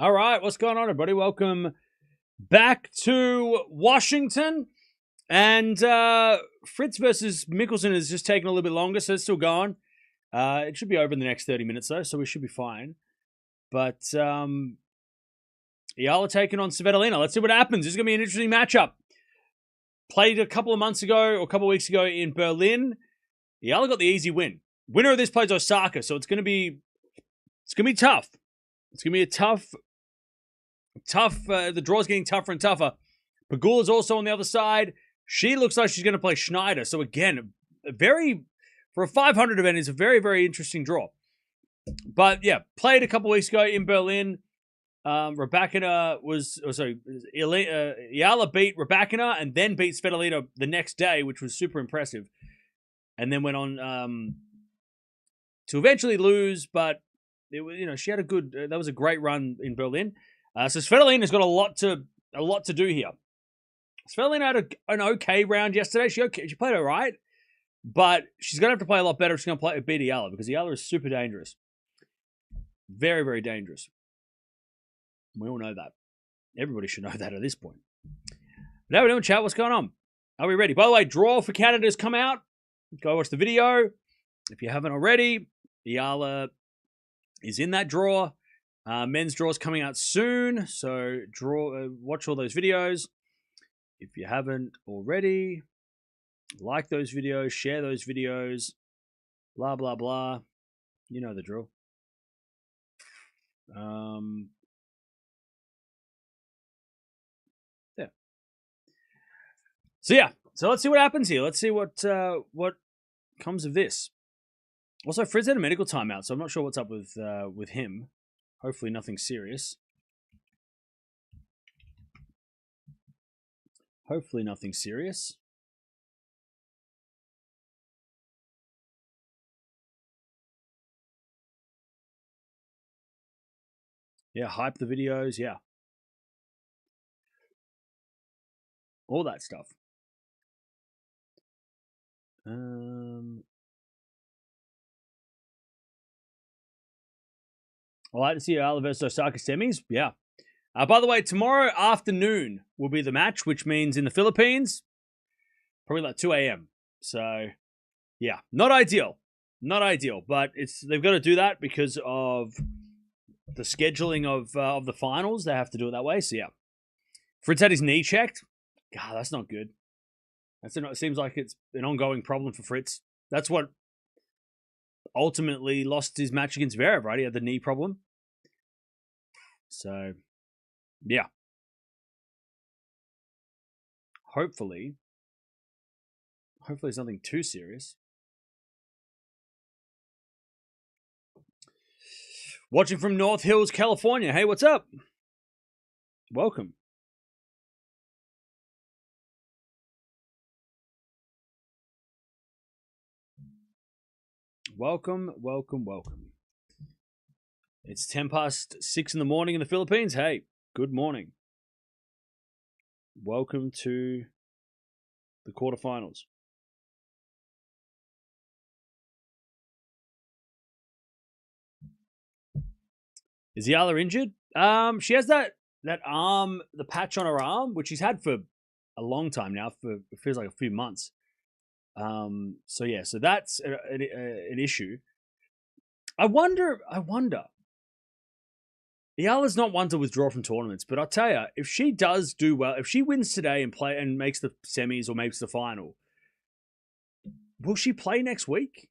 All right, what's going on, everybody? Welcome back to Washington. And Fritz versus Mickelson has just taken a little bit longer, so it's still going. It should be over in the next 30 minutes, though, so we should be fine. But Eala taking on Svitolina. Let's see what happens. This is going to be an interesting matchup. Played a couple of months ago, or a couple of weeks ago in Berlin. Eala got the easy win. Winner of this plays Osaka, so it's going to be tough. It's going to be a tough. The draw's getting tougher and tougher. Pegula's also on the other side. She looks like she's going to play Schneider. So again, for a 500 event, it's a very, very interesting draw. But yeah, played a couple weeks ago in Berlin. Eala beat Raducanu and then beat Svitolina the next day, which was super impressive. And then went on to eventually lose, but it was, she had that was a great run in Berlin. So Svitolina's got a lot to do here. Svitolina had an okay round yesterday. She played all right, but she's going to have to play a lot better if she's going to beat Eala, because Eala is super dangerous. Very, very dangerous. We all know that. Everybody should know that at this point. But how are we doing, chat? What's going on? Are we ready? By the way, draw for Canada has come out. Go watch the video. If you haven't already, Eala is in that draw. Men's draw is coming out soon, so watch all those videos. If you haven't already, like those videos, share those videos, blah, blah, blah. You know the drill. Yeah. So let's see what happens here. Let's see what comes of this. Also, Fritz had a medical timeout, so I'm not sure what's up with him. Hopefully nothing serious. Hopefully nothing serious. Yeah, hype the videos, yeah. All that stuff. I like to see Eala versus Osaka semis. Yeah. By the way, tomorrow afternoon will be the match, which means in the Philippines, probably like 2 a.m. So, yeah, not ideal. Not ideal, but they've got to do that because of the scheduling of the finals. They have to do it that way. So, yeah. Fritz had his knee checked. God, that's not good. It seems like it's an ongoing problem for Fritz. That's what ultimately lost his match against Zverev, right? He had the knee problem. So, yeah. Hopefully it's nothing too serious. Watching from North Hills, California. Hey, what's up? Welcome. Welcome. It's 6:10 in the morning in the Philippines. Hey, good morning. Welcome to the quarterfinals. Is Eala injured? She has that arm, the patch on her arm, which she's had for a long time now. It feels like a few months. So that's an issue. I wonder. Eala's not one to withdraw from tournaments, but I'll tell you, if she does do well, if she wins today and makes the semis or makes the final, will she play next week?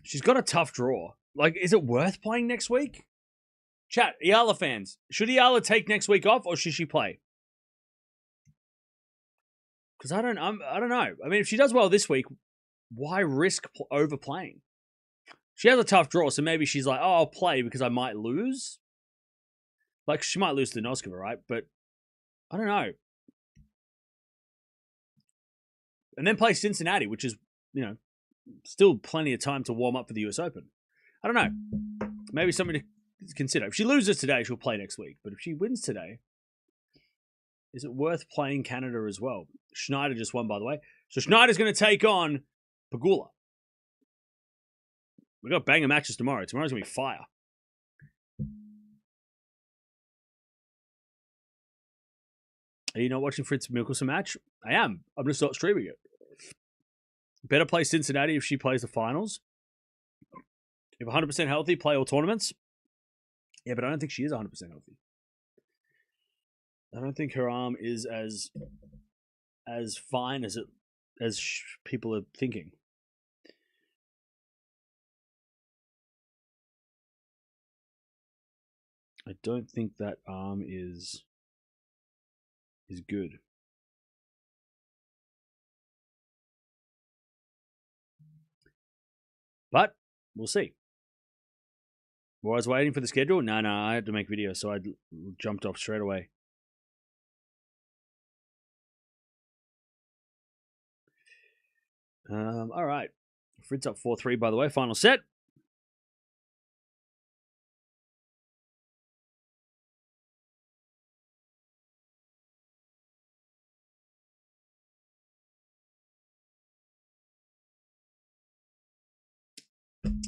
She's got a tough draw. Like, is it worth playing next week? Chat, Eala fans, should Eala take next week off or should she play? Because I don't know. I mean, if she does well this week, why risk overplaying? She has a tough draw, so maybe she's like, oh, I'll play because I might lose. Like, she might lose to Noskova, right? But I don't know. And then play Cincinnati, which is, still plenty of time to warm up for the US Open. I don't know. Maybe something to consider. If she loses today, she'll play next week. But if she wins today, is it worth playing Canada as well? Schneider just won, by the way. So Schneider's going to take on Pegula. We got banger matches tomorrow. Tomorrow's going to be fire. Are you not watching Fritz Mickelson match? I am. I'm just not streaming it. Better play Cincinnati if she plays the finals. If 100% healthy, play all tournaments. Yeah, but I don't think she is 100% healthy. I don't think her arm is as fine as people are thinking. I don't think that arm is good. But we'll see. While I was waiting for the schedule, no, I had to make videos, so I jumped off straight away. All right. Fritz up 4-3, by the way. Final set.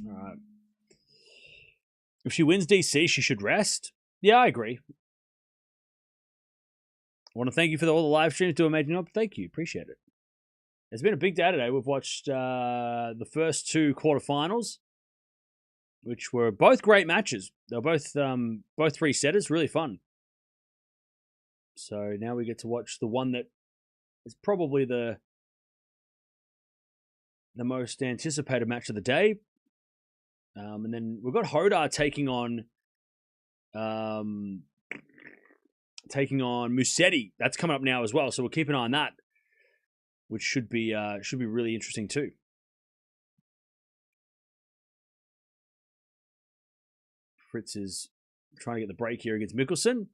All right. If she wins DC, she should rest. Yeah, I agree. I want to thank you for all the live streams. Do amazing job. Thank you. Appreciate it. It's been a big day today. We've watched the first two quarterfinals, which were both great matches. They were both three setters. Really fun. So now we get to watch the one that is probably the most anticipated match of the day. And then we've got Hodar taking on Musetti. That's coming up now as well. So we'll keep an eye on that, which should be really interesting too. Fritz is trying to get the break here against Mickelson.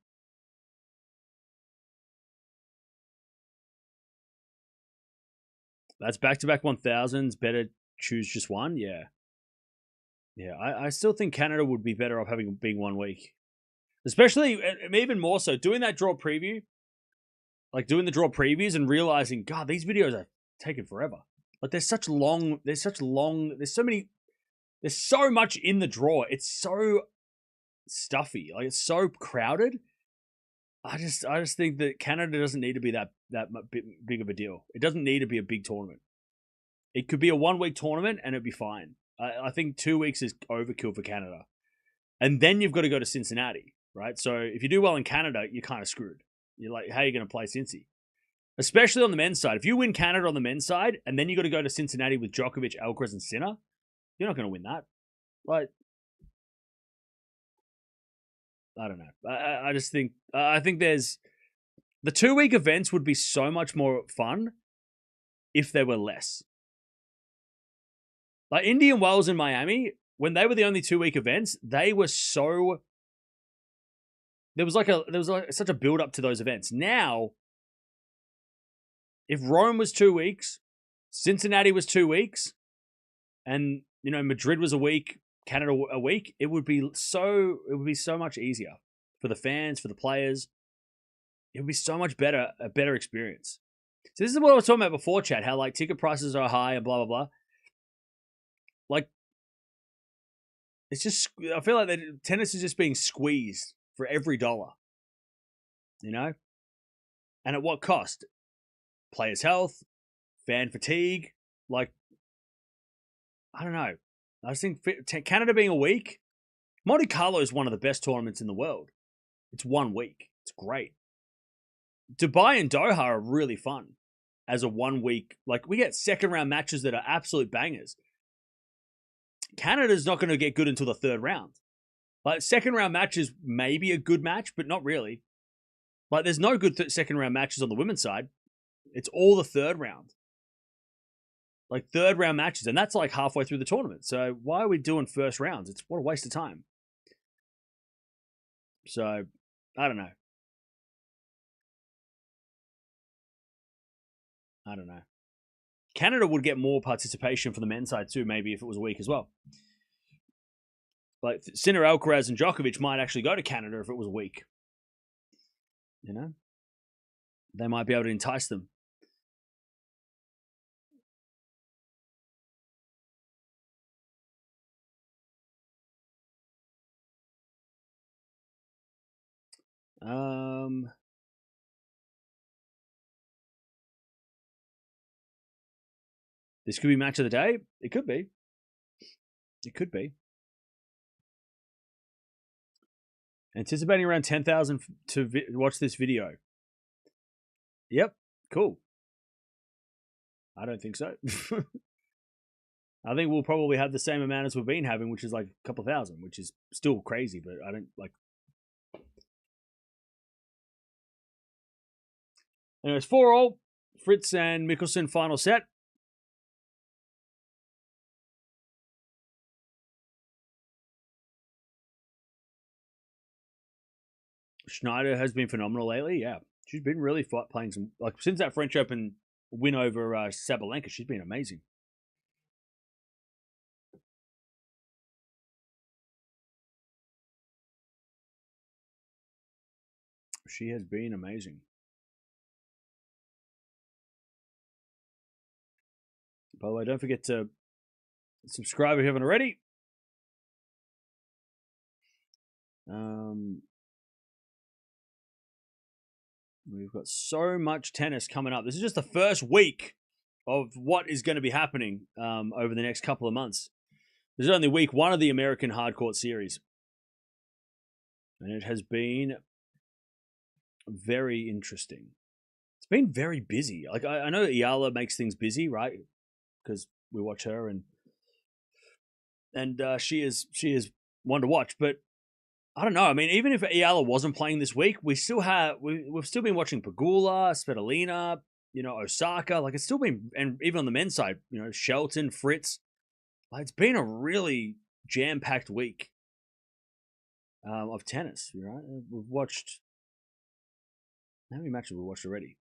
That's back-to-back 1000s. Better choose just one. Yeah. I still think Canada would be better off being 1 week, especially even more so doing that draw preview, like doing the draw previews and realizing, God, these videos are taking forever. Like there's so much in the draw. It's so stuffy. Like it's so crowded. I just think that Canada doesn't need to be that big of a deal. It doesn't need to be a big tournament. It could be a 1 week tournament and it'd be fine. I think 2 weeks is overkill for Canada. And then you've got to go to Cincinnati, right? So if you do well in Canada, you're kind of screwed. You're like, how are you going to play Cincy? Especially on the men's side. If you win Canada on the men's side, and then you got to go to Cincinnati with Djokovic, Alcaraz, and Sinner, you're not going to win that. Like, I don't know. I just think I think there's the 2 week events would be so much more fun if there were less. Like Indian Wells in Miami, when they were the only 2 week events, they were so there was such a build up to those events. Now, if Rome was 2 weeks, Cincinnati was 2 weeks, and Madrid was a week, Canada a week, it would be so much easier for the fans, for the players. It would be so much better, a better experience. So this is what I was talking about before, Chad, how like ticket prices are high and blah blah blah. Like, it's just, I feel like tennis is just being squeezed for every dollar, And at what cost? Players' health, fan fatigue. Like, I don't know. I just think Canada being a week, Monte Carlo is one of the best tournaments in the world. It's 1 week. It's great. Dubai and Doha are really fun as a 1 week. Like, we get second round matches that are absolute bangers. Canada's not going to get good until the third round. Like, second round matches may be a good match, but not really. Like, there's no good second round matches on the women's side. It's all the third round. Like, third round matches. And that's like halfway through the tournament. So why are we doing first rounds? It's what a waste of time. So, I don't know. Canada would get more participation for the men's side too, maybe if it was a week as well. Like Sinner, Alcaraz, and Djokovic might actually go to Canada if it was a week. They might be able to entice them. This could be match of the day. It could be. It could be. Anticipating around 10,000 to watch this video. Yep, cool. I don't think so. I think we'll probably have the same amount as we've been having, which is like a couple thousand, which is still crazy, but I don't like. Anyways, 4-all. Fritz and Mickelson final set. Schneider has been phenomenal lately. Yeah, she's been really playing some, like, since that French Open win over Sabalenka. She's been amazing. She has been amazing. By the way, don't forget to subscribe if you haven't already. We've got so much tennis coming up. This is just the first week of what is going to be happening over the next couple of months. This is only week 1 of the American Hardcourt Series. And it has been very interesting. It's been very busy. Like, I know Eala makes things busy, right? Because we watch her and she is one to watch. But I don't know. I mean, even if Eala wasn't playing this week, we've still been watching Pegula, Svitolina, Osaka. Like, it's still been, and even on the men's side, Shelton, Fritz. Like, it's been a really jam-packed week of tennis. Right? We've watched, how many matches have we watched already?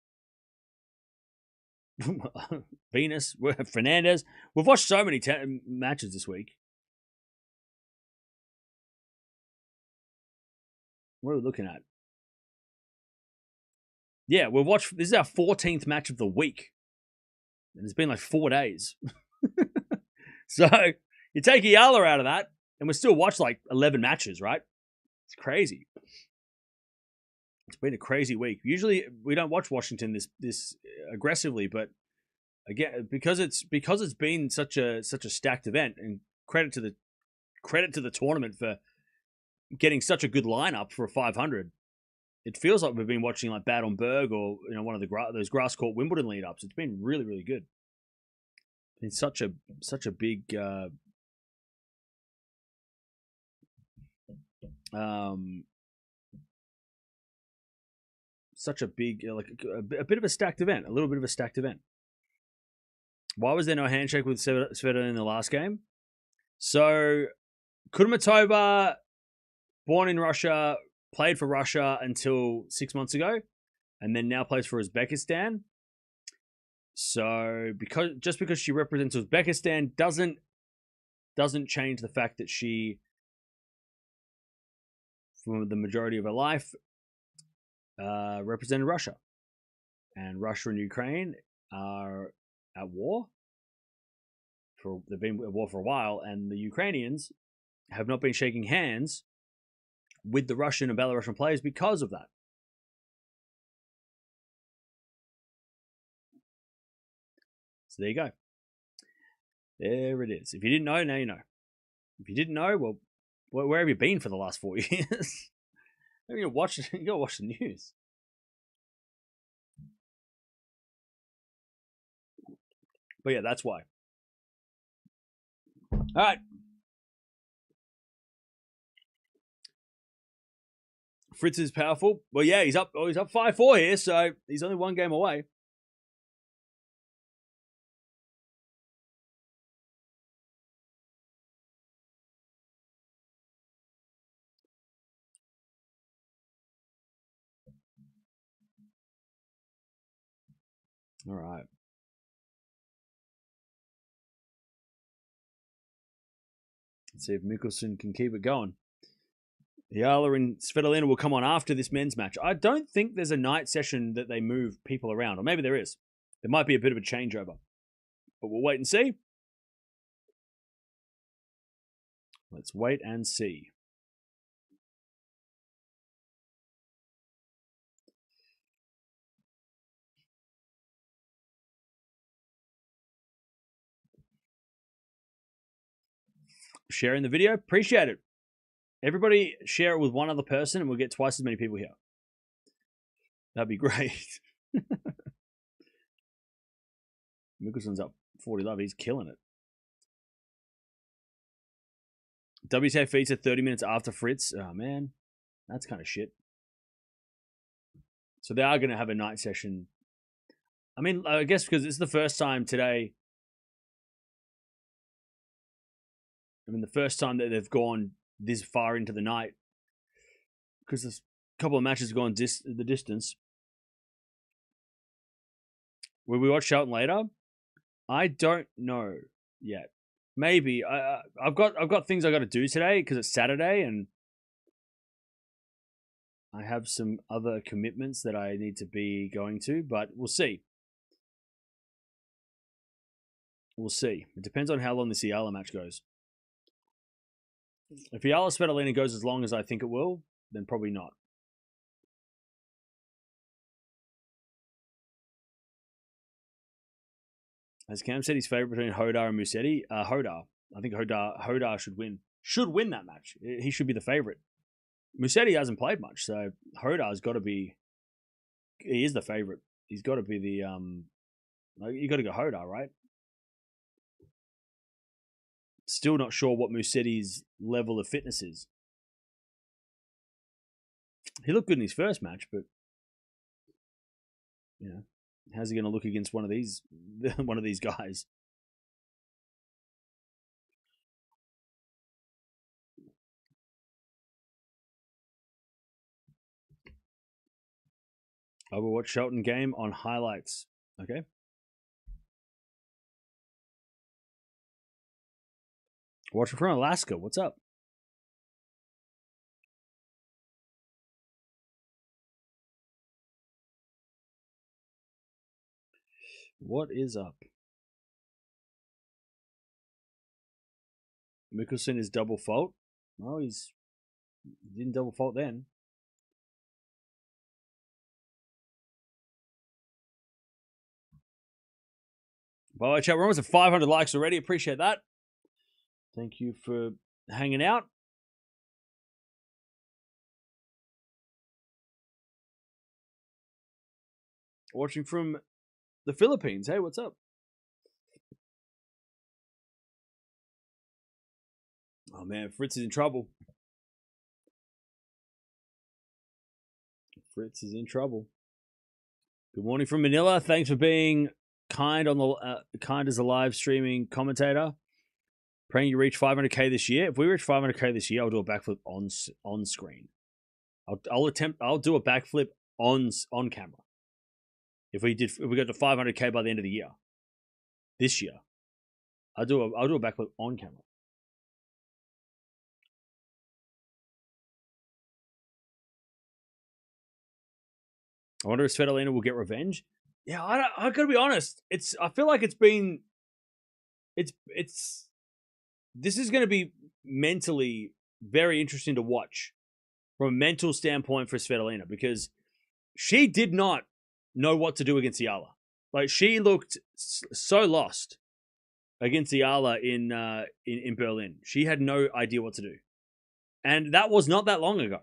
Venus, Fernandez. We've watched so many matches this week. What are we looking at? Yeah, we've watched. This is our 14th match of the week, and it's been like 4 days. So you take Eala out of that, and we still watch like 11 matches, right? It's crazy. It's been a crazy week. Usually we don't watch Washington this aggressively, but again, because it's been such a stacked event, and credit to the tournament for getting such a good lineup for a 500. It feels like we've been watching like Baden-Berg or one of those grass court Wimbledon lead ups. It's been really, really good. It's such a big such a big a bit of a stacked event, a little bit of a stacked event. Why was there no handshake with Svitolina in the last game? So Kurmatova, born in Russia, played for Russia until 6 months ago, and then now plays for Uzbekistan. So because she represents Uzbekistan doesn't change the fact that she, for the majority of her life, represented Russia. And Russia and Ukraine are at war. They've been at war for a while, and the Ukrainians have not been shaking hands with the Russian and Belarusian players because of that. So there you go. There it is. If you didn't know, now you know. If you didn't know, well, where have you been for the last 4 years? You gotta watch the news. But yeah, that's why. All right. Fritz is powerful. Well, yeah, he's up 5-4 here, so he's only 1 game away. All right. Let's see if Mickelson can keep it going. Eala and Svitolina will come on after this men's match. I don't think there's a night session that they move people around, or maybe there is. There might be a bit of a changeover, but we'll wait and see. Let's wait and see. sharing the video. Appreciate it. Everybody share it with one other person and we'll get twice as many people here. That'd be great. Mickelson's up 40 love. He's killing it. WTA feeds at 30 minutes after Fritz. Oh, man. That's kind of shit. So they are going to have a night session. I mean, I guess because it's the first time today. I mean, the first time that they've gone this far into the night. Because there's a couple of matches gone the distance. Will we watch Shelton later? I don't know yet. Maybe. I've got things I got to do today because it's Saturday and I have some other commitments that I need to be going to, but we'll see. We'll see. It depends on how long this Eala match goes. If Eala Svitolina goes as long as I think it will, then probably not. As Cam said, his favorite between Hodar and Musetti. Hodar. I think Hodar should win. Should win that match. He should be the favorite. Musetti hasn't played much, so Hodar's got to be. He is the favorite. He's got to be the. You got to go Hodar, right? Still not sure what Musetti's level of fitness is. He looked good in his first match, but you know, how's he going to look against one of these guys? I will watch Shelton game on highlights. Okay. Watching from Alaska. What's up? What is up? Mickelson is double fault. Oh, he didn't double fault then. By the way, chat, we're almost at 500 likes already. Appreciate that. Thank you for hanging out. Watching from the Philippines. Hey, what's up? Oh, man, Fritz is in trouble. Fritz is in trouble. Good morning from Manila. Thanks for being kind on the kind as a live streaming commentator. Praying you reach 500k this year. If we reach 500k this year, I'll do a backflip on screen. I'll do a backflip on camera. If we got to 500k by the end of the year, this year, I'll do a backflip on camera. I wonder if Svitolina will get revenge. Yeah, I gotta be honest. I feel like this is going to be mentally very interesting to watch from a mental standpoint for Svitolina because she did not know what to do against Eala. Like she looked so lost against Eala in Berlin. She had no idea what to do, and that was not that long ago.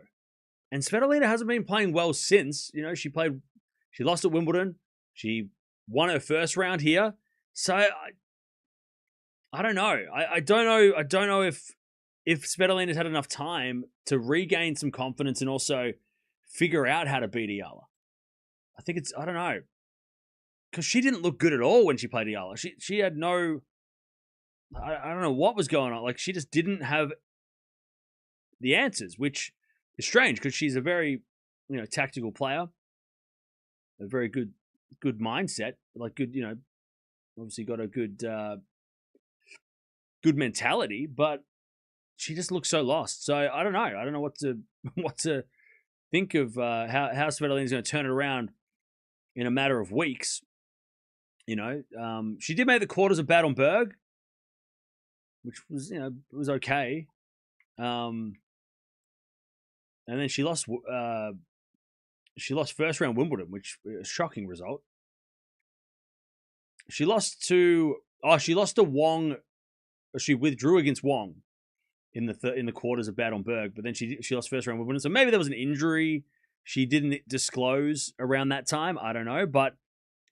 And Svitolina hasn't been playing well since. You know, she lost at Wimbledon. She won her first round here. So I don't know. I don't know. I don't know if Svitolina's had enough time to regain some confidence and also figure out how to beat Eala. I think I don't know. Because she didn't look good at all when she played Eala. She had no, I don't know what was going on. Like she just didn't have the answers, which is strange because she's a very, tactical player. A very good mindset. Like good, obviously got a good mentality, but she just looks so lost. So I don't know. I don't know what to think of how Svitolina's going to turn it around in a matter of weeks. She did make the quarters of Bad Berg, which was was okay. And then she lost first round Wimbledon, which was a shocking result. She lost to Wong. She withdrew against Wong. in the quarters of Bad on Berg, but then she lost first round Wimbledon. So maybe there was an injury she didn't disclose around that time. I don't know, but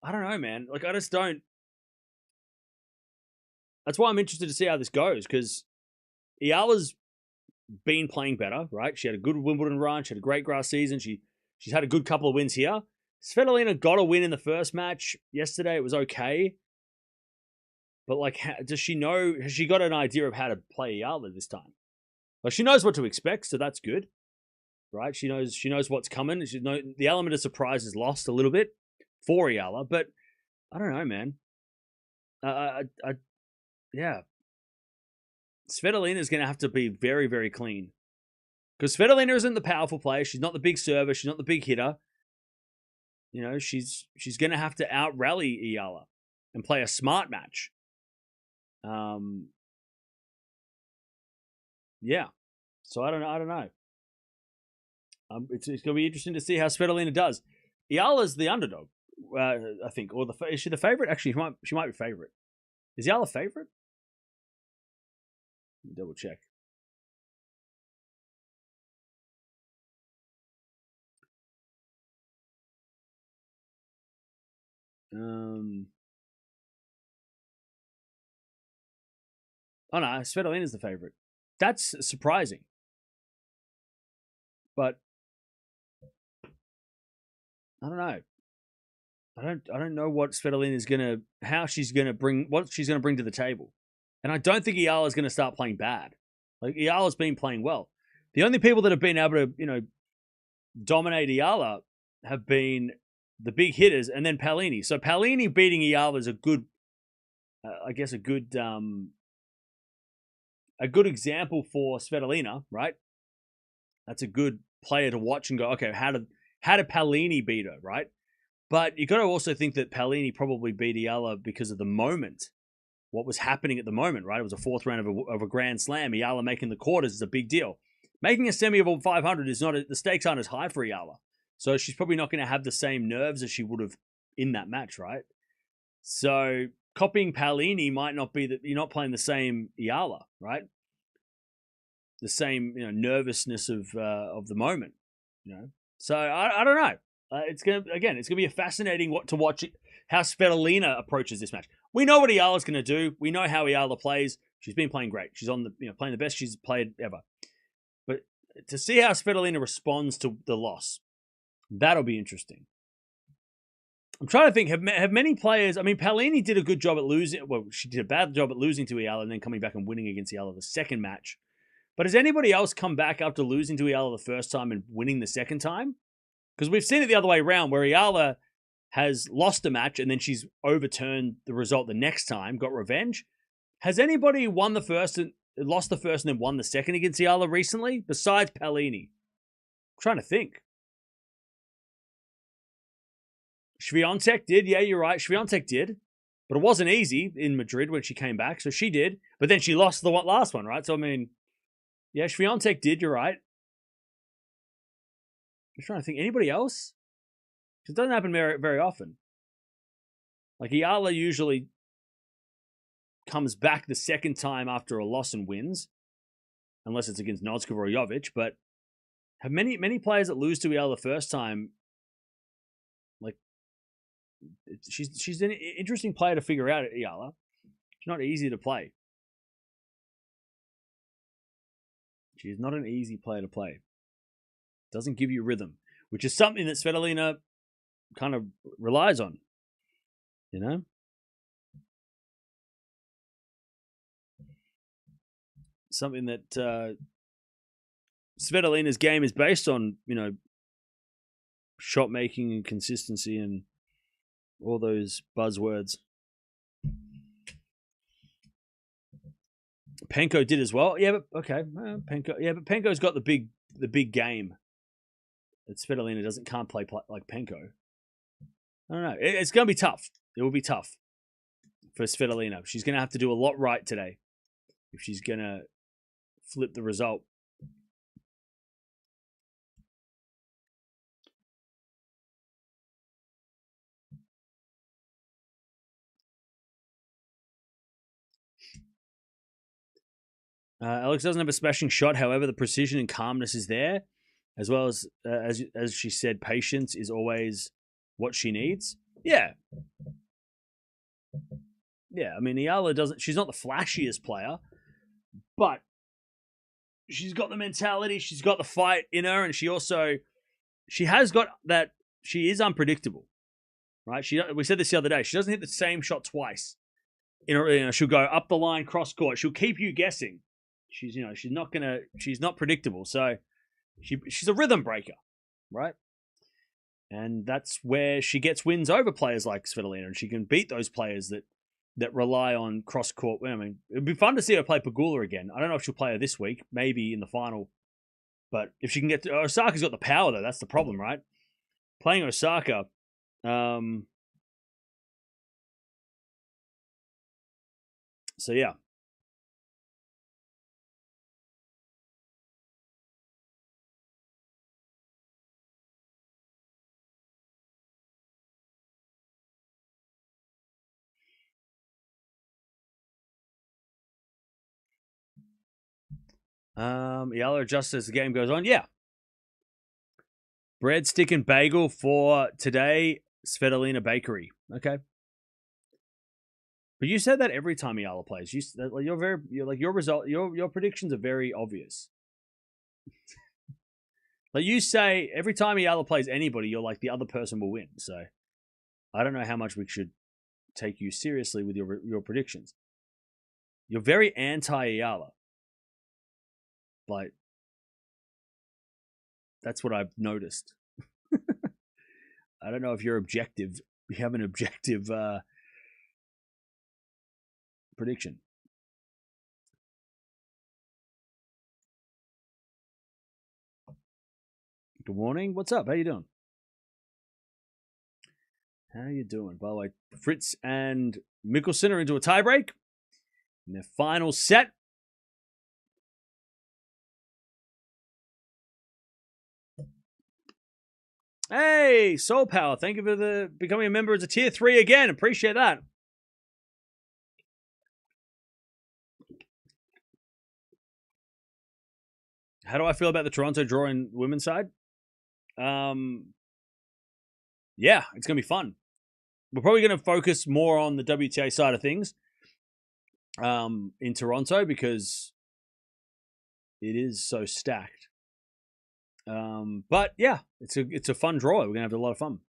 I don't know, man. Like I just don't. That's why I'm interested to see how this goes, because Eala's been playing better, right? She had a good Wimbledon run. She had a great grass season. She's had a good couple of wins here. Svitolina got a win in the first match yesterday. It was okay. But, like, does she know? Has she got an idea of how to play Eala this time? Like, she knows what to expect, so that's good, right? She knows what's coming. The element of surprise is lost a little bit for Eala, but I don't know, man. Yeah. Svitolina is going to have to be very, very clean. Because Svitolina isn't the powerful player. She's not the big server. She's not the big hitter. You know, she's going to have to out-rally Eala and play a smart match. Yeah. So I don't know. It's going to be interesting to see how Svitolina does. Eala's the underdog, I think. Or is she the favorite? Actually, she might be favorite. Is Eala favorite? Double check. Oh no, Svitolina's the favorite. That's surprising. But I don't know. I don't know what Svitolina is what she's gonna bring to the table. And I don't think Eala is gonna start playing bad. Like Eala's been playing well. The only people that have been able to, dominate Eala have been the big hitters and then Paolini. So Paolini beating Eala is a good example for Svitolina, right? That's a good player to watch and go, okay, how did Paolini beat her, right? But you got to also think that Paolini probably beat Eala because of the moment, what was happening at the moment, right? It was a fourth round of a Grand Slam. Eala making the quarters is a big deal. Making a semi of 500 is not the stakes aren't as high for Eala, so she's probably not going to have the same nerves as she would have in that match, right? So copying Paolini might not be that you're not playing the same Eala, right? The same nervousness of the moment, So I don't know. It's gonna be a fascinating to watch how Svitolina approaches this match. We know what Eala's gonna do. We know how Eala plays. She's been playing great. She's on the playing the best she's played ever. But to see how Svitolina responds to the loss, that'll be interesting. I'm trying to think. Have many players? I mean, Paolini did a good job at losing. Well, she did a bad job at losing to Eala and then coming back and winning against Eala the second match. But has anybody else come back after losing to Eala the first time and winning the second time? Because we've seen it the other way around, where Eala has lost a match and then she's overturned the result the next time, got revenge. Has anybody won the first and lost the first and then won the second against Eala recently, besides Paolini? I'm trying to think. Swiatek did, yeah, you're right. Swiatek did, but it wasn't easy in Madrid when she came back, so she did. But then she lost the last one, right? So I mean, yeah, Swiatek did. You're right. I'm trying to think. Anybody else? It doesn't happen very, very often. Like Eala usually comes back the second time after a loss and wins, unless it's against Nodskova or Jovic. But have many players that lose to Eala the first time? Like she's an interesting player to figure out at Eala. She's not easy to play. She's not an easy player to play. Doesn't give you rhythm, which is something that Svitolina kind of relies on, Something that Svitolina's game is based on, shot making and consistency and all those buzzwords. Penko did as well. Yeah, but okay. Penko. Yeah, but Penko's got the big game that Svitolina can't play like Penko. I don't know. It's going to be tough. It will be tough for Svitolina. She's going to have to do a lot right today if she's going to flip the result. Alex doesn't have a smashing shot. However, the precision and calmness is there, as well as she said, patience is always what she needs. Yeah. Yeah, I mean, Eala doesn't. She's not the flashiest player, but she's got the mentality. She's got the fight in her, and she has got that. She is unpredictable, right? We said this the other day. She doesn't hit the same shot twice. She'll go up the line, cross court. She'll keep you guessing. She's not predictable. So she's a rhythm breaker, right? And that's where she gets wins over players like Svitolina, and she can beat those players that rely on cross court. I mean, it'd be fun to see her play Pegula again. I don't know if she'll play her this week, maybe in the final. But if she can get to Osaka's got the power though. That's the problem, right? Playing Osaka. So yeah. Eala adjusts as the game goes on. Yeah. Breadstick and bagel for today, Svitolina Bakery. Okay. But you said that every time Eala plays. Your predictions are very obvious. Like you say, every time Eala plays anybody, you're like the other person will win. So I don't know how much we should take you seriously with your predictions. You're very anti-Eala. Like, that's what I've noticed. I don't know if you're objective. You have an objective prediction. Good morning. What's up? How you doing? How you doing? By the way, Fritz and Mickelson are into a tiebreak in their final set. Hey, Soul Power. Thank you for becoming a member as a tier 3 again. Appreciate that. How do I feel about the Toronto draw in women's side? Yeah, it's going to be fun. We're probably going to focus more on the WTA side of things in Toronto because it is so stacked. But yeah, it's a fun draw. We're going to have a lot of fun.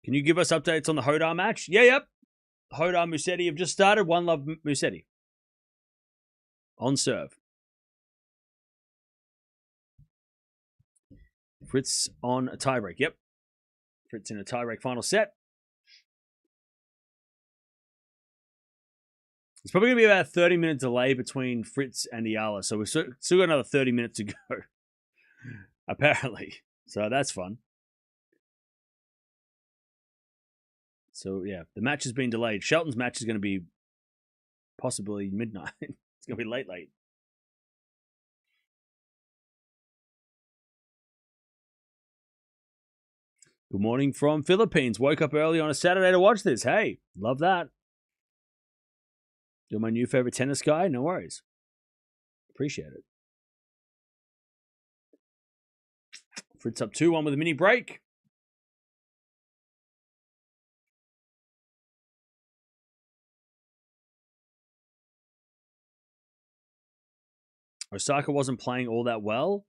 Can you give us updates on the Hodar match? Yeah, yep. Hodar Musetti have just started. One love Musetti. On serve. Fritz on a tiebreak. Yep. Fritz in a tiebreak final set. It's probably going to be about a 30-minute delay between Fritz and Eala. So we've still got another 30 minutes to go. Apparently. So that's fun. So yeah, the match has been delayed. Shelton's match is going to be possibly midnight. It's going to be late. Good morning from Philippines. Woke up early on a Saturday to watch this. Hey, love that. You're my new favorite tennis guy? No worries. Appreciate it. Fritz up 2-1 with a mini break. Osaka wasn't playing all that well.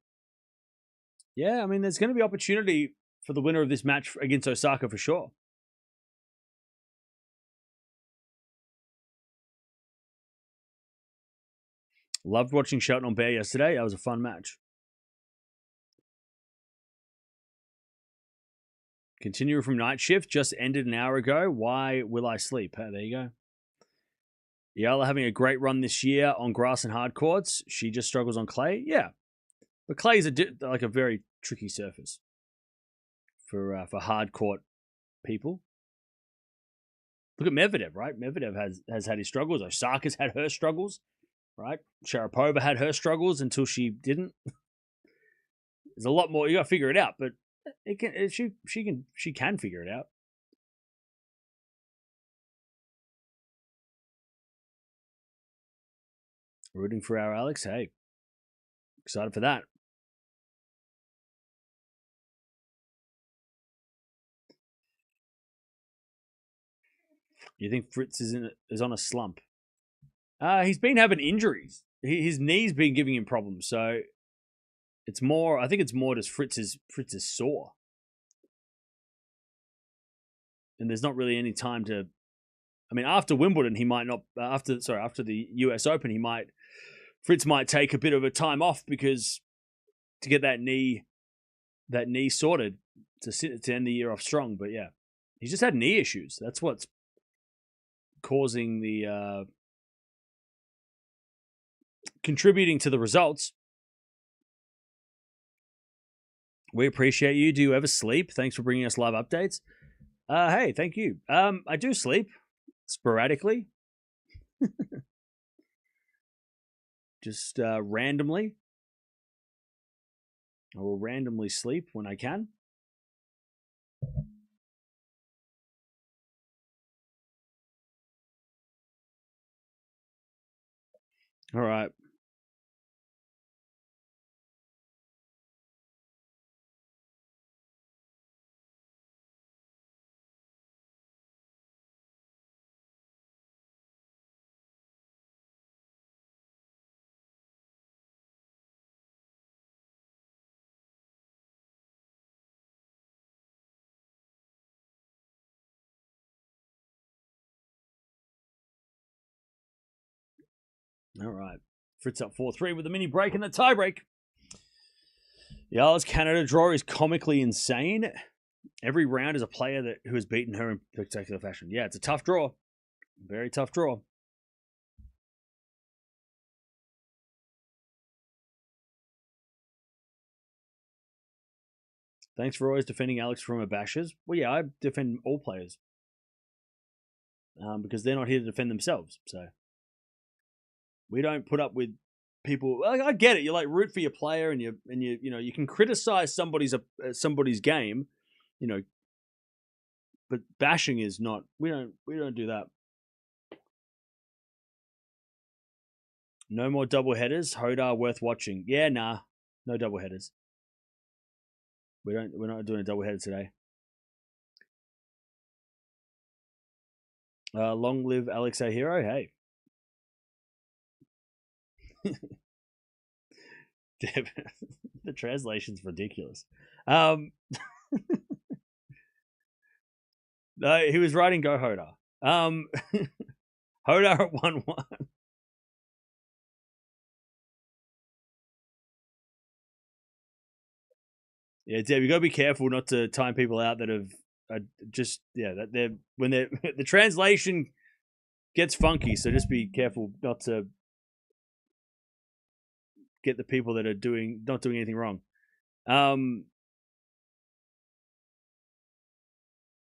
Yeah, I mean, there's going to be opportunity for the winner of this match against Osaka for sure. Loved watching Shelton on Bear yesterday. That was a fun match. Continue from night shift. Just ended an hour ago. Why will I sleep? There you go. Eala having a great run this year on grass and hard courts. She just struggles on clay. Yeah. But clay is a very tricky surface for hard court people. Look at Medvedev, right? Medvedev has had his struggles. Osaka's had her struggles, right? Sharapova had her struggles until she didn't. There's a lot more. You got to figure it out, but she can figure it out. Rooting for our Alex. Hey, excited for that. You think Fritz is on a slump? He's been having injuries. His knee's been giving him problems. So it's more. I think it's more just Fritz is sore, and there's not really any time to. I mean, after Wimbledon, he might not. After the US Open, Fritz might take a bit of a time off because to get that knee sorted to end the year off strong. But yeah, he's just had knee issues. That's what's causing the contributing to the results. We appreciate you. Do you ever sleep? Thanks for bringing us live updates. Hey, thank you. I do sleep sporadically, just randomly. I will randomly sleep when I can. All right. All right. Fritz up 4-3 with a mini break and the tie break. Eala's Canada draw is comically insane. Every round is a player who has beaten her in spectacular fashion. Yeah, it's a tough draw. Very tough draw. Thanks for always defending Alex from her bashes. Well, yeah, I defend all players. Because they're not here to defend themselves. So we don't put up with people. I get it. You like root for your player, and you can criticize somebody's game, but bashing is not. We don't do that. No more double headers. Hodar worth watching. Yeah, nah, no double headers. We're not doing a double header today. Long live Alex a hero. Hey. The translation's ridiculous. No, he was writing Go Hodar. Hodar at 1-1. Yeah, Deb, you got to be careful not to time people out that have that they're when they're the translation gets funky. So just be careful not to get the people that are not doing anything wrong.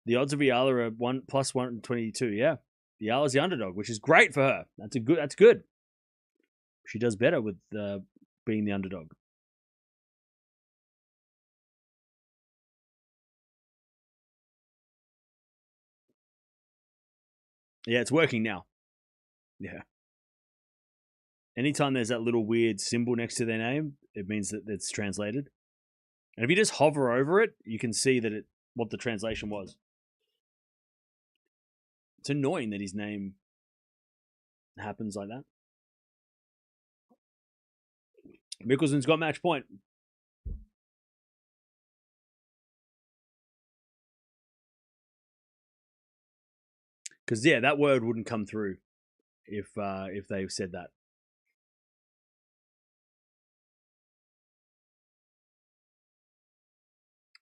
The odds of Eala are +122. Yeah, Eala's the underdog, which is great for her. That's good. She does better with being the underdog. Yeah, it's working now. Yeah. Anytime there's that little weird symbol next to their name, it means that it's translated. And if you just hover over it, you can see that what the translation was. It's annoying that his name happens like that. Mickelsen's got match point. Because yeah, that word wouldn't come through if they said that.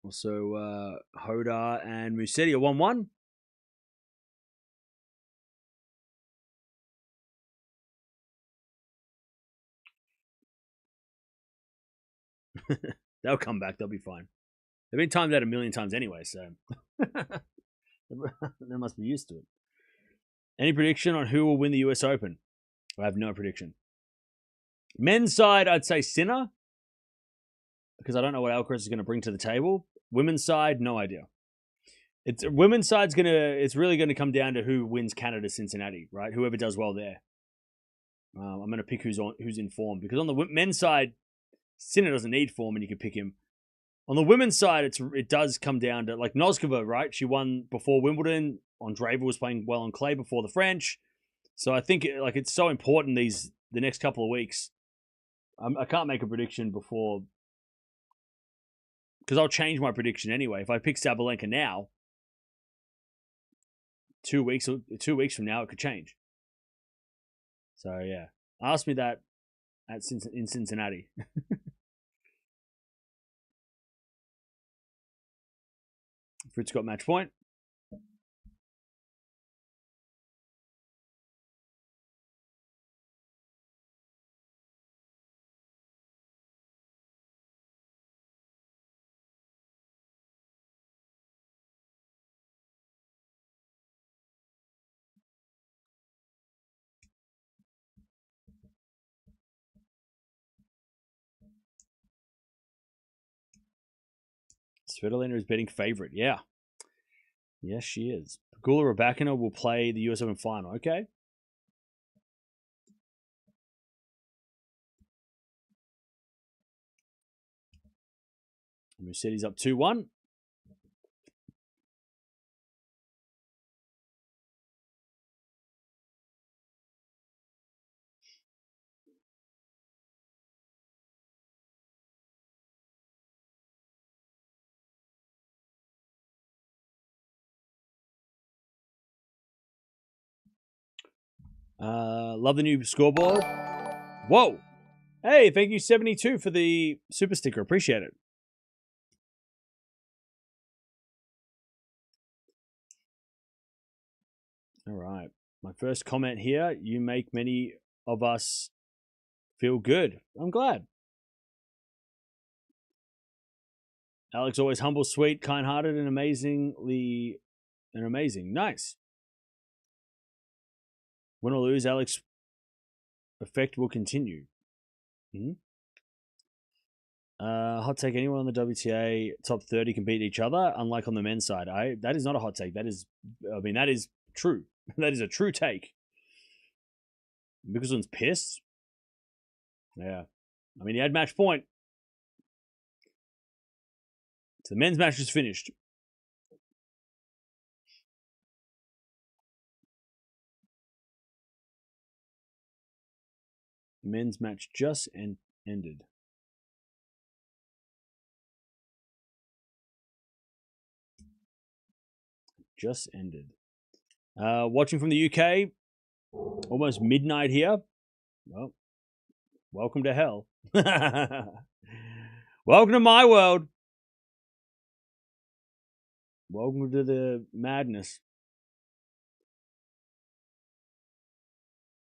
Also, Hodar and Musetti are 1-1. They'll come back. They'll be fine. They've been timed out 1,000,000 times anyway, so they must be used to it. Any prediction on who will win the US Open? I have no prediction. Men's side, I'd say Sinner, because I don't know what Alcaraz is going to bring to the table. Women's side, no idea. Women's side's it's really going to come down to who wins Canada Cincinnati, right? Whoever does well there. I'm going to pick who's in form, because on the men's side, Sinner doesn't need form, and you can pick him. On the women's side, it does come down to, like, Noskova, right? She won before Wimbledon. Andreeva was playing well on clay before the French. So I think it's so important the next couple of weeks. I can't make a prediction before, because I'll change my prediction anyway. If I pick Sabalenka now, 2 weeks from now, it could change. So yeah, ask me that in Cincinnati. Fritz got match point. Svitolina is betting favorite. Yeah. Yes, she is. Gula Raducanu will play the US Open final. Okay. Mercedes up 2-1. Love the new scoreboard. Whoa. Hey, thank you, 72, for the super sticker. Appreciate it. All right. My first comment here. You make many of us feel good. I'm glad. Alex, always humble, sweet, kind-hearted, and amazing. Nice. Win or lose, Alex, effect will continue. Hot take, anyone on the WTA top 30 can beat each other, unlike on the men's side. That is not a hot take. That is true. That is a true take. Mickelson's pissed. Yeah. I mean, he had match point. So the men's match is finished. Men's match just ended. Just ended. Watching from the UK, almost midnight here. Well, welcome to hell. Welcome to my world. Welcome to the madness.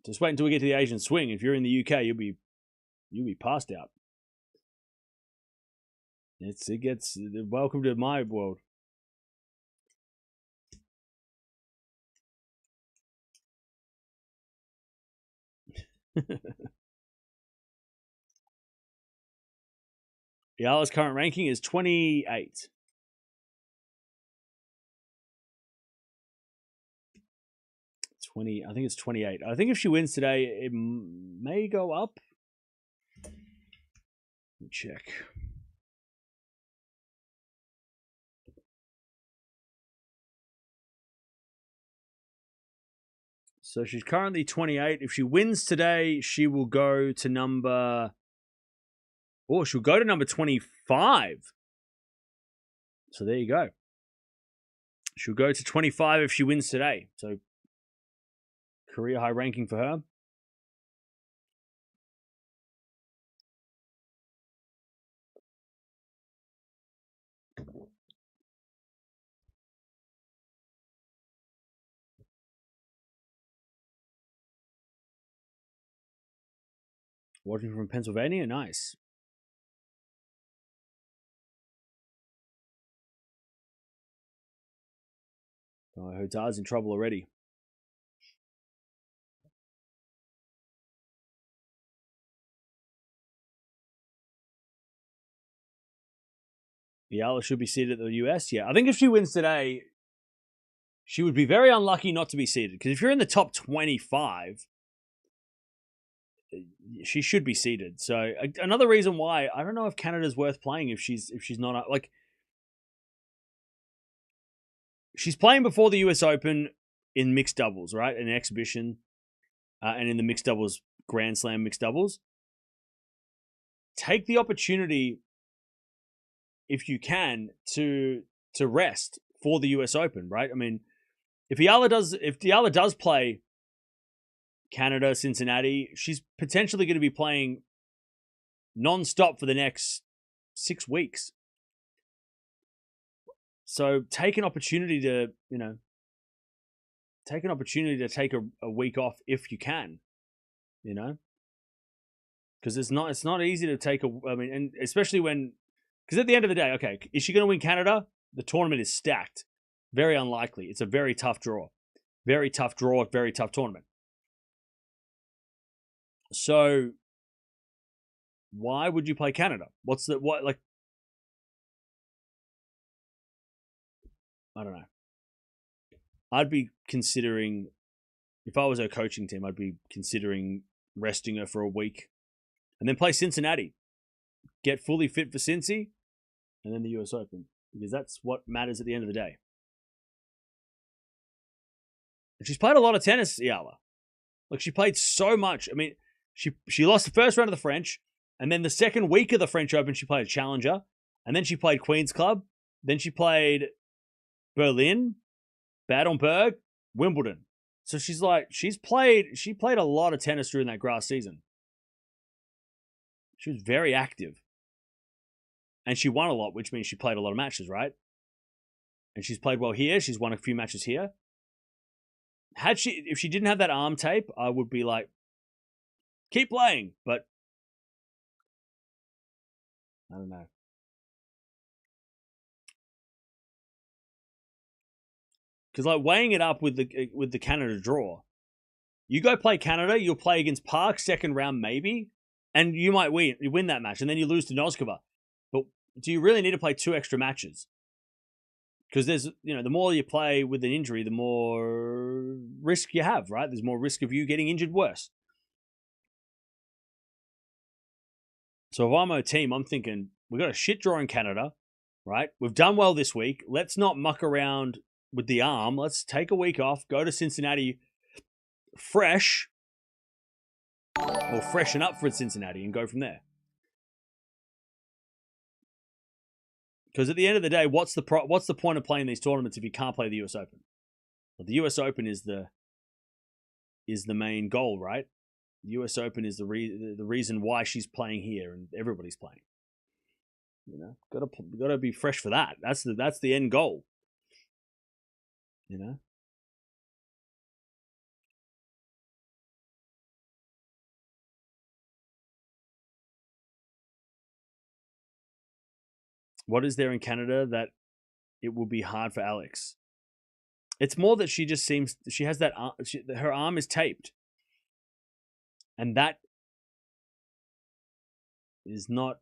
Just wait until we get to the Asian swing. If you're in the UK, you'll be passed out. It gets welcome to my world. Eala's current ranking is 28. I think it's 28. I think if she wins today, it may go up. Let me check. So she's currently 28. If she wins today, she will go to number... Oh, she'll go to number 25. So there you go. She'll go to 25 if she wins today. So career high ranking for her. Watching from Pennsylvania, nice. Oh, Hotar's in trouble already. Eala should be seated at the US. Yeah, I think if she wins today, she would be very unlucky not to be seated. Because if you're in the top 25, she should be seeded. So another reason why I don't know if Canada's worth playing if she's not like she's playing before the US Open in mixed doubles, right? An exhibition, and in the mixed doubles, Grand Slam mixed doubles. Take the opportunity, if you can, to rest for the US Open, right? I mean, if Eala does play Canada, Cincinnati, she's potentially going to be playing non-stop for the next 6 weeks. So take an opportunity to, take a week off if you can, because it's not easy to take and especially because at the end of the day, okay, is she going to win Canada? The tournament is stacked. Very unlikely. It's a very tough draw. Very tough draw, very tough tournament. So why would you play Canada? I don't know. I'd be considering, if I was her coaching team, I'd be considering resting her for a week and then play Cincinnati. Get fully fit for Cincy and then the US Open, because that's what matters at the end of the day. And she's played a lot of tennis, Eala. Like, she played so much. I mean, she lost the first round of the French, and then the second week of the French Open, she played a Challenger, and then she played Queen's Club, then she played Berlin, Bad-on-Berg, Wimbledon. So she played a lot of tennis during that grass season. She was very active. And she won a lot, which means she played a lot of matches, right? And she's played well here. She's won a few matches here. If she didn't have that arm tape, I would be like, keep playing. But I don't know. Because like weighing it up with the Canada draw, you go play Canada, you'll play against Park second round maybe, and you might win that match, and then you lose to Noskova. But do you really need to play 2 extra matches? Because there's, the more you play with an injury, the more risk you have, right? There's more risk of you getting injured worse. So if I'm a team, I'm thinking, we've got a shit draw in Canada, right? We've done well this week. Let's not muck around with the arm. Let's take a week off, go to Cincinnati fresh, or freshen up for Cincinnati and go from there. Because at the end of the day, what's the point of playing these tournaments if you can't play the US Open? Well, the US Open is the main goal, right? The US Open is the reason why she's playing here and everybody's playing. Gotta be fresh for that. That's the end goal. What is there in Canada that it will be hard for Alex? It's more that she has that her arm is taped, and that is not.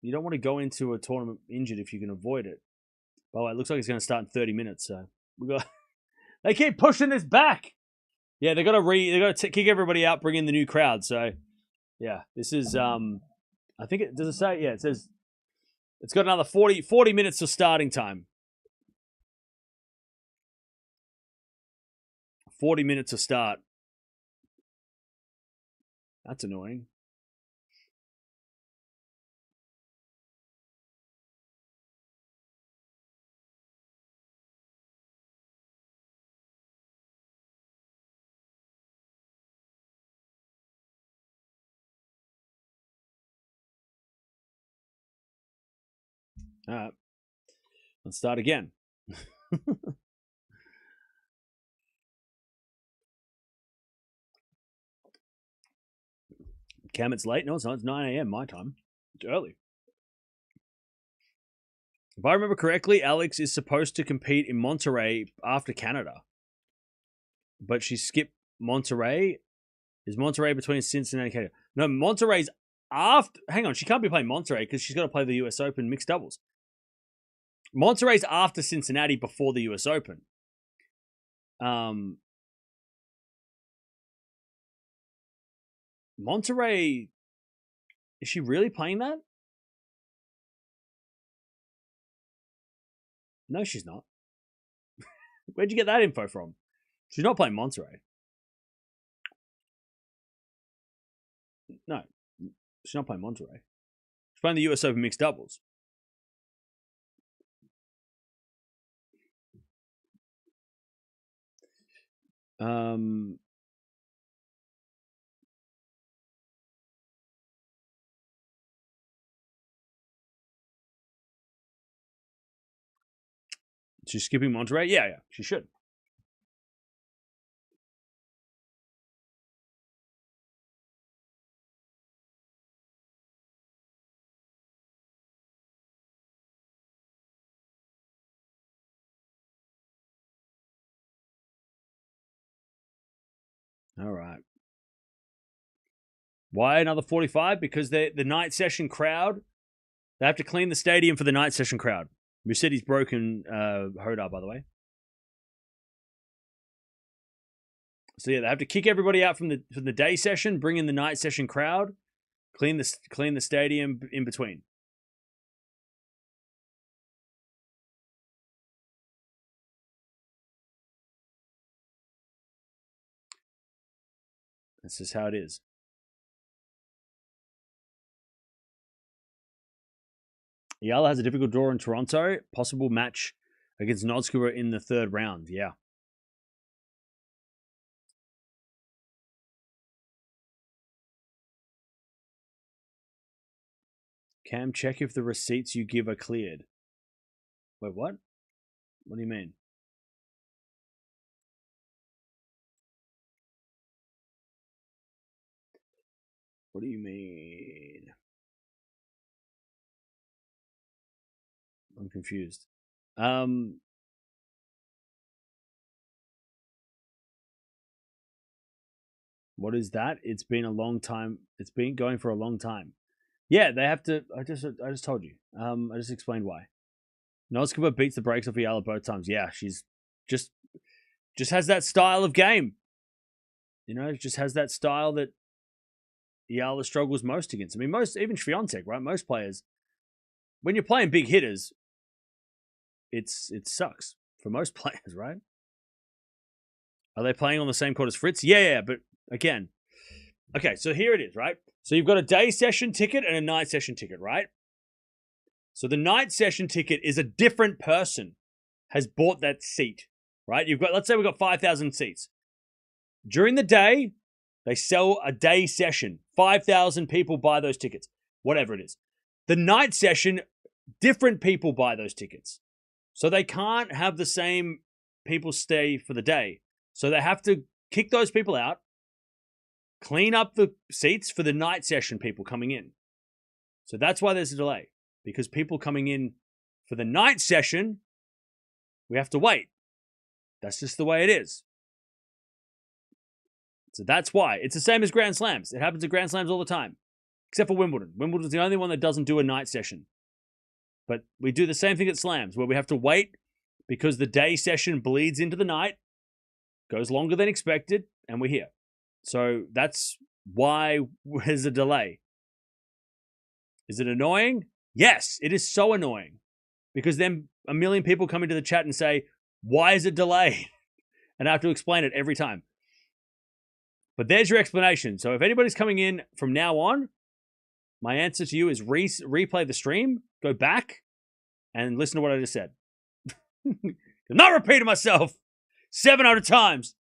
You don't want to go into a tournament injured if you can avoid it. By the way, it looks like it's going to start in 30 minutes. So they keep pushing this back. Yeah, they got to kick everybody out, bring in the new crowd. So yeah, this is I think it does it say? Yeah, it says. It's got another 40 minutes to starting time. 40 minutes to start. That's annoying. All right. Let's start again. Cam, it's late. No, it's not. It's 9 a.m. my time. It's early. If I remember correctly, Alex is supposed to compete in Monterrey after Canada. But she skipped Monterrey. Is Monterrey between Cincinnati and Canada? No, Monterrey's after. Hang on, she can't be playing Monterrey because she's got to play the US Open mixed doubles. Monterrey's after Cincinnati before the US Open. Monterrey, is she really playing that? No, she's not. Where'd you get that info from? She's not playing Monterrey. No, she's not playing Monterrey. She's playing the US Open mixed doubles. She's skipping Monterrey? Yeah, she should. All right. Why another 45? Because the night session crowd, they have to clean the stadium for the night session crowd. Musetti's broken Hodar, by the way. So yeah, they have to kick everybody out from the day session, bring in the night session crowd, clean the stadium in between. That's just how it is. Eala has a difficult draw in Toronto. Possible match against Nodskova in the third round. Yeah. Cam, check if the receipts you give are cleared. Wait, what? What do you mean? What do you mean? I'm confused. What is that? It's been a long time. It's been going for a long time. Yeah, they have to. I just told you. I just explained why. Noskova beats the brakes off Eala both times. Yeah, she's just has that style of game. You know, just has that style that Eala struggles most against. I mean, even Swiatek, right? Most players, when you're playing big hitters, it sucks for most players, right? Are they playing on the same court as Fritz? Yeah, but again, okay, so here it is, right? So you've got a day session ticket and a night session ticket, right? So the night session ticket is a different person has bought that seat, right? Let's say we've got 5,000 seats. During the day, they sell a day session. 5,000 people buy those tickets, whatever it is. The night session, different people buy those tickets. So they can't have the same people stay for the day. So they have to kick those people out, clean up the seats for the night session people coming in. So that's why there's a delay. Because people coming in for the night session, we have to wait. That's just the way it is. So that's why. It's the same as Grand Slams. It happens at Grand Slams all the time. Except for Wimbledon. Wimbledon's the only one that doesn't do a night session. But we do the same thing at Slams, where we have to wait because the day session bleeds into the night, goes longer than expected, and we're here. So that's why there's a delay. Is it annoying? Yes, it is so annoying. Because then a million people come into the chat and say, why is it delayed? And I have to explain it every time. But there's your explanation. So if anybody's coming in from now on, my answer to you is replay the stream, go back, and listen to what I just said. I'm not repeating myself 700 times.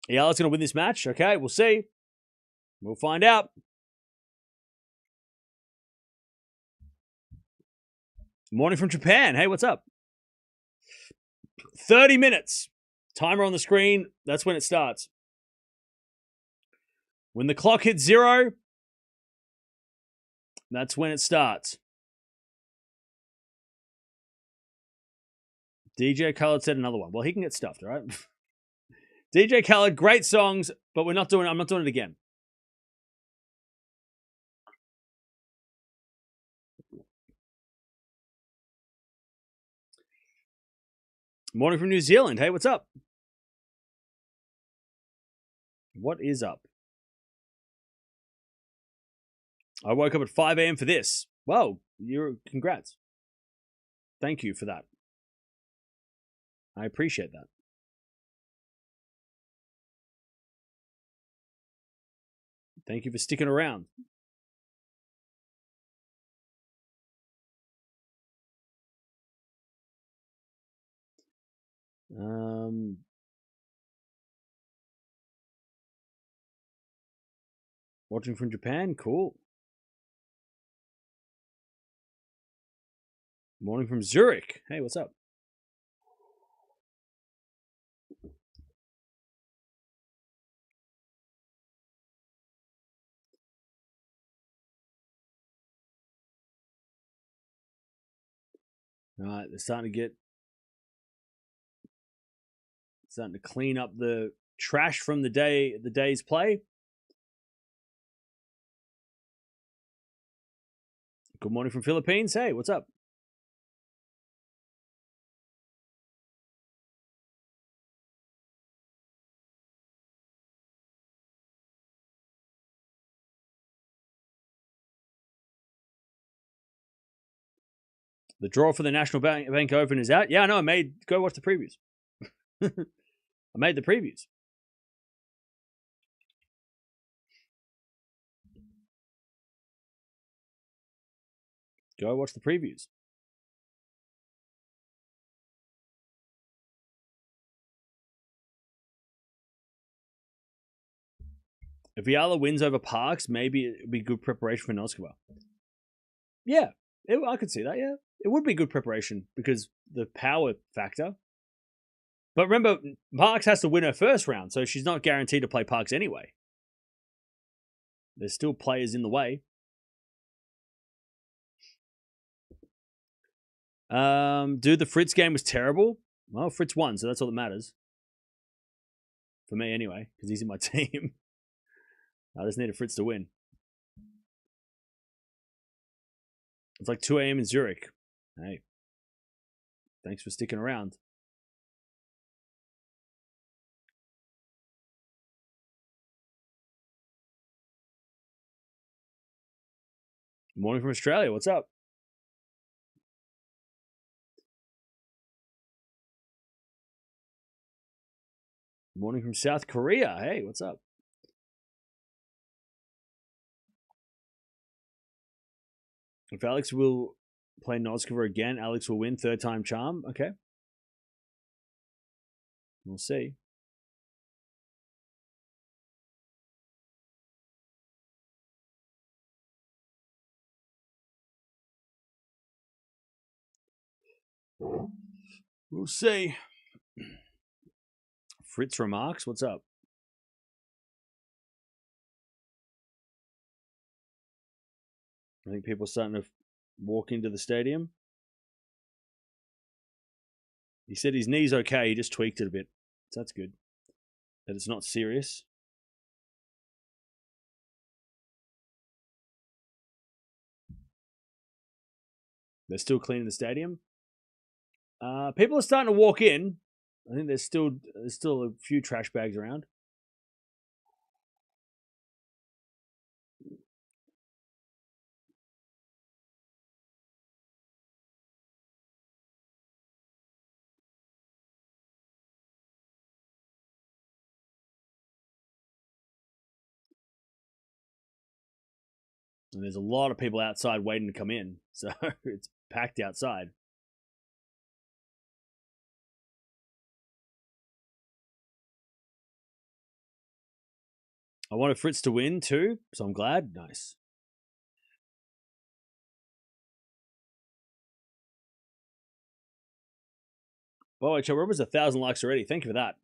Eala's going to win this match. Okay, we'll see. We'll find out. Morning from Japan. Hey, what's up? 30 minutes. Timer on the screen. That's when it starts. When the clock hits 0, that's when it starts. DJ Khaled said another one. Well, he can get stuffed, all right? DJ Khaled, great songs, but I'm not doing it again. Morning from New Zealand. Hey, what's up? What is up? I woke up at 5 a.m. for this. Well, congrats. Thank you for that. I appreciate that. Thank you for sticking around. Watching from Japan, cool. Morning from Zurich. Hey, what's up? All right, they're starting to clean up the trash from the day's play. Good morning from Philippines. Hey, what's up? The draw for the National Bank Open is out. Yeah, I know. Go watch the previews. I made the previews. Go watch the previews. If Eala wins over Parks, maybe it'd be good preparation for Noskova. Yeah, I could see that. Yeah, it would be good preparation because the power factor. But remember, Parks has to win her first round, so she's not guaranteed to play Parks anyway. There's still players in the way. Dude, the Fritz game was terrible. Well, Fritz won, so that's all that matters. For me, anyway, because he's in my team. I just needed Fritz to win. It's like 2 a.m. in Zurich. Hey, thanks for sticking around. Morning from Australia. What's up? Morning from South Korea. Hey, what's up? If Alex will play Noskova again, Alex will win. Third time charm. Okay. We'll see. We'll see. Fritz remarks. What's up? I think people are starting to walk into the stadium. He said his knee's okay. He just tweaked it a bit. So that's good. That it's not serious. They're still cleaning the stadium. People are starting to walk in. I think there's still a few trash bags around. And there's a lot of people outside waiting to come in. So it's packed outside. I wanted Fritz to win too, so I'm glad. Nice. Oh, Joe Robert's 1,000 likes already. Thank you for that.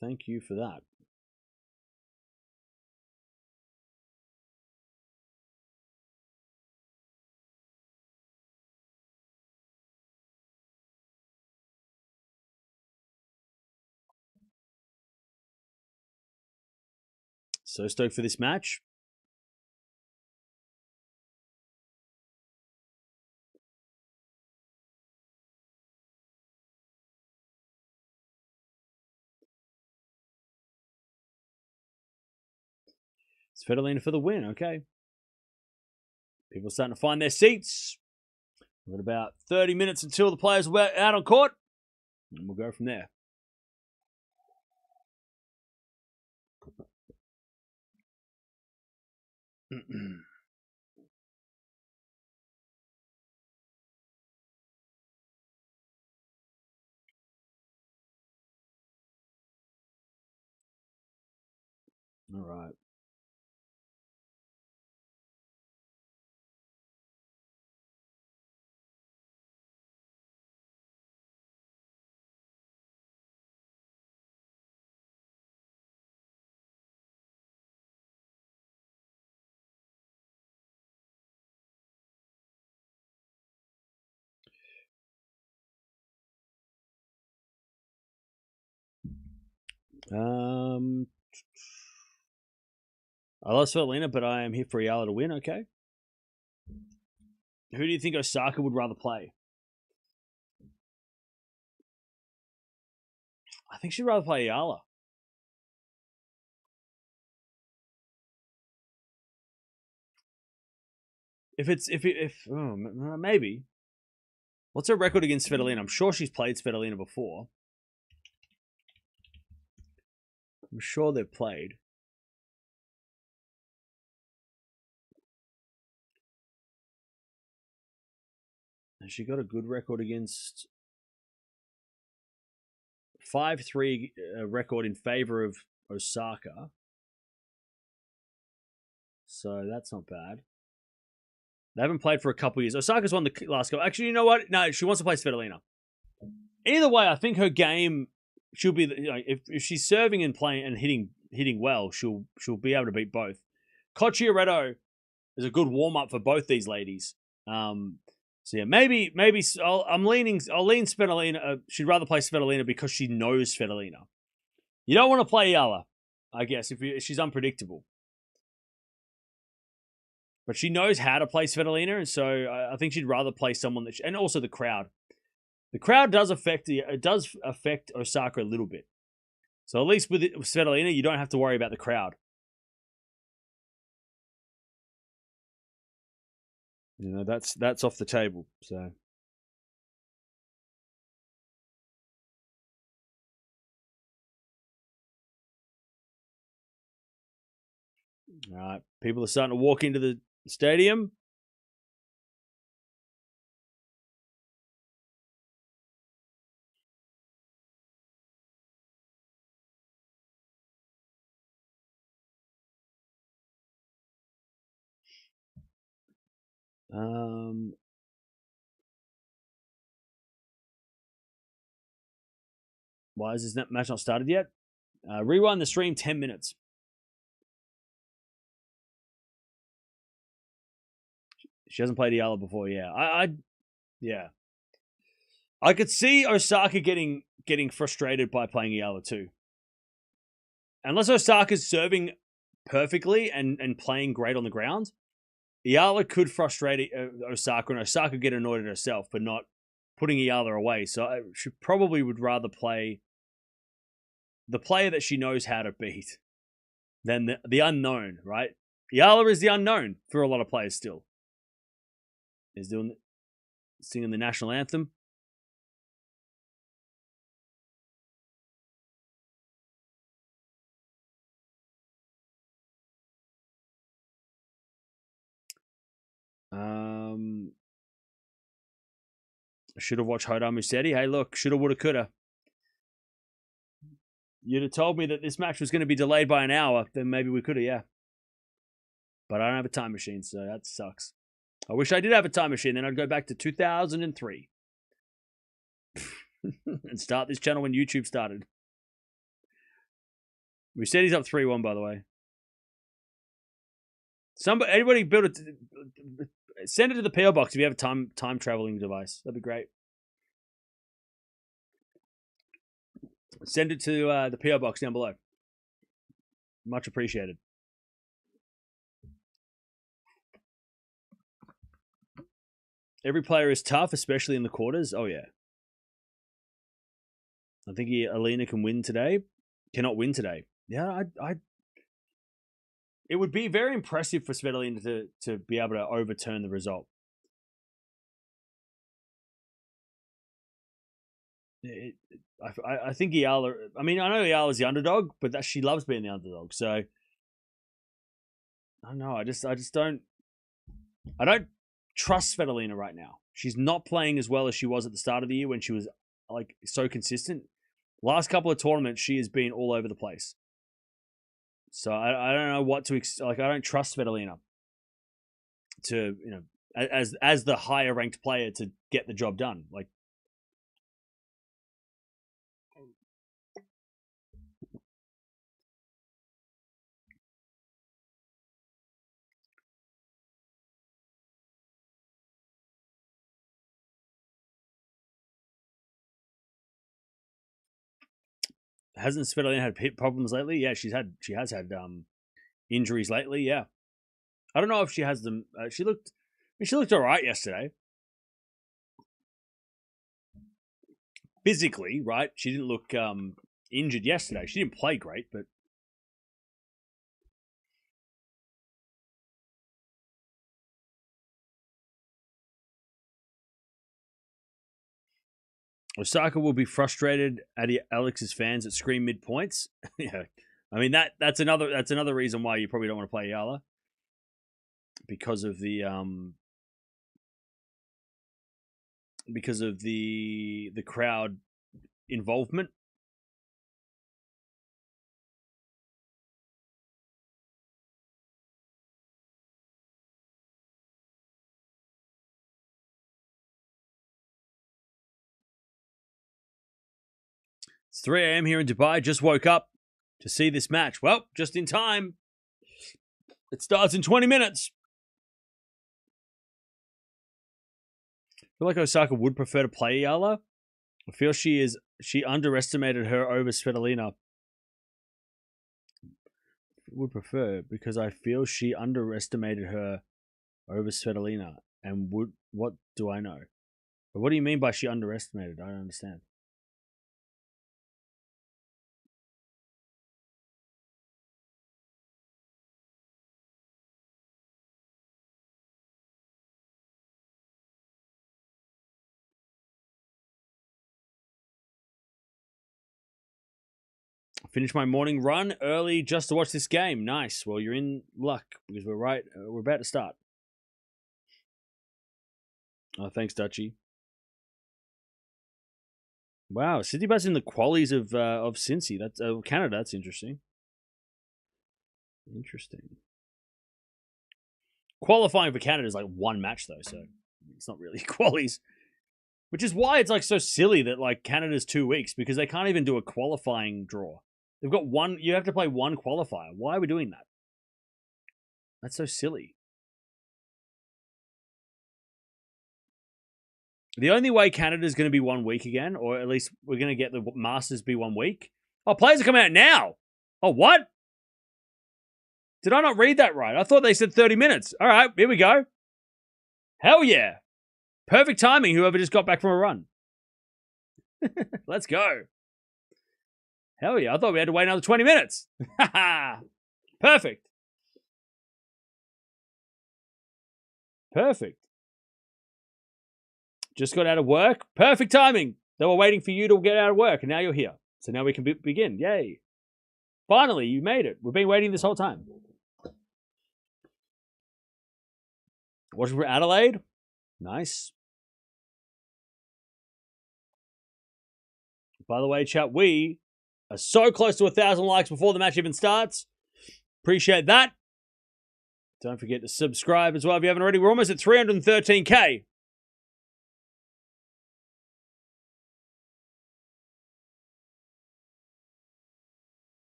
Thank you for that. So stoked for this match. Svitolina for the win. Okay. People are starting to find their seats. We've got about 30 minutes until the players are out on court. And we'll go from there. All right. I lost Svitolina, but I am here for Eala to win. Okay. Who do you think Osaka would rather play? I think she'd rather play Eala. Maybe. What's her record against Svitolina? I'm sure she's played Svitolina before. I'm sure they've played. Has she got a good record against 5-3 record in favor of Osaka? So that's not bad. They haven't played for a couple years. Osaka's won the last couple. Actually, you know what? No, she wants to play Svitolina. Either way, I think her game, she'll be, if she's serving and playing and hitting well, she'll be able to beat both. Cocciaretto is a good warm up for both these ladies. So yeah, maybe I'll lean Svitolina. She'd rather play Svitolina because she knows Svitolina. You don't want to play Eala, I guess, if she's unpredictable. But she knows how to play Svitolina, and so I think she'd rather play someone that. And also the crowd. The crowd does affect Osaka a little bit. So at least with Svitolina, you don't have to worry about the crowd. You know, that's off the table. So. All right, people are starting to walk into the stadium. Why is this match not started yet? Rewind the stream 10 minutes. She hasn't played Eala before, yeah. Yeah. I could see Osaka getting frustrated by playing Eala too. Unless Osaka's serving perfectly and playing great on the ground, Eala could frustrate Osaka, and Osaka get annoyed at herself for not putting Eala away. So she probably would rather play the player that she knows how to beat than the unknown, right? Eala is the unknown for a lot of players still. Is singing the national anthem. Should have watched Hodar Musetti. Hey, look, shoulda, woulda, coulda. You'd have told me that this match was going to be delayed by an hour, then maybe we could have, yeah. But I don't have a time machine, so that sucks. I wish I did have a time machine, then I'd go back to 2003 and start this channel when YouTube started. Musetti's up 3-1, by the way. Anybody build it? Send it to the PO box if you have a time traveling device. That'd be great. Send it to the PO box down below. Much appreciated. Every player is tough, especially in the quarters. Oh yeah. I think Elina can win today. Cannot win today. Yeah, it would be very impressive for Svitolina to be able to overturn the result. I think Eala. I mean, I know Eala's the underdog, but she loves being the underdog. So I don't know. I just don't. I don't trust Svitolina right now. She's not playing as well as she was at the start of the year when she was like so consistent. Last couple of tournaments, she has been all over the place. So I don't know what to like. I don't trust Svitolina to as the higher ranked player to get the job done. Like. Hasn't Svitolina had hip problems lately? Yeah, she has had injuries lately. Yeah, I don't know if she has them. She looked all right yesterday. Physically, right? She didn't look injured yesterday. She didn't play great, but Osaka will be frustrated at Alex's fans that scream mid points. Yeah, I mean that's another reason why you probably don't want to play Eala because of the crowd involvement. It's 3 a.m. here in Dubai. Just woke up to see this match. Well, just in time. It starts in 20 minutes. I feel like Osaka would prefer to play Eala. I feel she underestimated her over Svitolina. Would prefer because I feel she underestimated her over Svitolina. And what do I know? But what do you mean by she underestimated? I don't understand. Finished my morning run early just to watch this game. Nice. Well, you're in luck because we're about to start. Oh, thanks, Dutchy. Wow, Citibus in the qualies of Cincy. That's Canada. That's interesting. Interesting. Qualifying for Canada is like one match though, so it's not really qualies. Which is why it's like so silly that like Canada's 2 weeks because they can't even do a qualifying draw. They've got one. You have to play one qualifier. Why are we doing that? That's so silly. The only way Canada's going to be 1 week again, or at least we're going to get the Masters be 1 week. Oh, players are coming out now. Oh, what? Did I not read that right? I thought they said 30 minutes. All right, here we go. Hell yeah. Perfect timing, whoever just got back from a run. Let's go. Hell yeah, I thought we had to wait another 20 minutes. Perfect. Perfect. Just got out of work. Perfect timing. They were waiting for you to get out of work, and now you're here. So now we can begin. Yay. Finally, you made it. We've been waiting this whole time. Watching for Adelaide. Nice. By the way, chat, we are so close to 1,000 likes before the match even starts. Appreciate that. Don't forget to subscribe as well if you haven't already. We're almost at 313k.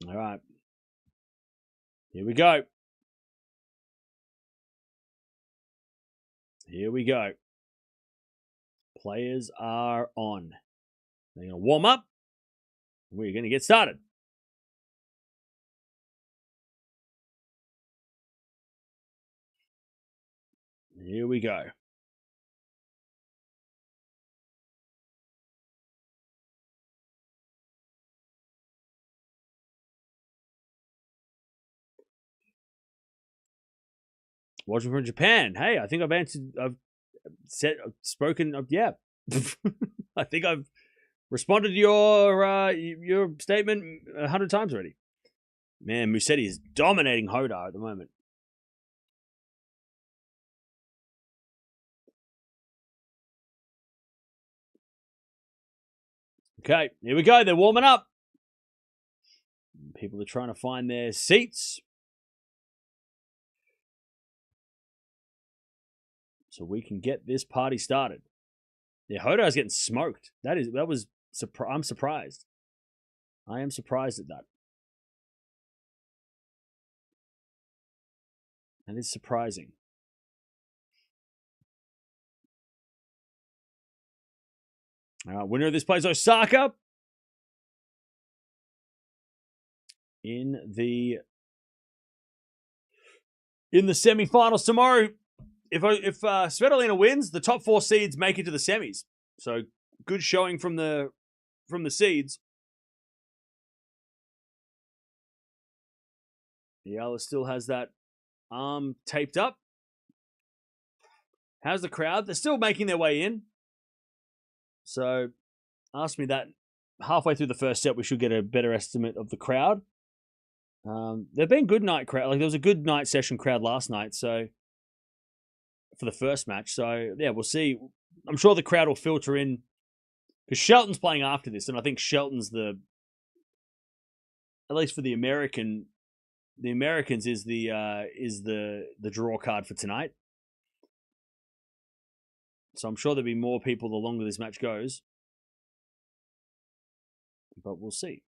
All right. Here we go. Here we go. Players are on. They're going to warm up. We're going to get started. Here we go. watching from Japan. Hey, I think I've answered. I've spoken. Yeah, I think I've responded to your statement 100 times already. Man, Musetti is dominating Hodar at the moment. Okay, here we go. They're warming up. People are trying to find their seats, so we can get this party started. Yeah, Hodar's getting smoked. I'm surprised. I am surprised at that. That is surprising. All right, winner of this plays Osaka in the semifinals tomorrow. If Svitolina wins, the top 4 seeds make it to the semis. So good showing from the seeds. Eala still has that arm taped up. How's the crowd? They're still making their way in. So ask me that halfway through the first set. We should get a better estimate of the crowd. They've been good night crowd. Like there was a good night session crowd last night. So for the first match. So yeah, we'll see. I'm sure the crowd will filter in because Shelton's playing after this, and I think Shelton's at least for the Americans is the draw card for tonight. So I'm sure there'll be more people the longer this match goes. But we'll see.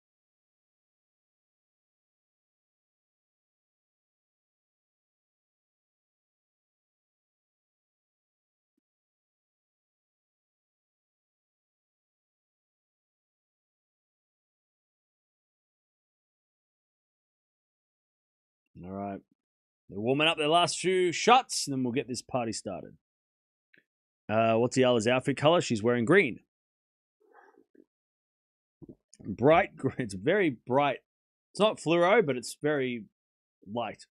All right. They're warming up their last few shots, and then we'll get this party started. What's Eala's outfit color? She's wearing green. Bright. It's very bright. It's not fluoro, but it's very light.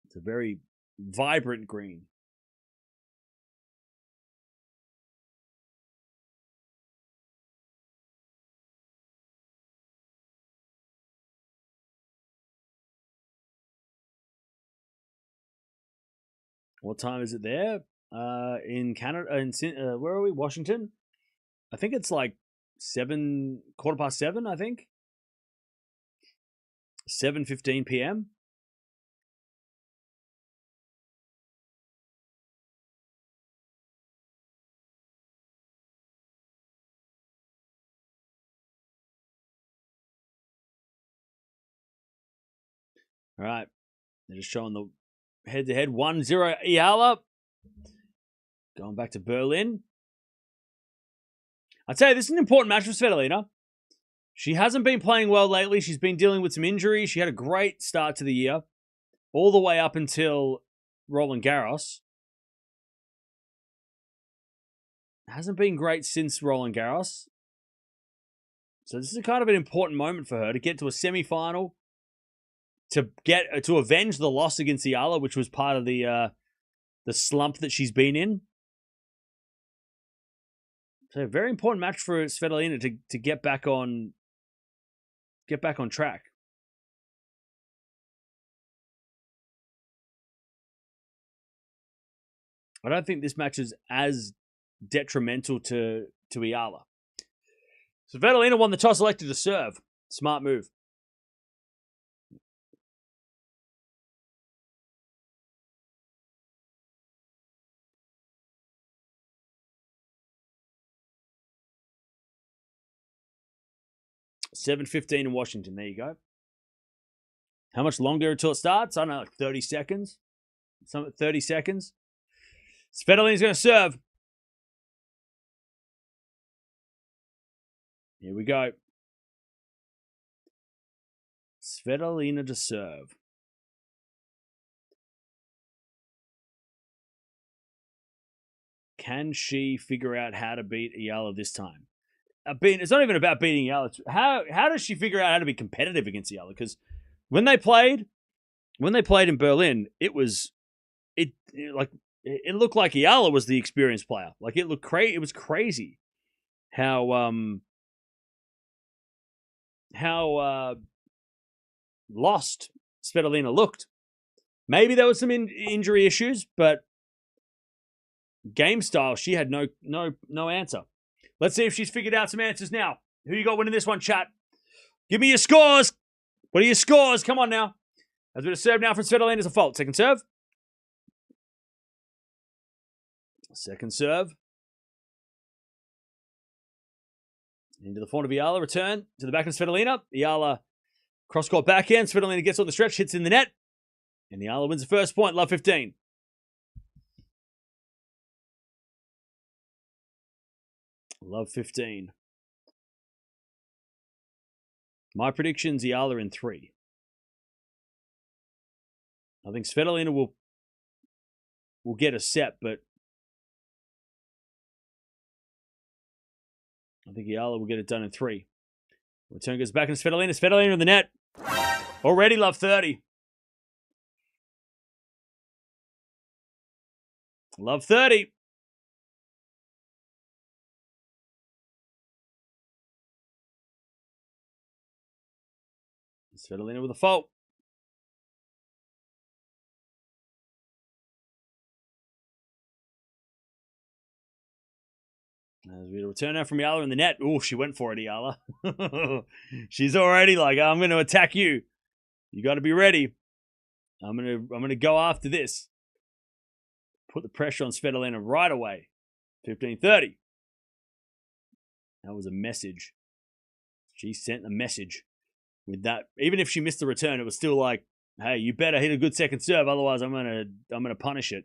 It's a very vibrant green. What time is it there? In Canada, where are we? Washington. I think it's like 7:15. I think 7:15 p.m. All right, they're just showing the head-to-head 1-0 Eala. Going back to Berlin. I'd say this is an important match for Svitolina. She hasn't been playing well lately. She's been dealing with some injuries. She had a great start to the year, all the way up until Roland Garros. Hasn't been great since Roland Garros. So this is kind of an important moment for her to get to a semi-final, to avenge the loss against Eala, which was part of the slump that she's been in. So a very important match for Svitolina to get back on track. I don't think this match is as detrimental to Eala. So Svitolina won the toss, elected to serve. Smart move. $7:15 in Washington. There you go. How much longer until it starts? I don't know, like 30 seconds. 30 seconds. Svitolina's going to serve. Here we go. Svitolina to serve. Can she figure out how to beat Eala this time? It's not even about beating Eala. How does she figure out how to be competitive against Eala? Because when they played, when they played in Berlin, it was it looked like Eala was the experienced player. Like it looked crazy. It was crazy how lost Svitolina looked. Maybe there was some injury issues, but game style, she had no answer. Let's see if she's figured out some answers now. Who you got winning this one, chat? Give me your scores. What are your scores? Come on now. As we serve now from Svitolina, is a fault. Second serve. Second serve. Into the front of Eala. Return to the back of Svitolina. Eala cross-court backhand. Svitolina gets on the stretch, hits in the net. And Eala wins the first point. Love 15. Love 15. My predictions, Eala in 3. I think Svitolina will get a set, but I think Eala will get it done in 3. Return goes back into Svitolina. Svitolina in the net. Already love 30. Love 30. Svitolina with a fault. As we return now from Eala in the net. Oh, she went for it, Eala. She's already like, I'm going to attack you. You got to be ready. I'm going to go after this. Put the pressure on Svitolina right away. 15-30. That was a message. She sent a message with that. Even if she missed the return, it was still like, hey, you better hit a good second serve, otherwise I'm gonna punish it.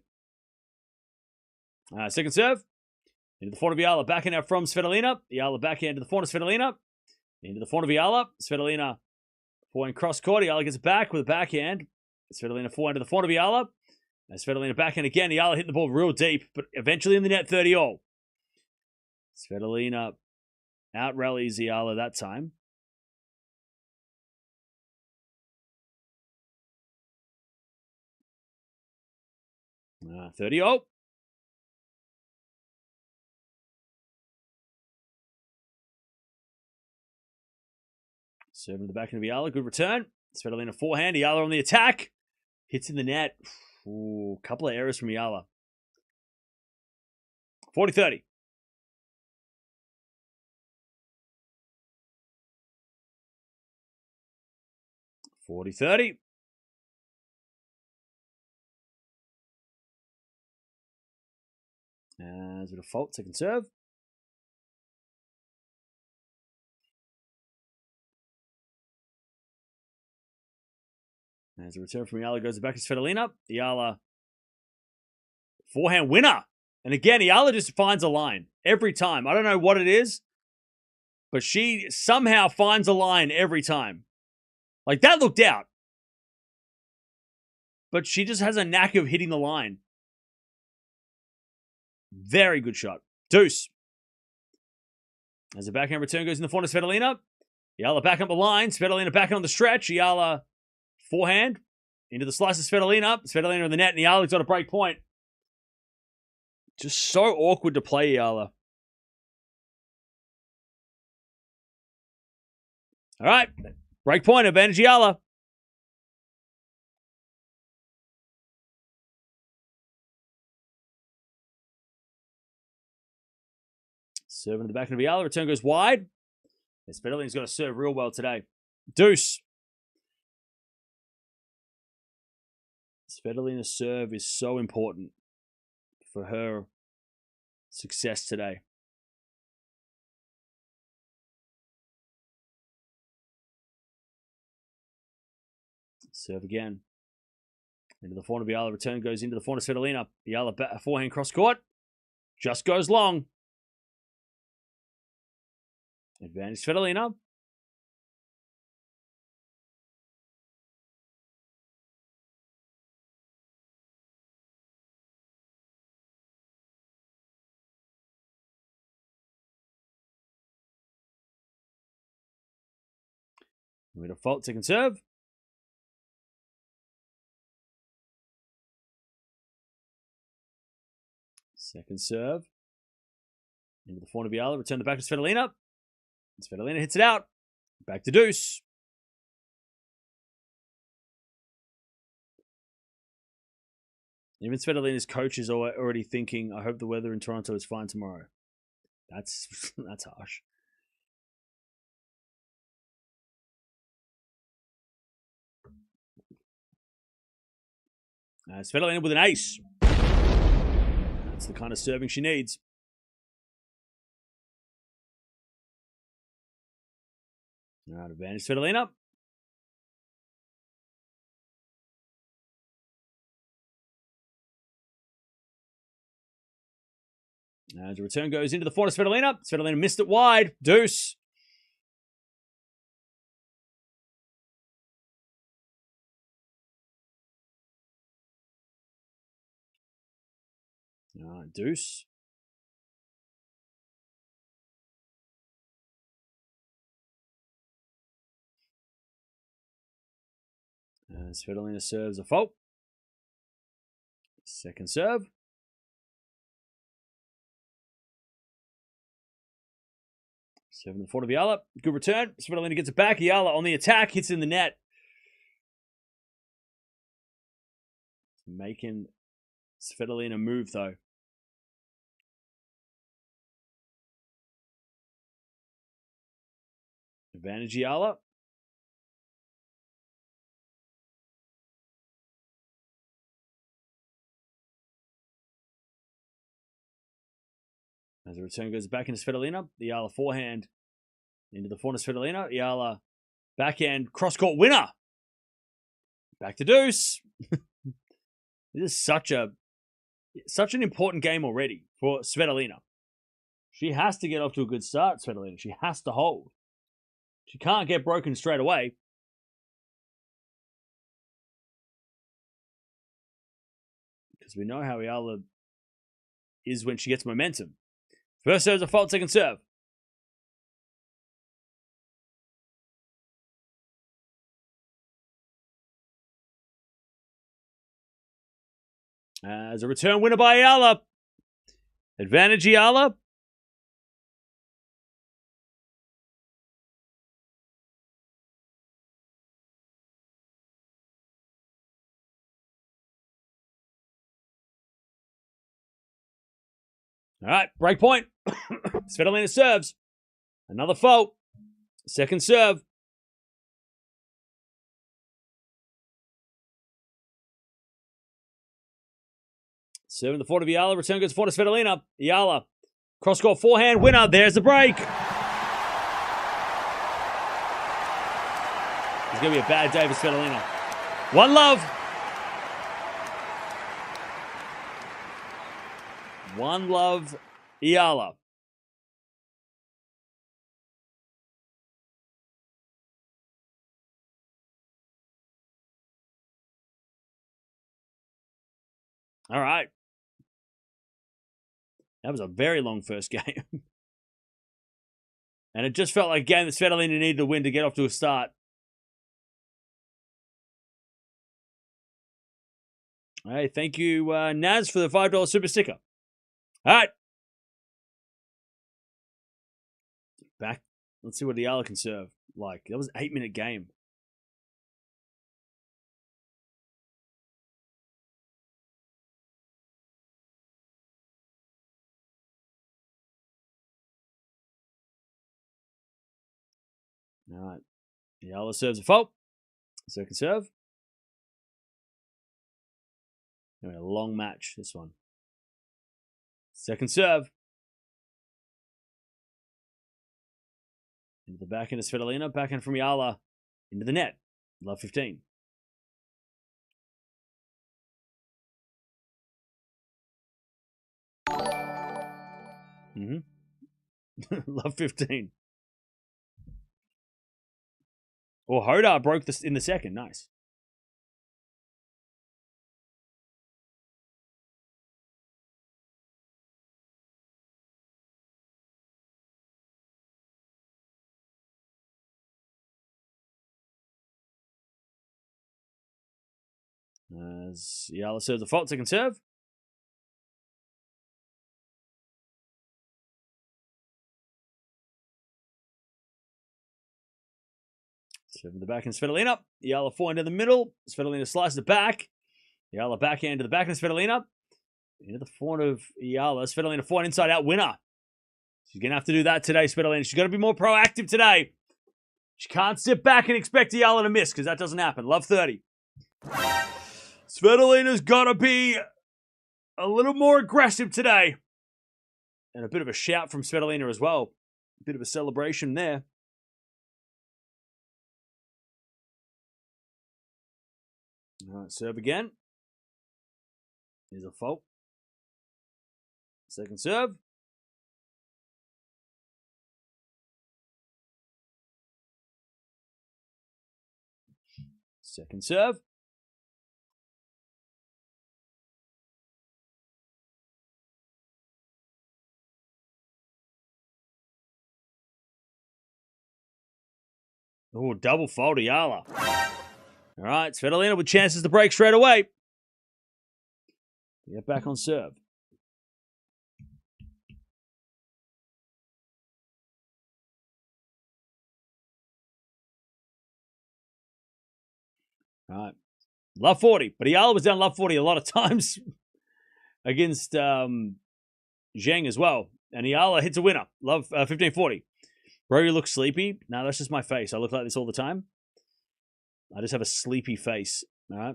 Second serve. Into the front of Eala, backhand out from Svitolina. Eala backhand to the front of Svitolina. Into the front of Eala. Svitolina forehand cross court. Eala gets it back with a backhand. Svitolina forehand to the front of Eala. Svitolina backhand again. Eala hit the ball real deep, but eventually in the net 30-all. Svitolina out rallies Eala that time. Uh, 30-all. Serving the backhand of Eala. Good return. Svitolina forehand. Eala on the attack. Hits in the net. Ooh, couple of errors from Eala. 40-30. As a default, second serve. As a return from Eala goes back to Svitolina. Eala forehand winner. And again, Eala just finds a line every time. I don't know what it is, but she somehow finds a line every time. Like that looked out. But she just has a knack of hitting the line. Very good shot. Deuce. As the backhand return goes in the front of Svitolina. Eala back up the line. Svitolina back on the stretch. Eala forehand. Into the slice of Svitolina. Svitolina in the net. And Eala's got a break point. Just so awkward to play Eala. All right. Break point. Advantage Eala. Serving to the back of Eala. Return goes wide. Svitolina's got to serve real well today. Deuce. Svitolina's serve is so important for her success today. Serve again. Into the front of Eala. Return goes into the front of Svitolina. Eala forehand cross court. Just goes long. Advantage Svitolina. With a fault, second serve. Second serve. Into the forehand of Eala. Return the back to Svitolina. Svitolina hits it out. Back to deuce. Even Svitolina's coach is already thinking, I hope the weather in Toronto is fine tomorrow. That's harsh. Svitolina with an ace. That's the kind of serving she needs. All right, advantage Svitolina. As the return goes into the forehand of Svitolina. Svitolina missed it wide. Deuce. All right, deuce. Svitolina serves a fault. Second serve. Seven to the forehand of Eala. Good return. Svitolina gets it back. Eala on the attack. Hits in the net. Making Svitolina move, though. Advantage Eala. As the return goes back into Svitolina, the Eala forehand into the forehand of Svitolina. Eala backhand cross-court winner. Back to deuce. This is such an important game already for Svitolina. She has to get off to a good start, Svitolina. She has to hold. She can't get broken straight away. Because we know how Eala is when she gets momentum. First serve's a fault, second serve. As a return winner by Eala. Advantage Eala. All right, break point. Svitolina serves. Another fault. Second serve. Serving the forehand of Eala. Return goes forward to Svitolina. Eala. Cross-court forehand winner. There's the break. It's going to be a bad day for Svitolina. One love. One love, Eala. All right. That was a very long first game. And it just felt like a game that Svitolina needed to win to get off to a start. Hey, thank you, Naz, for the $5 super sticker. All right. Back. Let's see what Eala can serve. Like, that was an 8-minute game. All right. Eala serves a fault. Second serve. A long match, this one. Second serve. Into the backhand of Svitolina. Backhand from Eala. Into the net. Love 15. Love 15. Well, Hodar broke this in the second. Nice. As Eala serves a fault, second serve. Serve in the backhand, Svitolina. Eala forehand in the middle. Svitolina slices it back. Eala backhand to the backhand, Svitolina. Into the forehand of Eala. Svitolina forehand inside out winner. She's going to have to do that today, Svitolina. She's got to be more proactive today. She can't sit back and expect Eala to miss because that doesn't happen. Love 30. Svitolina's got to be a little more aggressive today. And a bit of a shout from Svitolina as well. A bit of a celebration there. All right, serve again. Here's a fault. Second serve. Second serve. Oh, double fault, Eala. All right, Svitolina with chances to break straight away. Get back on serve. All right. Love 40. But Eala was down love 40 a lot of times against Zheng as well. And Eala hits a winner. Love 15-40. Bro, you look sleepy. No, that's just my face. I look like this all the time. I just have a sleepy face. All right.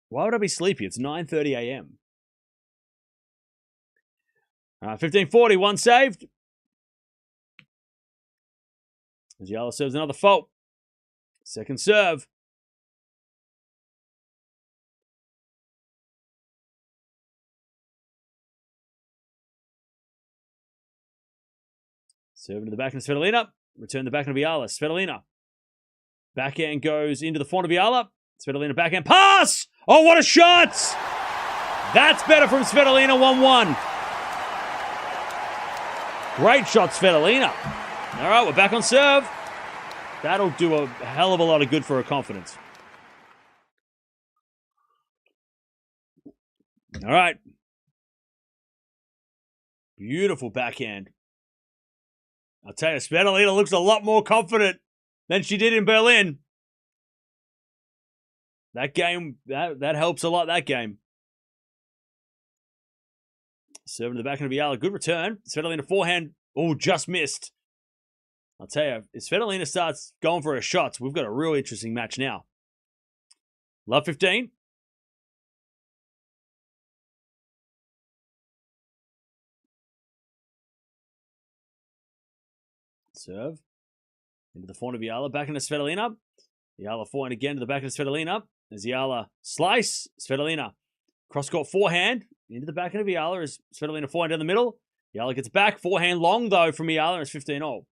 Why would I be sleepy? It's 9:30 a.m. All right, 15-40. One saved. As Eala serves another fault. Second serve. Serving to the backhand of Svitolina. Return the backhand of Eala. Svitolina. Backhand goes into the forehand of Eala. Svitolina backhand pass! Oh, what a shot! That's better from Svitolina, 1-1. Great shot, Svitolina. All right, we're back on serve. That'll do a hell of a lot of good for her confidence. All right. Beautiful backhand. I'll tell you, Svitolina looks a lot more confident than she did in Berlin. That game, that helps a lot, that game. Serving to the backhand of Eala. Good return. Svitolina forehand. Oh, just missed. I'll tell you, if Svitolina starts going for her shots, we've got a real interesting match now. Love 15. Serve. Into the forehand of Eala. Back into Svitolina. Eala forehand again to the back of Svitolina. As Eala slice. Svitolina. Cross-court forehand. Into the backhand of Eala as Svitolina forehand down the middle. Eala gets back. Forehand long, though, from Eala. It's 15-0. I'll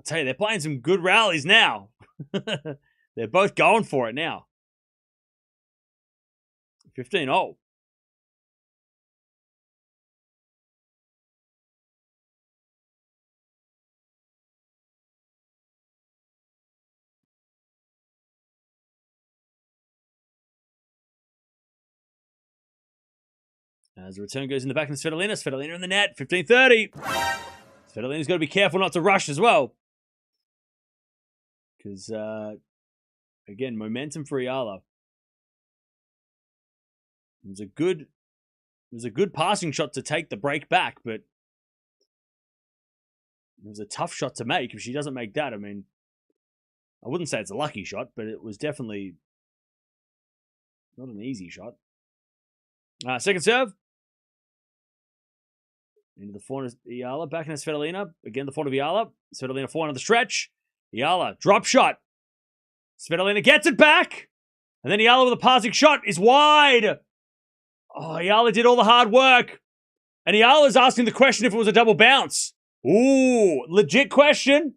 tell you, they're playing some good rallies now. They're both going for it now. 15-0. As the return goes in the back of Svitolina. Svitolina in the net. 15-30. Svitolina's got to be careful not to rush as well. Because, again, momentum for Eala. It was a good passing shot to take the break back, but it was a tough shot to make. If she doesn't make that, I mean, I wouldn't say it's a lucky shot, but it was definitely not an easy shot. Second serve. Into the forehand of Eala. Back into Svitolina. Again, the forehand of Eala. Svitolina forehand on the stretch. Eala, drop shot. Svitolina gets it back. And then Eala with a passing shot is wide. Oh, Eala did all the hard work. And Eala's asking the question if it was a double bounce. Ooh, legit question.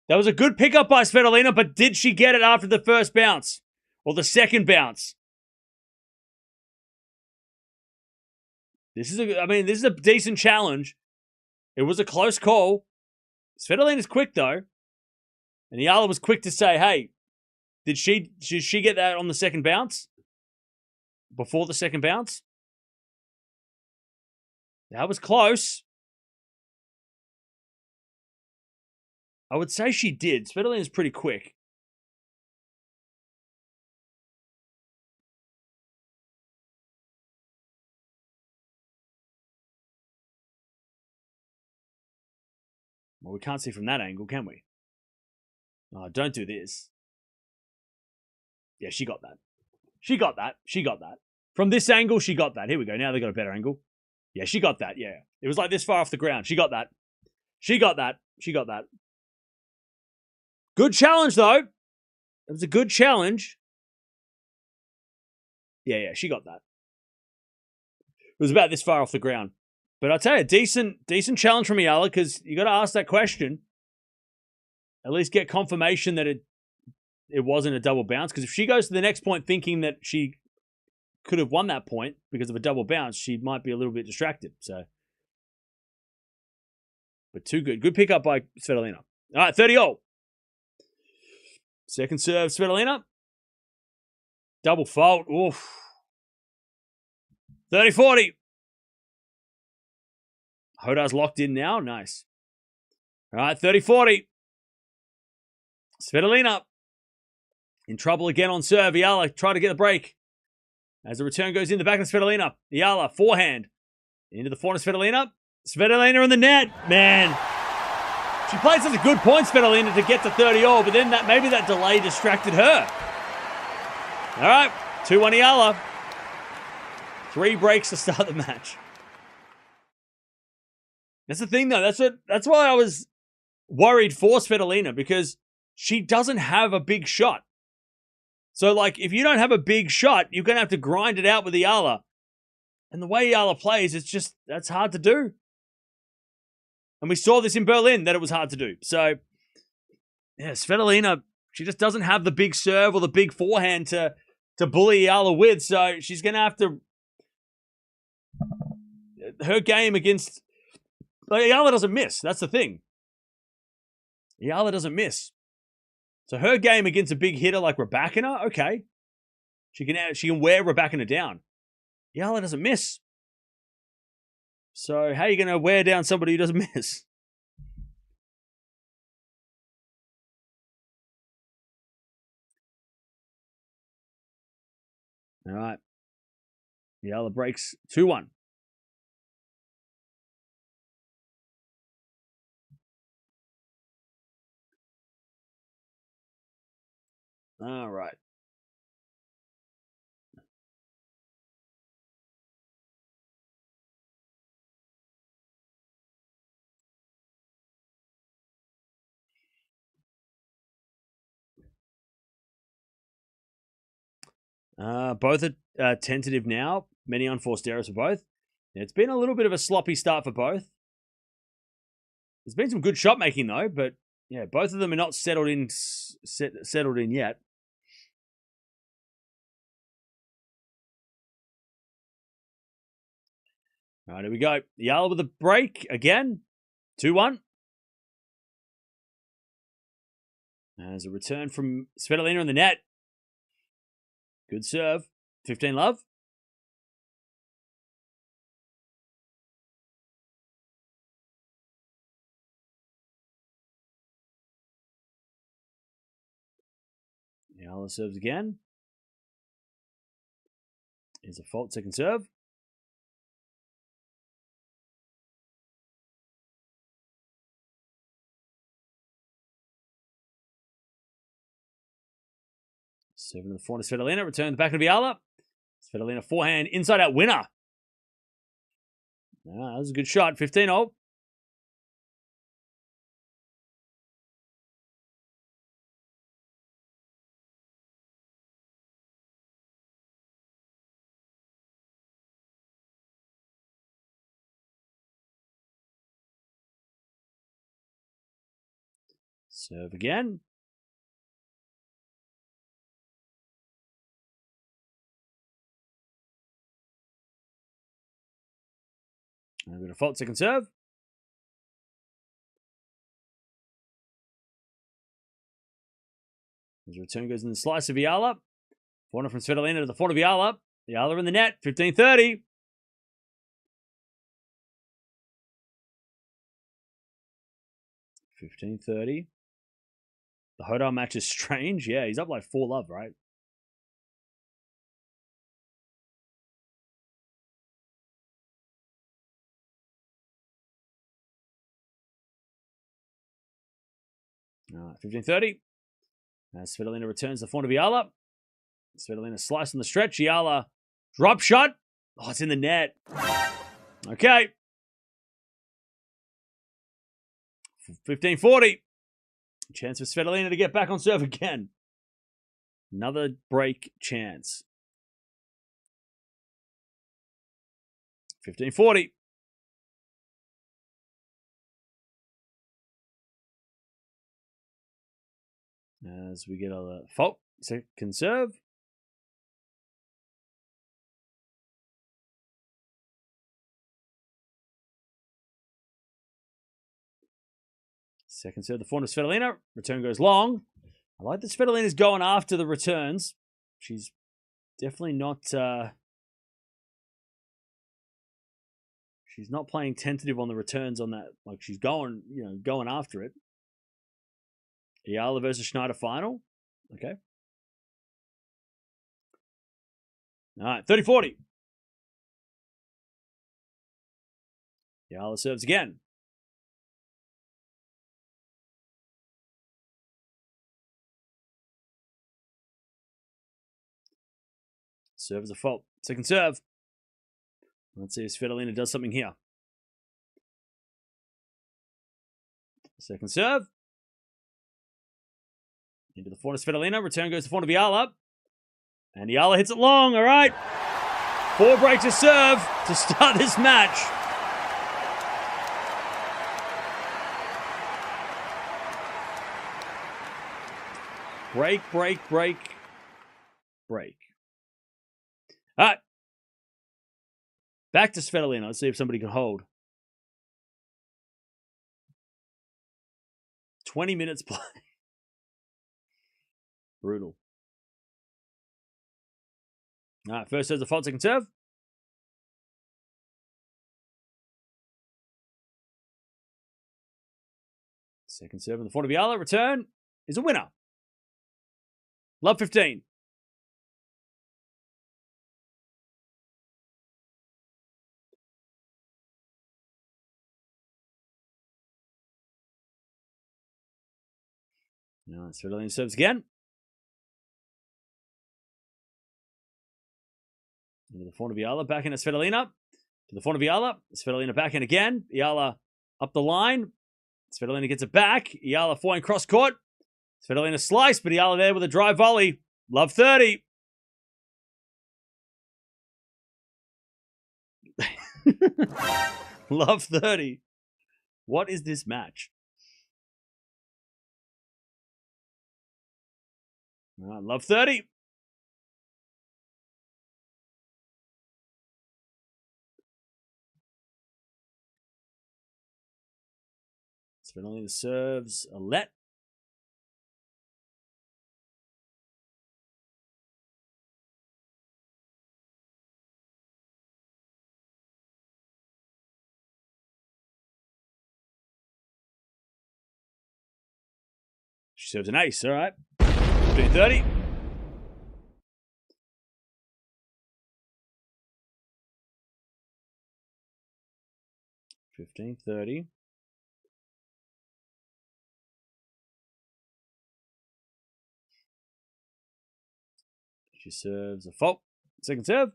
That was a good pickup by Svitolina, but did she get it after the first bounce? Or the second bounce? This is a decent challenge. It was a close call. Svitolina's quick, though. And Eala was quick to say, hey, did she get that on the second bounce? Before the second bounce? That was close. I would say she did. Svitolina's pretty quick. Well, we can't see from that angle, can we? Oh, don't do this. Yeah, she got that. She got that. She got that. From this angle, she got that. Here we go. Now they got a better angle. Yeah, she got that. Yeah. It was like this far off the ground. She got that. She got that. She got that. Good challenge, though. It was a good challenge. Yeah, she got that. It was about this far off the ground. But I'll tell you, decent challenge from Eala, because you got to ask that question. At least get confirmation that it wasn't a double bounce. Because if she goes to the next point thinking that she could have won that point because of a double bounce, she might be a little bit distracted. So, but too good. Good pickup by Svitolina. All right, 30-all. Second serve, Svitolina. Double fault. Oof. 30-40. Hodar's locked in now. Nice. All right, 30-40. Svitolina in trouble again on serve. Eala try to get the break. As the return goes in the back of Svitolina. Eala, forehand. Into the forehand of Svitolina. Svitolina in the net. Man. She played such a good point, Svitolina, to get to 30-all, but then maybe that delay distracted her. All right, 2-1 Eala. 3 breaks to start the match. That's the thing, though. That's why I was worried for Svitolina, because she doesn't have a big shot. So, like, if you don't have a big shot, you're going to have to grind it out with Eala. And the way Eala plays, that's hard to do. And we saw this in Berlin, that it was hard to do. So, yeah, Svitolina, she just doesn't have the big serve or the big forehand to bully Eala with. So, she's going to have to... Her game against... Like, Eala doesn't miss. That's the thing. Eala doesn't miss. So her game against a big hitter like Raducanu, okay. She can wear Raducanu down. Eala doesn't miss. So how are you going to wear down somebody who doesn't miss? All right. Eala breaks 2-1. All right. Both are tentative now. Many unforced errors for both. It's been a little bit of a sloppy start for both. There's been some good shot making though, but yeah, both of them are not settled in yet. All right, here we go. Eala with a break again. 2-1. There's a return from Svitolina in the net. Good serve. 15-love. Eala serves again. Here's a fault second serve. Serving the forehand to Svitolina. Return the back of Eala. Svitolina forehand. Inside out winner. That was a good shot. 15-all. Serve again. And we're going to fault second serve. As the return goes in the slice of Eala. Forehand from Svitolina to the forehand of Eala. Eala in the net. 15-30. The Hodar match is strange. Yeah, he's up like 4-love, right? All right, 15-30. As Svitolina returns the forehand of Eala. Svitolina slice on the stretch. Eala drop shot. Oh, it's in the net. Okay. 15-40. Chance for Svitolina to get back on serve again. Another break chance. 15-40. As we get a fault. Second serve. Second serve, the forehand of Svitolina. Return goes long. I like that Svitolina's going after the returns. She's definitely not... she's not playing tentative on the returns on that. Like, she's going, going after it. Eala versus Schneider final. Okay. All right, 30-40. Eala serves again. Serve is a fault. Second serve. Let's see if Svitolina does something here. Second serve. Into the forehand of Svitolina. Return goes to the forehand of Eala. And Eala hits it long. All right. 4 breaks of serve to start this match. Break, break, break, break. All right. Back to Svitolina. Let's see if somebody can hold. 20 minutes play. Brutal. All right, first serve's a fault, second serve. Second serve in the forehand of Eala. Return is a winner. Love 15. Now Svitolina serves again. Into the forehand of Eala. Back into Svitolina. To the forehand of Eala. Svitolina back in again. Eala up the line. Svitolina gets it back. Eala forehand cross court. Svitolina slice, but Eala there with a drive volley. Love 30. Love 30. What is this match? Love 30. Svitolina serves a let. She serves an ace, all right. 15-30. She serves a fault. Second serve.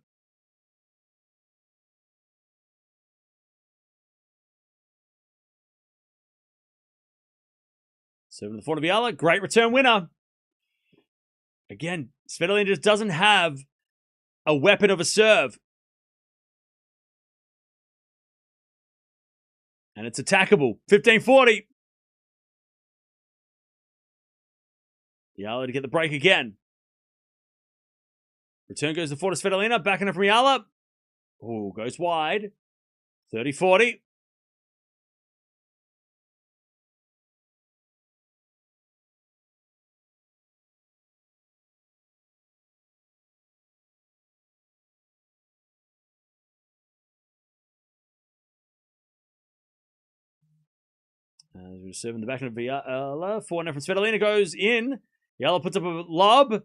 Serving the forehand of Eala. Great return winner. Again, Svitolina just doesn't have a weapon of a serve. And it's attackable. 15-40. Eala to get the break again. Return goes to forehand of Svitolina. Back in it from Eala. Oh, goes wide. 30-40. Serving the back of Eala. Forehand from Svitolina goes in. Eala puts up a lob.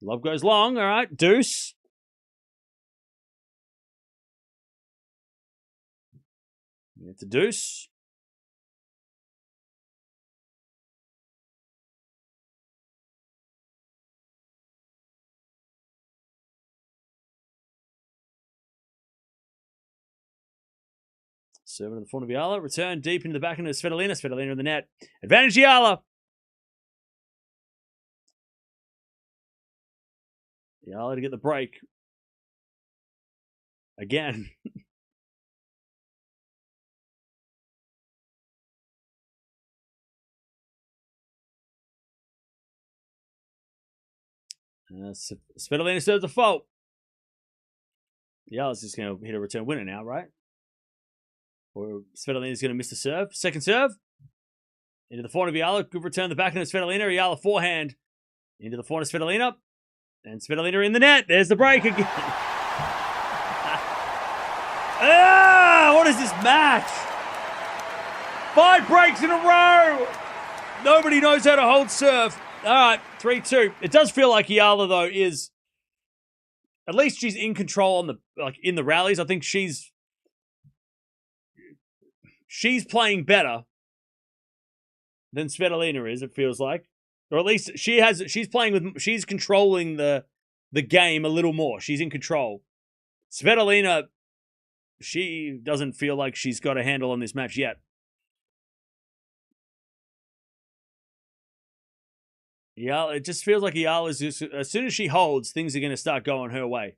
Lob goes long. All right. Deuce. It's a deuce. Serving to the front of Eala. Return deep into the back end of Svitolina. Svitolina in the net. Advantage Eala. Eala to get the break. Again. Svitolina serves a fault. Eala's just going to hit a return winner now, right? Or Svitolina's going to miss the serve. Second serve. Into the forehand of Eala. Good return the back end of Svitolina. Eala forehand. Into the forehand of Svitolina. And Svitolina in the net. There's the break again. What is this match? 5 breaks in a row. Nobody knows how to hold serve. All right, 3-2. It does feel like Eala, though, is... At least she's in control on in the rallies. I think she's playing better than Svitolina is, it feels like. Or at least she's controlling the game a little more. She's in control. Svitolina, she doesn't feel like she's got a handle on this match yet. Eala, it just feels like Eala's just, as soon as she holds, things are going to start going her way.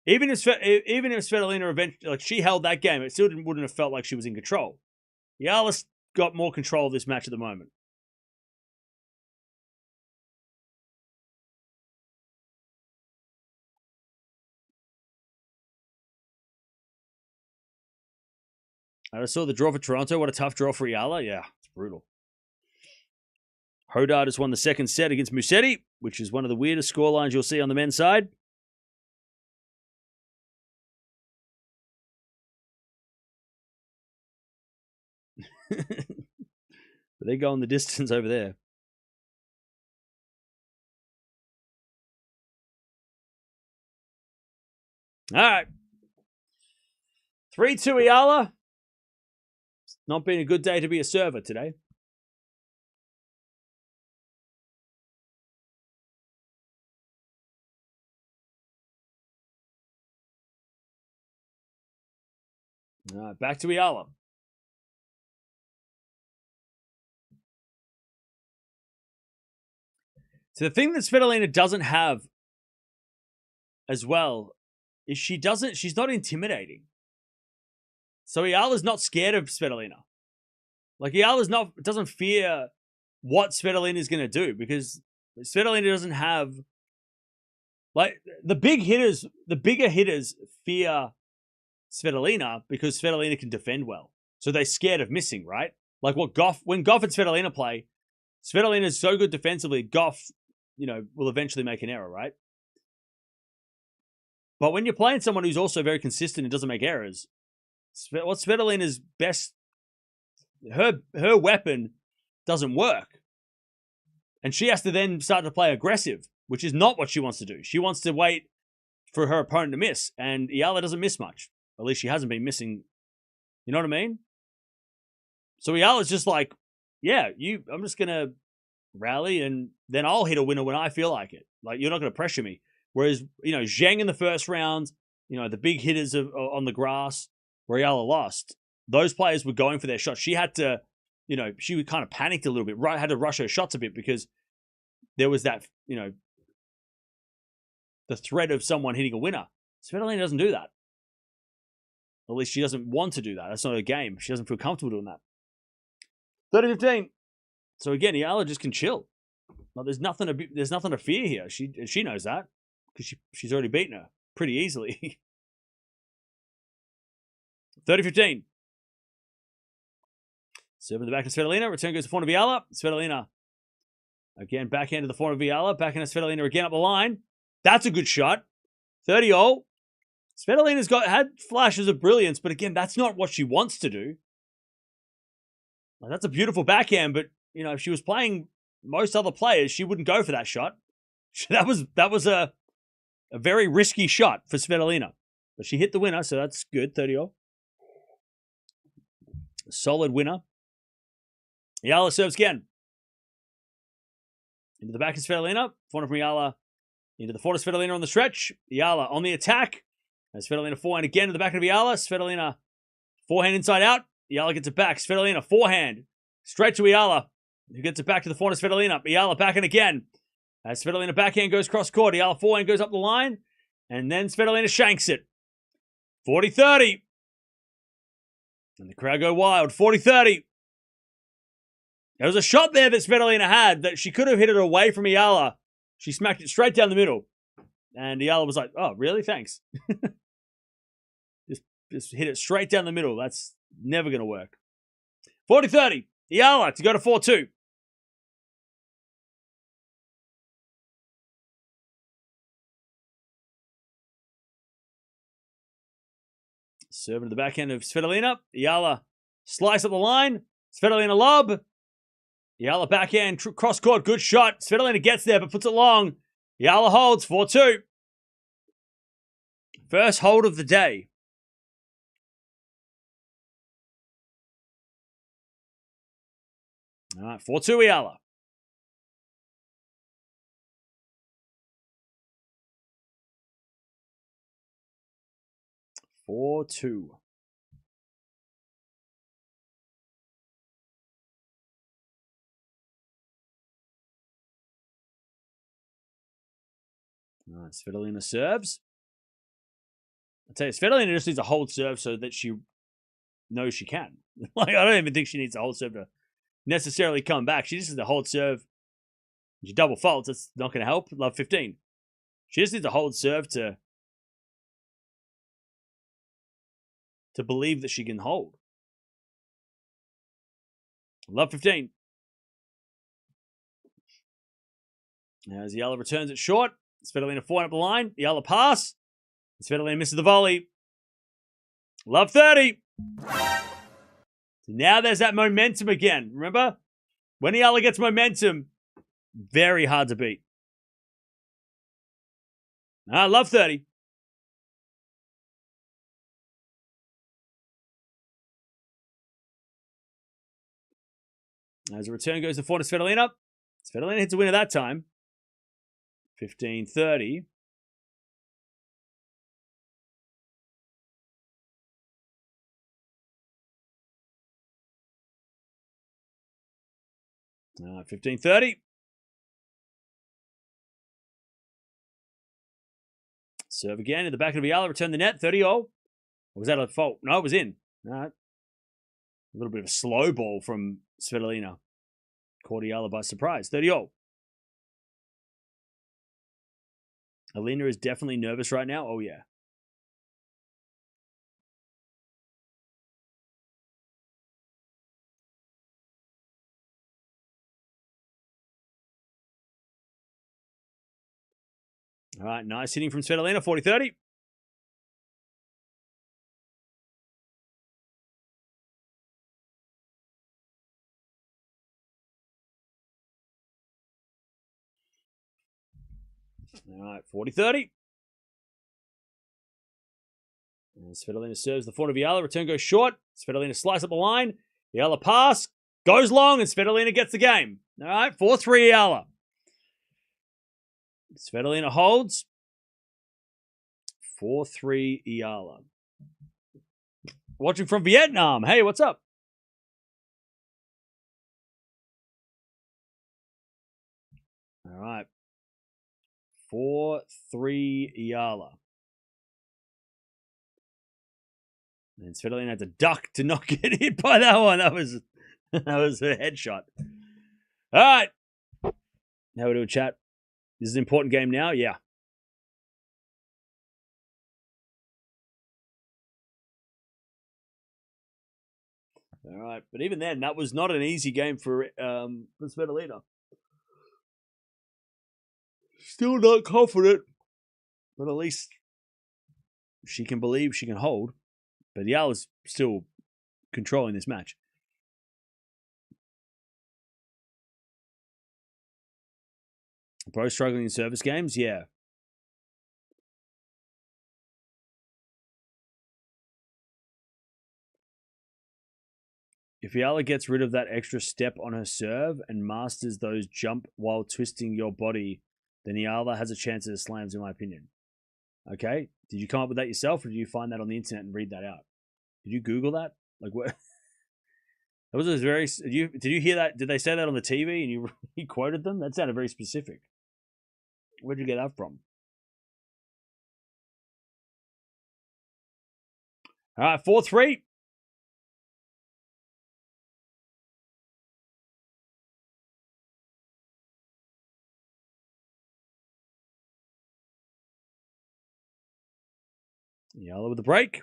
Even if Svitolina eventually, she held that game, it still wouldn't have felt like she was in control. Eala's got more control of this match at the moment. I just saw the draw for Toronto. What a tough draw for Eala. Yeah, it's brutal. Hodard has won the second set against Musetti, which is one of the weirdest scorelines you'll see on the men's side. They go in the distance over there. All right. 3-2 Eala. It's not been a good day to be a server today. All right, back to Eala. So the thing that Svitolina doesn't have as well is she's not intimidating. So Eala's not scared of Svitolina. Like Eala's doesn't fear what Svitolina is going to do because Svitolina doesn't have the bigger hitters fear Svitolina because Svitolina can defend well. So they're scared of missing, right? Like when Gauff and Svitolina play, Svitolina is so good defensively, Gauff, will eventually make an error, right? But when you're playing someone who's also very consistent and doesn't make errors, what Svitolina's best, her weapon doesn't work. And she has to then start to play aggressive, which is not what she wants to do. She wants to wait for her opponent to miss. And Eala doesn't miss much. At least she hasn't been missing. You know what I mean? So Eala's just like, yeah, I'm just going to rally and then I'll hit a winner when I feel like it. Like, you're not going to pressure me. Whereas, Zhang in the first round, the big hitters on the grass where Eala lost, those players were going for their shots. She had to, she kind of panicked a little bit, right? Had to rush her shots a bit because there was that, the threat of someone hitting a winner. Svitolina doesn't do that. At least she doesn't want to do that. That's not her game. She doesn't feel comfortable doing that. 30-15. So again, Eala just can chill. Like, there's nothing to fear here. She knows that because she's already beaten her pretty easily. 30-15. Serve in the back of Svitolina. Return goes to front of Eala. Svitolina again backhand to the front of Eala. Backhand to Svitolina again up the line. That's a good shot. 30-all. Svitolina's had flashes of brilliance, but again, that's not what she wants to do. Like, that's a beautiful backhand, but, you know, if she was playing most other players, she wouldn't go for that shot. That was a very risky shot for Svitolina. But she hit the winner, so that's good, 30-all. Solid winner. Eala serves again. Into the back of Svitolina. Forehand from Eala. Into the forehand of Svitolina on the stretch. Eala on the attack. And Svitolina forehand again to the back of Eala. Svitolina forehand inside out. Eala gets it back. Svitolina forehand. Straight to Eala, who gets it back to the forehand of Svitolina. Eala backhand again. As Svitolina backhand goes cross court. Eala forehand goes up the line. And then Svitolina shanks it. 40-30. And the crowd go wild. 40-30. There was a shot there that Svitolina had that she could have hit it away from Eala. She smacked it straight down the middle. And Eala was like, oh, really? Thanks. just hit it straight down the middle. That's never going to work. 40-30. Eala to go to 4-2. Serving to the backhand of Svitolina. Eala slice up the line. Svitolina lob. Eala backhand, cross court, good shot. Svitolina gets there, but puts it long. Eala holds, 4-2. First hold of the day. All right, 4-2 Eala. All right, Svitolina serves. I tell you, Svitolina just needs a hold serve so that she knows she can. Like, I don't even think she needs a hold serve to necessarily come back. She just needs a hold serve. She double faults. That's not going to help. Love 15. She just needs a hold serve to believe that she can hold. Love 15. As Eala returns it short. Svitolina forehand up the line. Eala pass. Svitolina misses the volley. Love 30. Now there's that momentum again. Remember? When Eala gets momentum, very hard to beat. Love 30. As a return goes to forehand to Svitolina. Svitolina hits a winner that time. 15-30. Uh, 15-30. Serve again in the back of Eala. Return the net. 30-all. Or was that a fault? No, it was in. All right. A little bit of a slow ball from Svitolina. Caught Eala by surprise. 30-all. Elina is definitely nervous right now. Oh, yeah. All right, nice hitting from Svitolina. 40-30. All right, 40-30. And Svitolina serves the forehand of Eala. Return goes short. Svitolina slices up the line. Eala pass. Goes long, and Svitolina gets the game. All right, 4-3 Eala. Svitolina holds. 4-3 Eala. Watching from Vietnam. Hey, what's up? All right. 4-3 Eala. And Svitolina had to duck to not get hit by that one. That was a headshot. All right. How we do a chat? This is an important game now? Yeah. All right. But even then, that was not an easy game for Svitolina. Still not confident. But at least she can believe she can hold. But Eala's still controlling this match. Both struggling in service games, yeah. If Eala gets rid of that extra step on her serve and masters those jump while twisting your body, then Eala has a chance at the slams, in my opinion. Okay? Did you come up with that yourself, or did you find that on the internet and read that out? Did you Google that? Like what? That was a very. Did you hear that? Did they say that on the TV and you quoted them? That sounded very specific. Where'd you get that from? All right, 4-3. Eala with the break.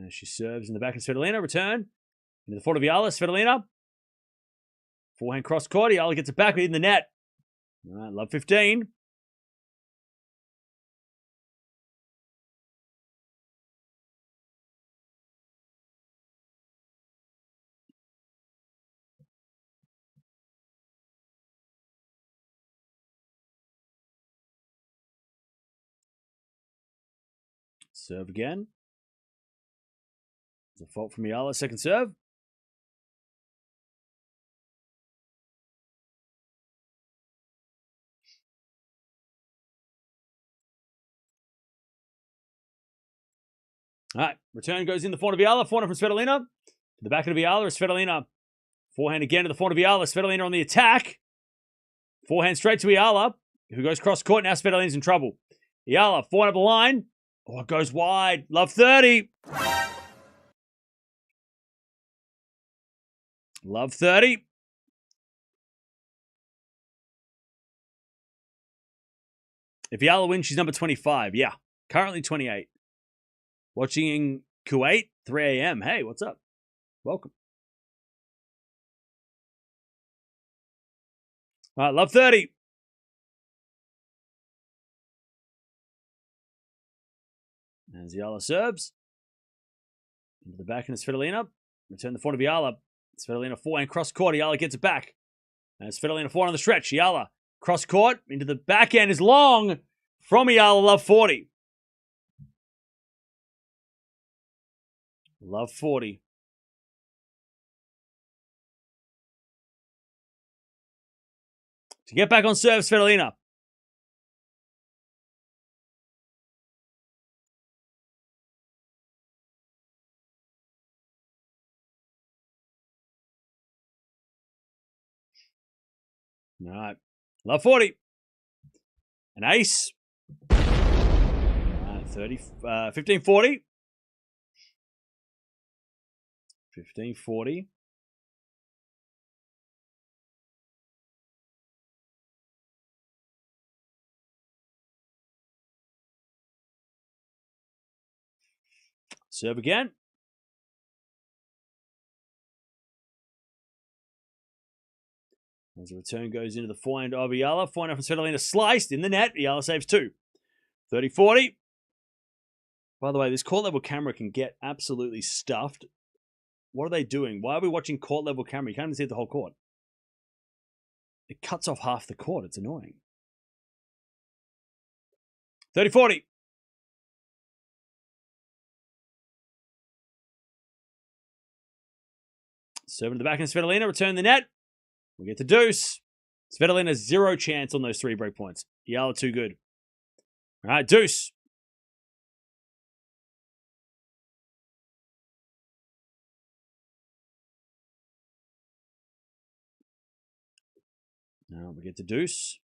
She serves in the back of Svitolina. Return. Into the front of Eala. Svitolina. Forehand cross court. Eala gets it back in the net. All right, love 15. Serve again. It's a fault from Eala. Second serve. All right. Return goes in the front of Eala. Forehand from Svitolina. To the back of Eala is Svitolina. Forehand again to the front of Eala. Svitolina on the attack. Forehand straight to Eala, who goes cross court. Now Svitolina's in trouble. Eala, forehand up the line. Oh, it goes wide. Love 30. Love 30. If Eala wins, she's number 25. Yeah. Currently 28. Watching Kuwait, 3 a.m. Hey, what's up? Welcome. All right, love 30. As Eala serves. Into the back and Svitolina. Return the front of Eala. Svitolina forehand cross court. Eala gets it back. And Svitolina forehand on the stretch. Eala cross court. Into the backhand is long. From Eala, love 40. Love 40. To get back on serve, Svitolina. All right. Love 40. An ace. 15-40. 15-40. Serve again. As the return goes into the forehand of Eala. Forehand from Svitolina sliced in the net. Eala saves 2. 30-40. By the way, this court level camera can get absolutely stuffed. What are they doing? Why are we watching court level camera? You can't even see the whole court. It cuts off half the court. It's annoying. 30-40. Serve to the back and Svitolina. Return the net. We get to deuce. Svitolina 0 chance on those 3 break points. Eala too good. All right, deuce. Now we get to deuce.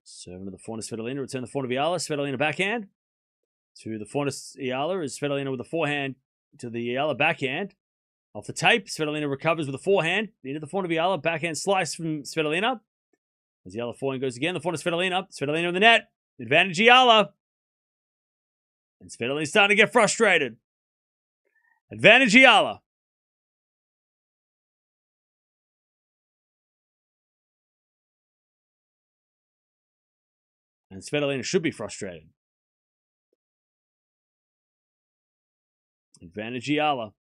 Serving to the front of Svitolina. Return the front of Eala. Svitolina backhand. To the front of Eala is Svitolina with a forehand to the Eala backhand. Off the tape, Svitolina recovers with a forehand. Into the front of Eala. Backhand slice from Svitolina. As the Eala forehand goes again. The front of Svitolina. Svitolina in the net. Advantage Eala. And Svitolina's starting to get frustrated. Advantage Eala. And Svitolina should be frustrated. Advantage Eala.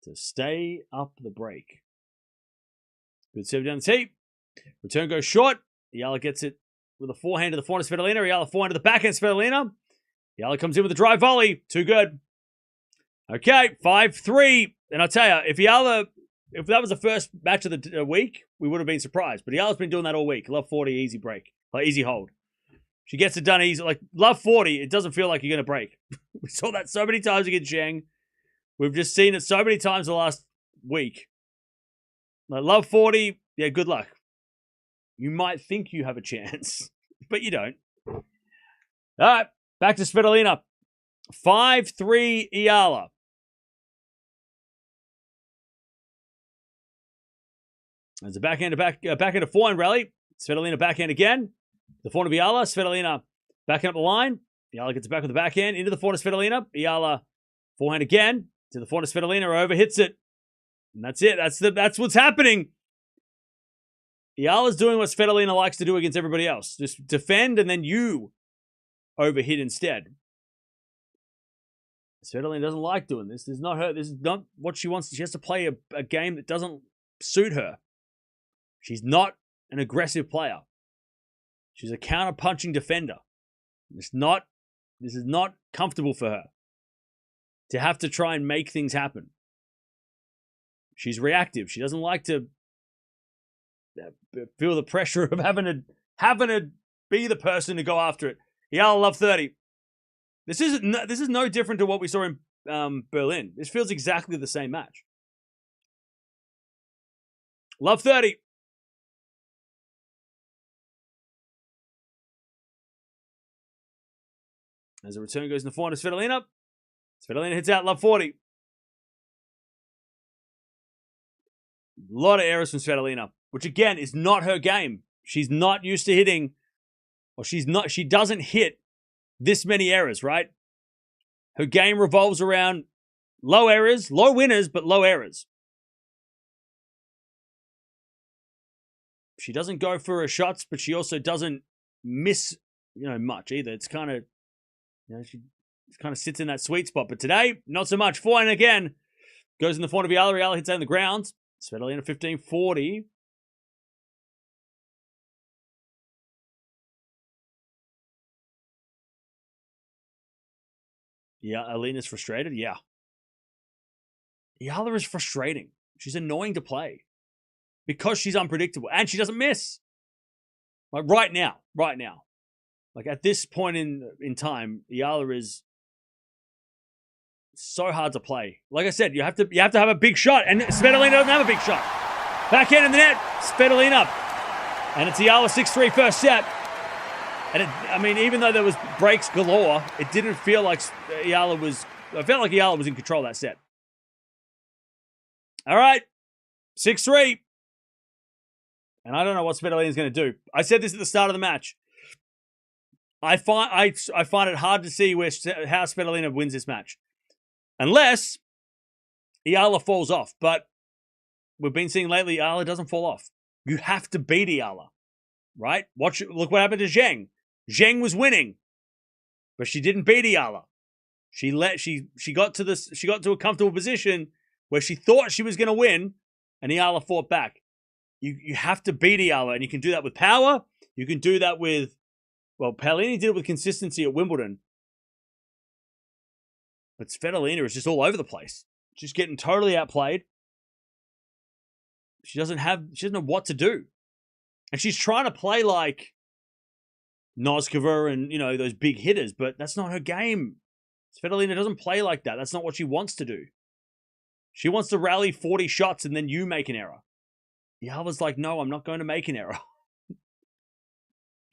To stay up the break. Good serve down the tee. Return goes short. Eala gets it with a forehand to the forehand of Svitolina. Eala forehand to the backhand Svitolina. Eala comes in with a drive volley. Too good. Okay, 5-3. And I'll tell you, if that was the first match of the week, we would have been surprised. But Eala's been doing that all week. Love 40, easy break. Like, easy hold. She gets it done easy. Like, love 40, it doesn't feel like you're going to break. We saw that so many times against Zheng. We've just seen it so many times the last week. Like, love 40, yeah, good luck. You might think you have a chance, but you don't. All right, back to Svitolina. 5-3 Eala. There's a backhand to forehand rally. Svitolina backhand again. The forehand of Eala. Svitolina backing up the line. Eala gets it back with the backhand into the forehand of Svitolina. Eala forehand again to the forehand of Svitolina. Over hits it. And that's it. That's what's happening. Eala's doing what Svitolina likes to do against everybody else. Just defend and then you overhit instead. Svitolina doesn't like doing this. This is not her. This is not what she wants. She has to play a game that doesn't suit her. She's not an aggressive player. She's a counter-punching defender. This is not comfortable for her to have to try and make things happen. She's reactive. She doesn't like to feel the pressure of having to be the person to go after it. Eala love 30. This is no different to what we saw in Berlin. This feels exactly the same match. Love 30. As the return goes in the forehand of Svitolina. Svitolina hits out love 40. A lot of errors from Svitolina, which again is not her game. She's not used to hitting, or she doesn't hit this many errors, right? Her game revolves around low errors, low winners, but low errors. She doesn't go for her shots, but she also doesn't miss, much either. It's kind of, she kind of sits in that sweet spot. But today, not so much. Forehand again. Goes in the forehand of Eala. Eala hits on the ground. Svitolina 15-40. Yeah, Alina's frustrated. Yeah. Eala is frustrating. She's annoying to play because she's unpredictable and she doesn't miss. Like right now. Like at this point in time, Eala is so hard to play. Like I said, you have to have a big shot, and Svitolina doesn't have a big shot. Backhand in the net, Svitolina, and it's Eala 6-3 first set. And even though there was breaks galore, it didn't feel like Eala was. I felt like Eala was in control of that set. All right, 6-3, and I don't know what Svitolina is going to do. I said this at the start of the match. I find it hard to see how Svitolina wins this match. Unless Eala falls off. But we've been seeing lately, Eala doesn't fall off. You have to beat Eala, right? Look what happened to Zheng. Zheng was winning, but she didn't beat Eala. She got to a comfortable position where she thought she was going to win, and Eala fought back. You have to beat Eala, and you can do that with power. You can do that with, well, Paolini did it with consistency at Wimbledon. But Svitolina is just all over the place. She's getting totally outplayed. She doesn't know what to do. And she's trying to play like Noskova and, those big hitters, but that's not her game. Svitolina doesn't play like that. That's not what she wants to do. She wants to rally 40 shots and then you make an error. Eala's like, no, I'm not going to make an error.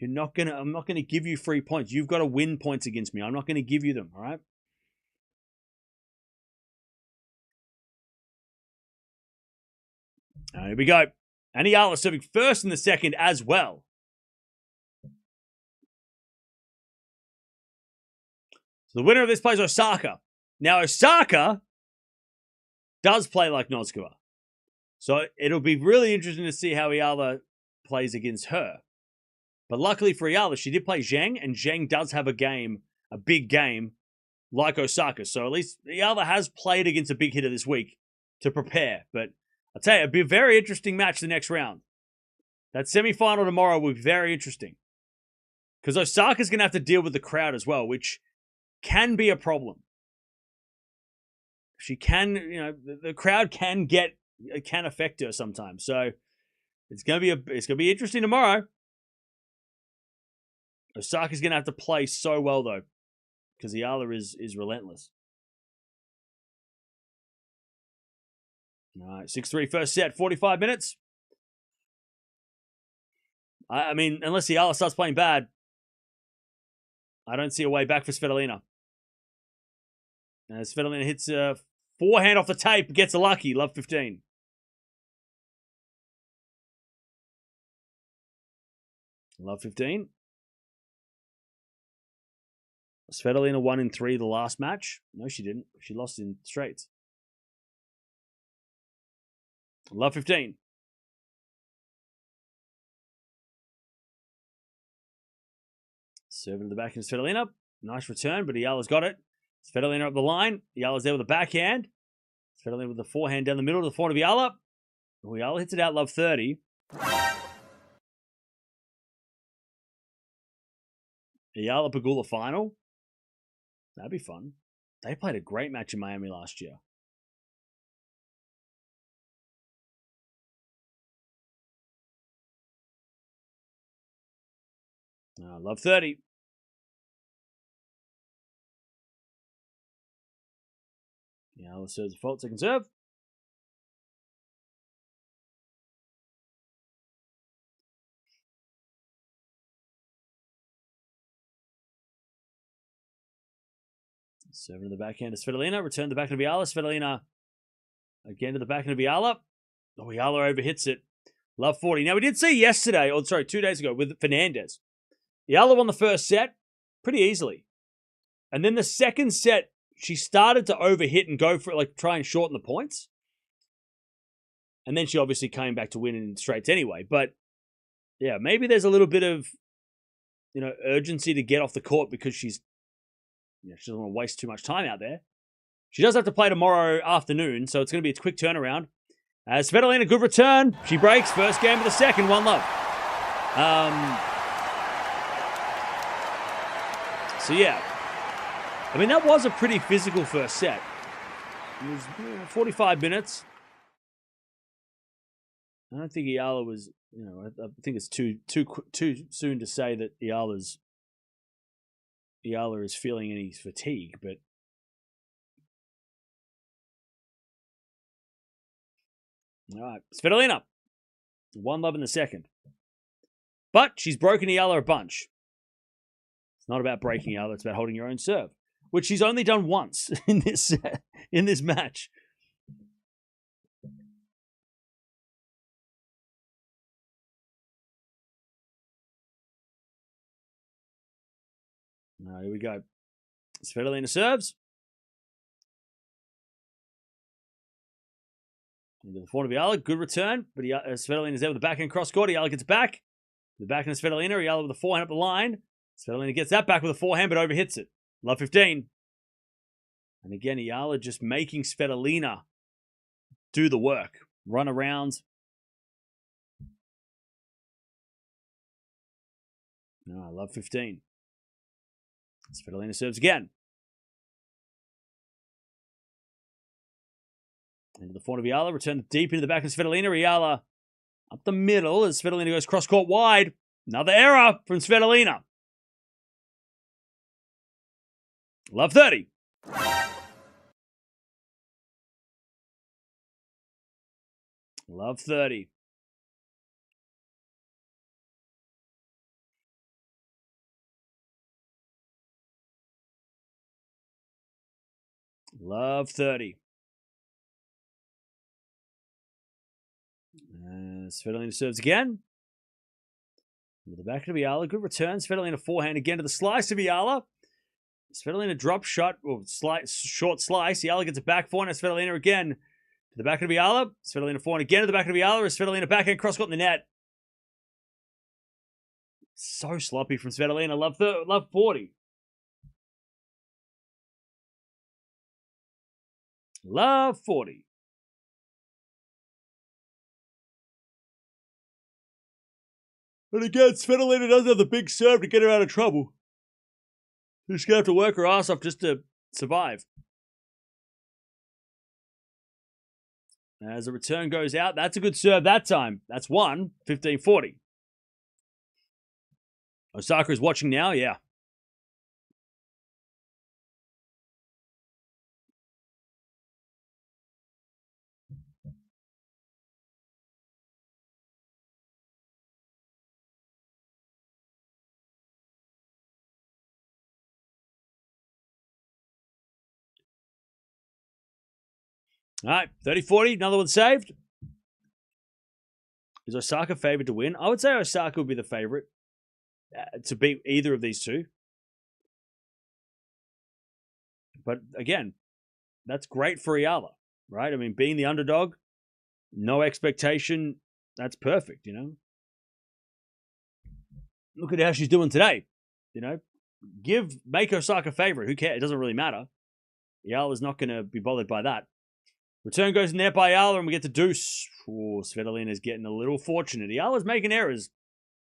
I'm not going to give you 3 points. You've got to win points against me. I'm not going to give you them, all right? Here we go. And Eala serving first in the second as well. So the winner of this plays Osaka. Now, Osaka does play like Noskova. So it'll be really interesting to see how Eala plays against her. But luckily for Eala, she did play Zheng, and Zheng does have a big game, like Osaka. So at least Eala has played against a big hitter this week to prepare. But I'll tell you, it'll be a very interesting match the next round. That semi-final tomorrow will be very interesting. Because Osaka's going to have to deal with the crowd as well, which can be a problem. She can, the crowd can affect her sometimes. So it's going to be interesting tomorrow. Osaka's going to have to play so well, though, because Eala is relentless. All right, 6-3 first set, 45 minutes. I mean, unless Eala starts playing bad, I don't see a way back for Svitolina. And Svitolina hits a forehand off the tape, gets a lucky, love 15. Love 15. Svitolina won in 3 the last match. No, she didn't. She lost in straights. Love 15. Serving to the back in Svitolina. Nice return, but Eala's got it. Svitolina up the line. Eala's there with the backhand. Svitolina with the forehand down the middle to the forehand of Eala. Eala hits it out, love 30. Eala Pegula final. That'd be fun. They played a great match in Miami last year. Love 30. Eala serves a fault, second serve. Serving to the backhand of Svitolina. Return to the backhand of Eala. Svitolina again to the backhand of Eala. Oh, Eala overhits it. Love 40. Now, we did see yesterday, 2 days ago, with Fernandez. Eala won the first set pretty easily. And then the second set, she started to overhit and go for it, like try and shorten the points. And then she obviously came back to win in straights anyway. But yeah, maybe there's a little bit of, urgency to get off the court because she doesn't want to waste too much time out there. She does have to play tomorrow afternoon, so it's going to be a quick turnaround. Svitolina, good return. She breaks. First game of the second, 1-love. So yeah. I mean, that was a pretty physical first set. It was 45 minutes. I don't think Eala was, I think it's too soon to say that Eala is feeling any fatigue, but all right, Svitolina, 1-love in the second, but she's broken Eala a bunch. It's not about breaking Eala; it's about holding your own serve, which she's only done once in this match. Here we go. Svitolina serves. Into the forehand of Eala. Good return. But Svitolina's there with the backhand cross court. Eala gets back. The backhand of Svitolina. Eala with the forehand up the line. Svitolina gets that back with a forehand, but overhits it. Love 15. And again, Eala just making Svitolina do the work. Run around. Love 15. Svitolina serves again. Into the forehand of Eala. Return deep into the back of Svitolina. Eala up the middle as Svitolina goes cross-court wide. Another error from Svitolina. Love 30. Love 30. Love 30. Svitolina serves again. With the back of Eala. Good return. Svitolina forehand again to the slice of Eala. Svitolina drop shot, or short slice. Eala gets a back forehand. Svitolina again To the back of Eala. Svitolina forehand again to the back of Eala. Svitolina backhand cross-court in the net. So sloppy from Svitolina. Love 40. Love 40. But again, Svitolina doesn't have the big serve to get her out of trouble. She's going to have to work her ass off just to survive. As the return goes out, that's a good serve that time. That's 15-40. Osaka is watching now, yeah. All right, 30-40, another one saved. Is Osaka favored to win? I would say Osaka would be the favorite to beat either of these two. But again, that's great for Eala, right? I mean, being the underdog, no expectation, that's perfect, you know? Look at how she's doing today, you know? Make Osaka favorite. Who cares? It doesn't really matter. Eala's not going to be bothered by that. Return goes in there by Eala, and we get to deuce. Oh, Svitolina's getting a little fortunate. Eala's making errors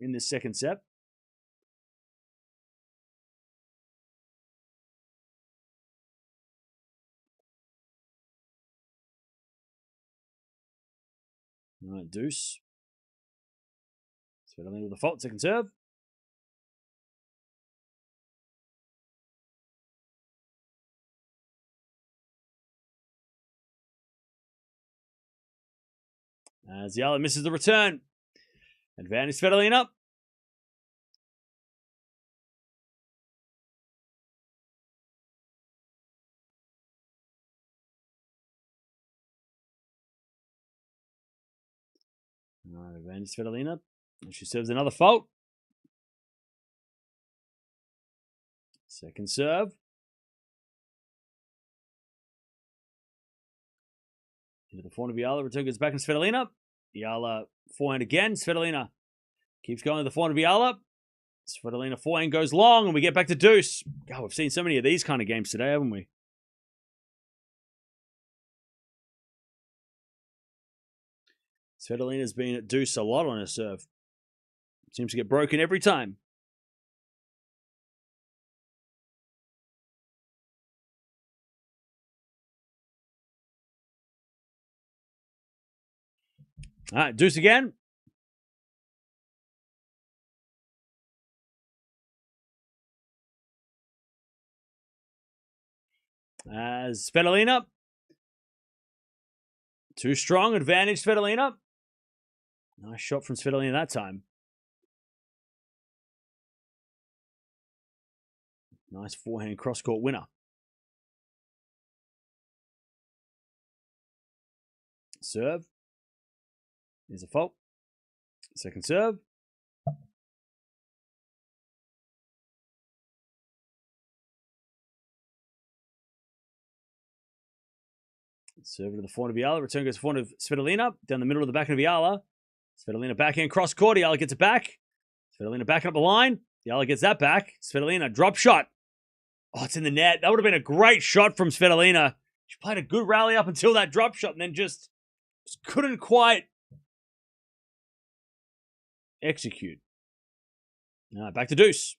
in this second set. All right, deuce. Svitolina with the fault, second serve. As Eala misses the return. Advantage Svitolina. Advantage Svitolina. And she serves another fault. Second serve. Into the forehand of Eala. Return goes back to Svitolina. Eala forehand again. Svitolina keeps going to the forehand of Eala. Svitolina forehand goes long, and we get back to deuce. God, we've seen so many of these kind of games today, haven't we? Svitolina's been at deuce a lot on her serve. Seems to get broken every time. All right, deuce again. As Svitolina. Too strong, advantage Svitolina. Nice shot from Svitolina that time. Nice forehand cross-court winner. Serve. There's a fault. Second serve. Serve to the forehand of Eala. Return goes to forehand of Svitolina. Down the middle of the backhand of Eala. Svitolina backhand cross-court. Eala gets it back. Svitolina backing up the line. Eala gets that back. Svitolina drop shot. Oh, it's in the net. That would have been a great shot from Svitolina. She played a good rally up until that drop shot and then just couldn't quite execute. All right, back to deuce.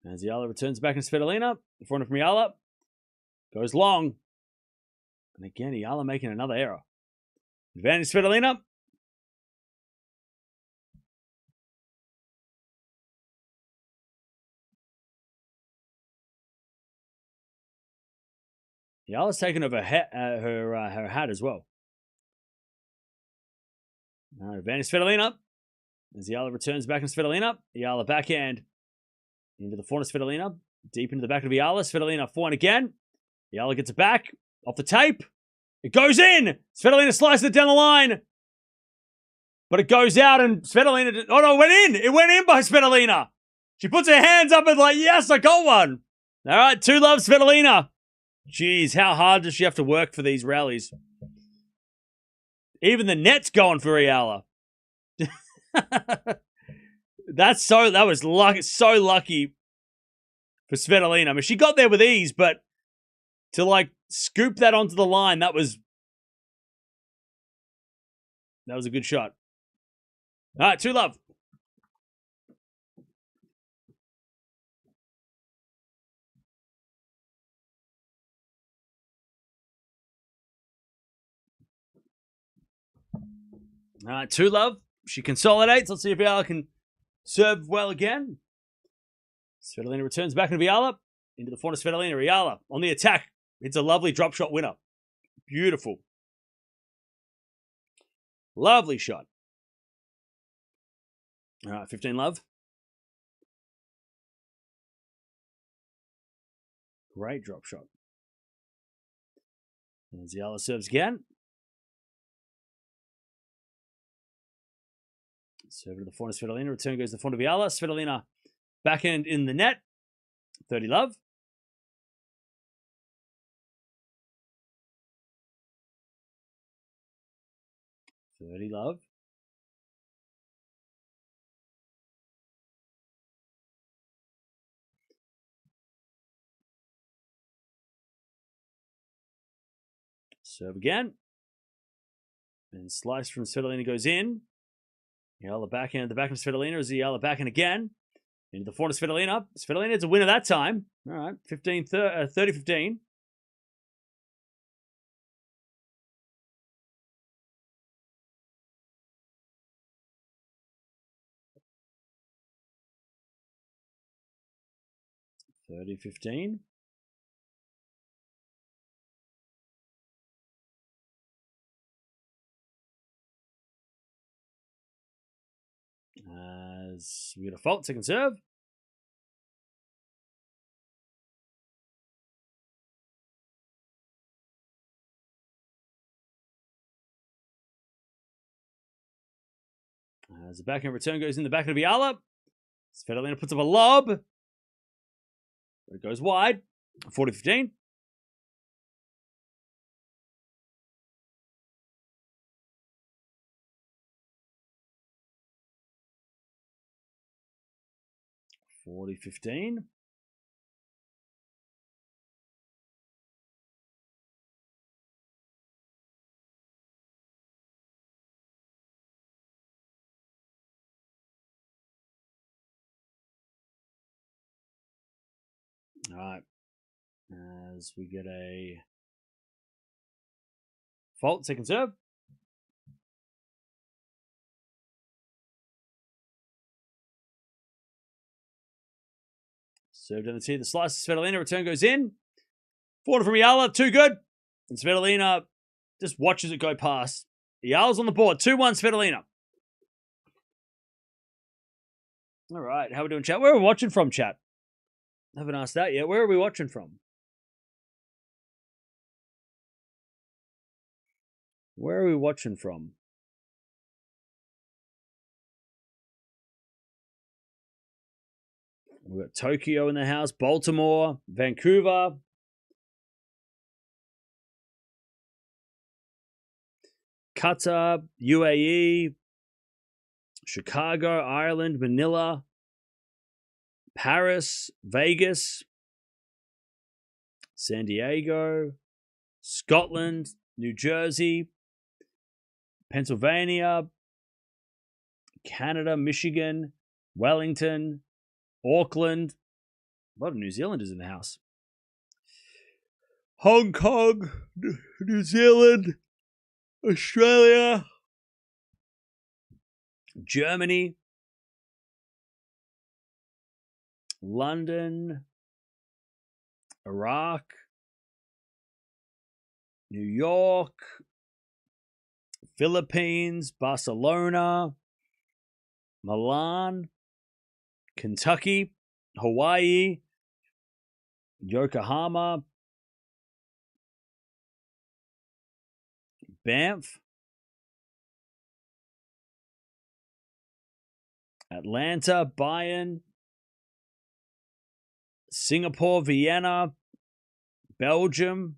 As Eala returns back in Svitolina, in front of Eala, goes long. And again, Eala making another error. Advantage Svitolina. Eala's taken over her hat as well. Advantage Svitolina. As Eala returns back in Svitolina, Eala backhand into the forehand of Svitolina, deep into the back of Eala. Svitolina forehand again. Eala gets it back. Off the tape. It goes in. Svitolina slices it down the line. But it goes out and Svitolina... Oh, no, it went in. It went in by Svitolina. She puts her hands up and like, yes, I got one. All right, 2-love Svitolina. Jeez, how hard does she have to work for these rallies? Even the net's going for Eala. That was lucky, so lucky for Svitolina. I mean, she got there with ease, but to like scoop that onto the line, that was a good shot. All right, 2-love. All right, 2-love. She consolidates. Let's see if Eala can serve well again. Svitolina returns back into Eala. Into the front of Svitolina. Eala on the attack. It's a lovely drop shot winner. Beautiful. Lovely shot. All right, 15-love. Great drop shot. And Eala serves again. Serve to the front of Svitolina. Return goes to the front of Eala. Svitolina backhand in the net. 30-love. Love. Serve again. And slice from Svitolina goes in. Eala backhand, the back of Svitolina is the Eala backhand again. Into the front of Svitolina. Svitolina is a winner that time. All right, 30-15. As we get a fault, second serve. As the backhand return goes in the back of Eala. Svitolina puts up a lob. But it goes wide. 40-15. All right. As we get a fault, second serve. Served on the tee, the slice of Svitolina, return goes in. Forward from Eala, too good. And Svitolina just watches it go past. Eala's on the board, 2-1 Svitolina. All right, how are we doing, chat? Where are we watching from, chat? I haven't asked that yet. Where are we watching from? Where are we watching from? We've got Tokyo in the house, Baltimore, Vancouver. Qatar, UAE, Chicago, Ireland, Manila, Paris, Vegas, San Diego, Scotland, New Jersey, Pennsylvania, Canada, Michigan, Wellington, Auckland. A lot of New Zealanders in the house. Hong Kong, New Zealand, Australia, Germany, London, Iraq, New York, Philippines, Barcelona, Milan, Kentucky, Hawaii, Yokohama, Banff. Atlanta, Bayern. Singapore, Vienna. Belgium.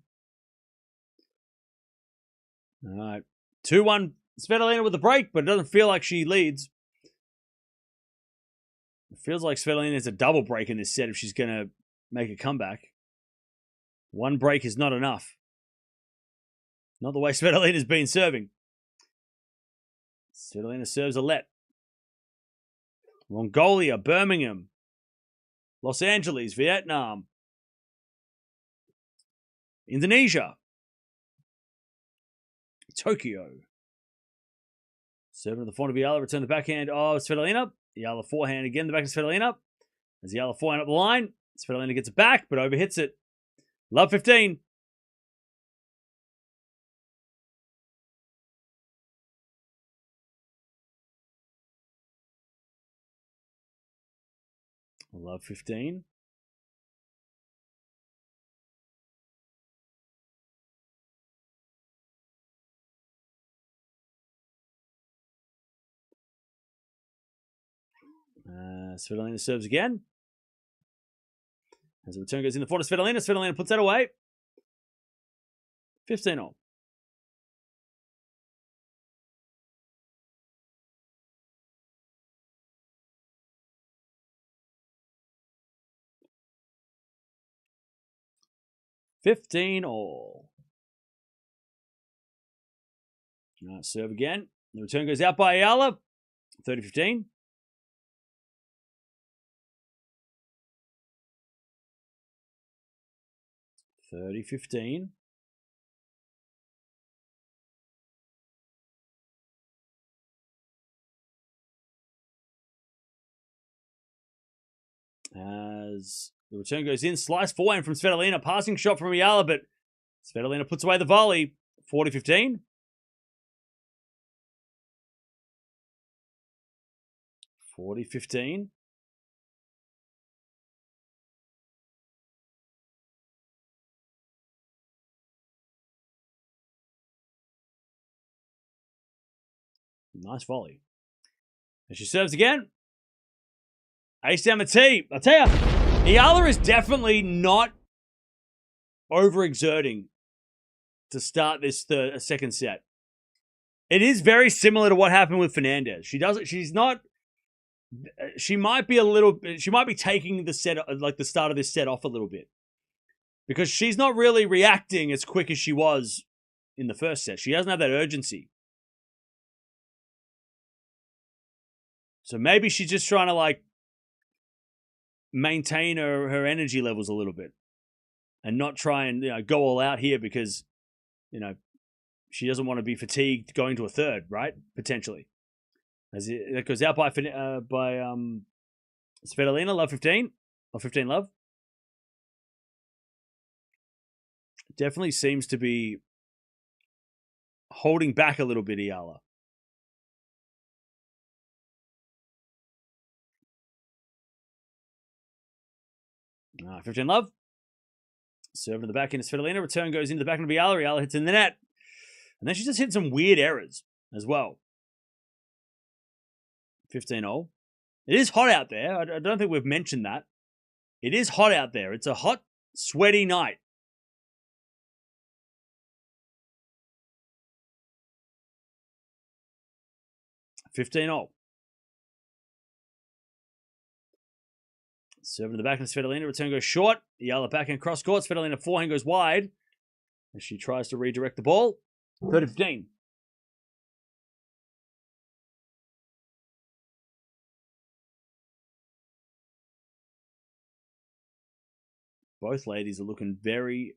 All right. 2-1 Svitolina with the break, but it doesn't feel like she leads. It feels like Svitolina is a double break in this set if she's going to make a comeback. One break is not enough. Not the way Svitolina's been serving. Svitolina serves a let. Mongolia, Birmingham, Los Angeles, Vietnam, Indonesia, Tokyo. Serving to the forehand of Eala, return the backhand of Svitolina. Eala forehand again, the back of Svitolina. As Eala forehand up the line, Svitolina gets it back, but overhits it. Love 15. Love 15. Svitolina serves again. As the return goes in the front of Svitolina, Svitolina puts that away. 15-all. All right, serve again. The return goes out by Eala. 30-15. As the return goes in, slice forehand from Svitolina, passing shot from Eala, but Svitolina puts away the volley. 40-15. 40-15. Nice volley. And she serves again. Ace down the tee. I'll tell you, Eala is definitely not overexerting to start this second set. It is very similar to what happened with Fernandez. She's not. She might be taking the set, like the start of this set, off a little bit because she's not really reacting as quick as she was in the first set. She doesn't have that urgency. So maybe she's just trying to like maintain her energy levels a little bit and not try and go all out here because she doesn't want to be fatigued going to a third, right? Potentially. As it goes out by Svitolina, love 15 or 15 love. Definitely seems to be holding back a little bit, Eala. 15 love. Serve to the back end of Svitolina. Return goes into the back end of Eala. Eala hits in the net. And then she just hit some weird errors as well. 15-all. It is hot out there. I don't think we've mentioned that. It is hot out there. It's a hot, sweaty night. $15-all. Serving to the back of Svitolina. Return goes short. Eala backhand cross court. Svitolina forehand goes wide. As she tries to redirect the ball. 30-15. Both ladies are looking very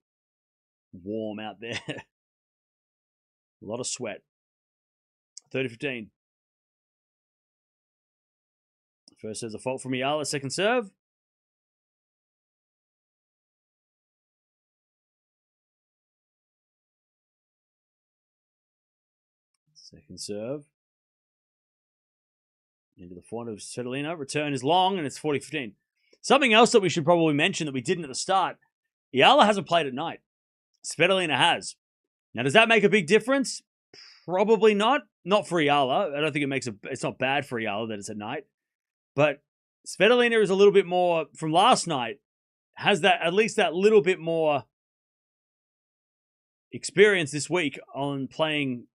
warm out there. A lot of sweat. 30-15. First serve's a fault from Eala. Second serve. Second serve. Into the front of Svitolina. Return is long, and it's 40-15. Something else that we should probably mention that we didn't at the start. Eala hasn't played at night. Svitolina has. Now, does that make a big difference? Probably not. Not for Eala. I don't think it's not bad for Eala that it's at night. But Svitolina is a little bit more, from last night, has that at least that little bit more experience this week on playing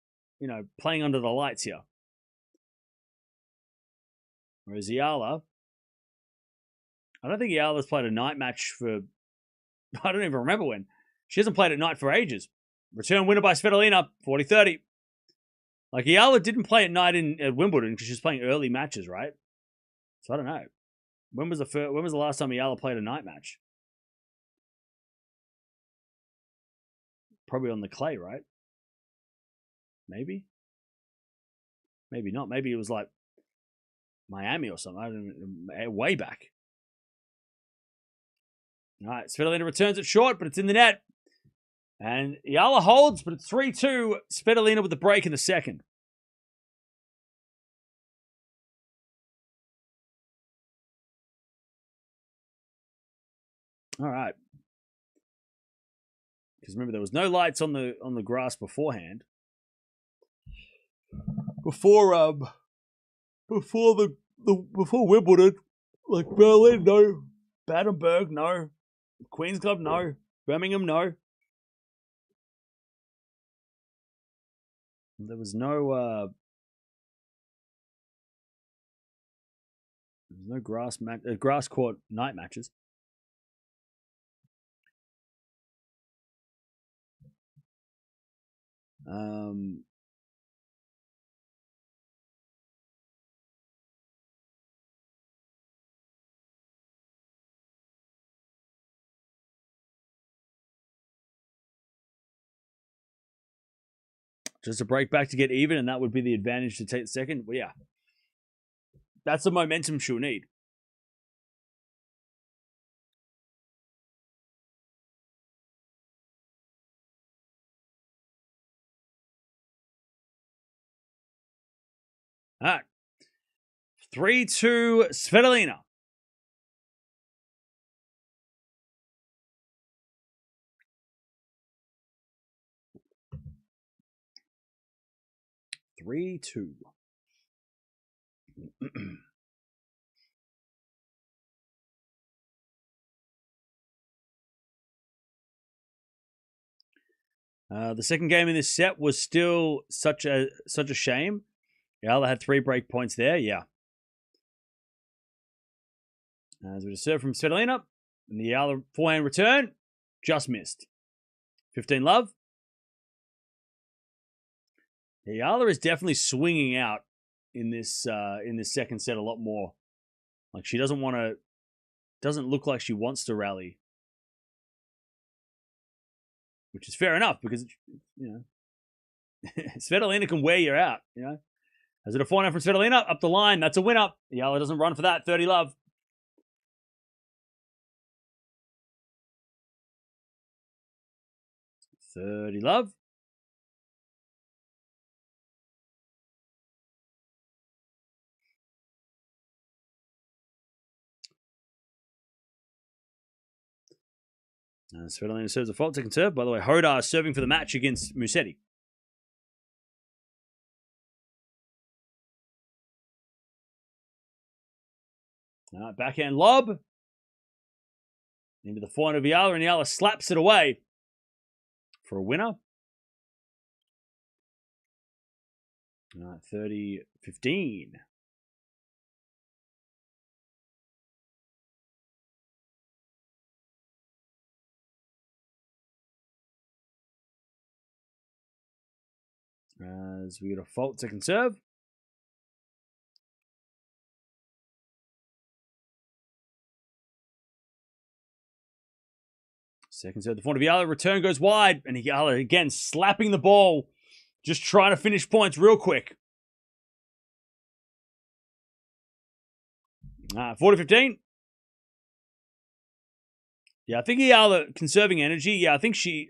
under the lights here. Whereas Eala, I don't think Eala's played a night match for, I don't even remember when. She hasn't played at night for ages. Return winner by Svitolina, 40-30. Like, Eala didn't play at night at Wimbledon because she was playing early matches, right? So I don't know. When was the last time Eala played a night match? Probably on the clay, right? Maybe? Maybe not. Maybe it was like Miami or something. I don't know. Way back. All right, Svitolina returns it short, but it's in the net. And Eala holds, but it's 3-2. Svitolina with the break in the second. All right. Because remember, there was no lights on the grass beforehand. Before Wimbledon, like Berlin, no. Battenberg, no. Queen's Club, no. Birmingham, no. There was no grass court night matches. Just a break back to get even, and that would be the advantage to take the second. Well, yeah. That's the momentum she'll need. All right. 3-2 Svitolina. The second game in this set was still such a shame. Eala had 3 break points there. Yeah. As we just serve from Svitolina, and the Eala forehand return just missed. 15-love. Eala is definitely swinging out in this second set a lot more. Like, she doesn't look like she wants to rally, which is fair enough because Svitolina can wear you out. As it a forehand from Svitolina up the line, that's a winner. Eala doesn't run for that. 30-love. Svitolina serves a fault second serve. By the way, Hodar serving for the match against Musetti. Backhand lob. Into the forehand of Eala, and Eala slaps it away for a winner. 30-15. As we get a fault second serve. Second serve, the front of Eala. Return goes wide, and Eala again slapping the ball. Just trying to finish points real quick. 40-15. Yeah, I think Eala conserving energy. Yeah, I think she's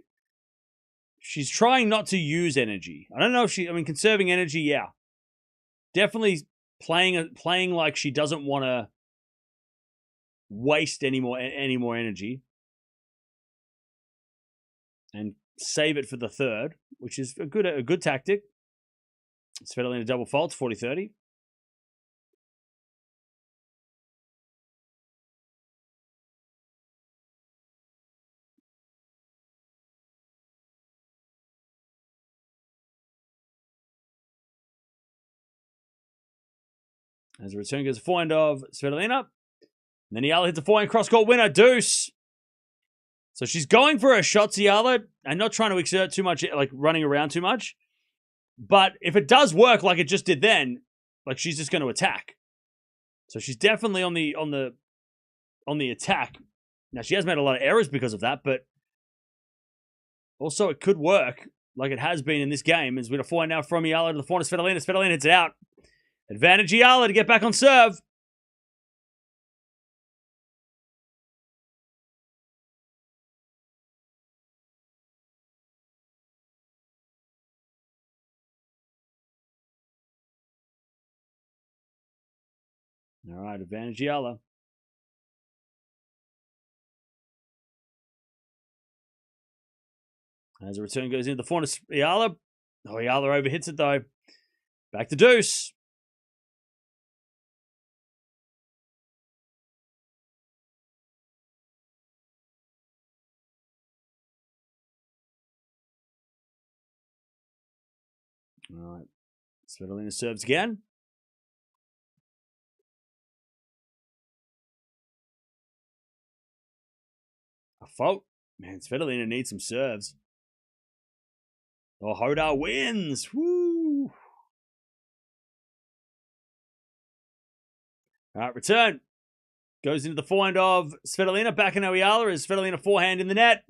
trying not to use energy. I don't know if conserving energy, yeah. Definitely playing like she doesn't want to waste any more energy. And save it for the third, which is a good tactic. Svitolina double faults, 40-30. As a return goes a forehand of Svitolina. And then Eala hits a forehand cross-court winner, deuce. So she's going for her shots, Eala, and not trying to exert too much, like running around too much. But if it does work like it just did then, like she's just going to attack. So she's definitely on the attack. Now she has made a lot of errors because of that, but also it could work like it has been in this game. As we get a forehand now from Eala to the forehand of Svitolina. Svitolina hits it out. Advantage Eala to get back on serve. All right, advantage Eala. As a return goes into the forehand of Eala. Oh, Eala overhits it though. Back to deuce. All right. Svitolina serves again. A fault. Man, Svitolina needs some serves. Oh, Hoda wins. Woo. All right, return. Goes into the forehand of Svitolina. Back in Eala as Svitolina forehand in the net.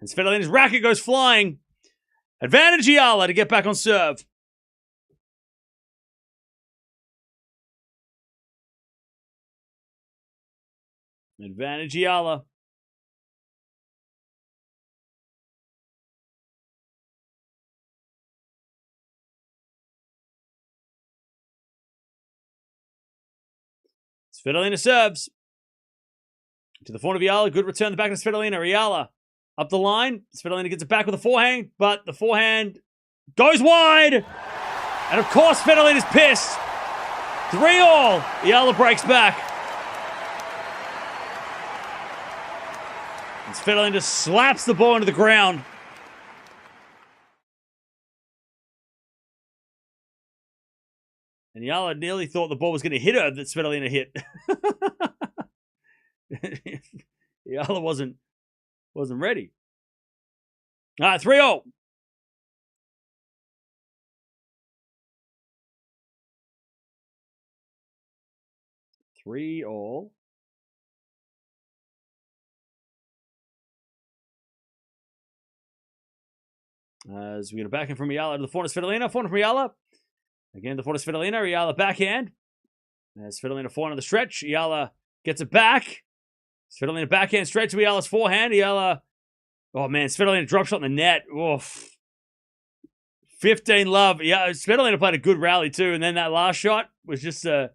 And Svitolina's racket goes flying. Advantage Eala to get back on serve. Advantage Eala. Svitolina serves. To the forehand of Eala. Good return the back of Svitolina. Eala up the line. Svitolina gets it back with a forehand, but the forehand goes wide. And of course, Svitolina's pissed. 3-all. Eala breaks back. And Svitolina just slaps the ball into the ground. And Eala nearly thought the ball was going to hit her that Svitolina hit. Eala wasn't ready. All right, 3-0. Three all. As we get a backhand from Eala to the forehand of Svitolina. Forehand from Eala. Again, the forehand of Svitolina. Eala backhand. As Svitolina forehand on the stretch. Eala gets it back. Svitolina backhand straight to Eala's forehand. Eala. Oh, man. Svitolina drop shot in the net. Oof. 15 love. Yeah, Svitolina played a good rally too. And then that last shot was just a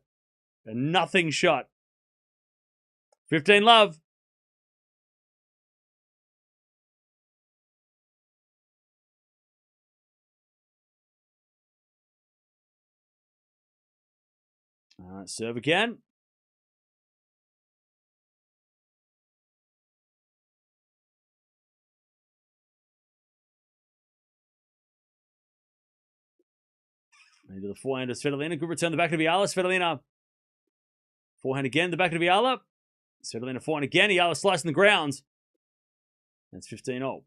nothing shot. 15 love. All right, serve again. Into the forehand of Svitolina. Good return the back of Eala. Svitolina. Forehand again. The back of Eala. Svitolina forehand again. Eala slicing the grounds. That's 15-0.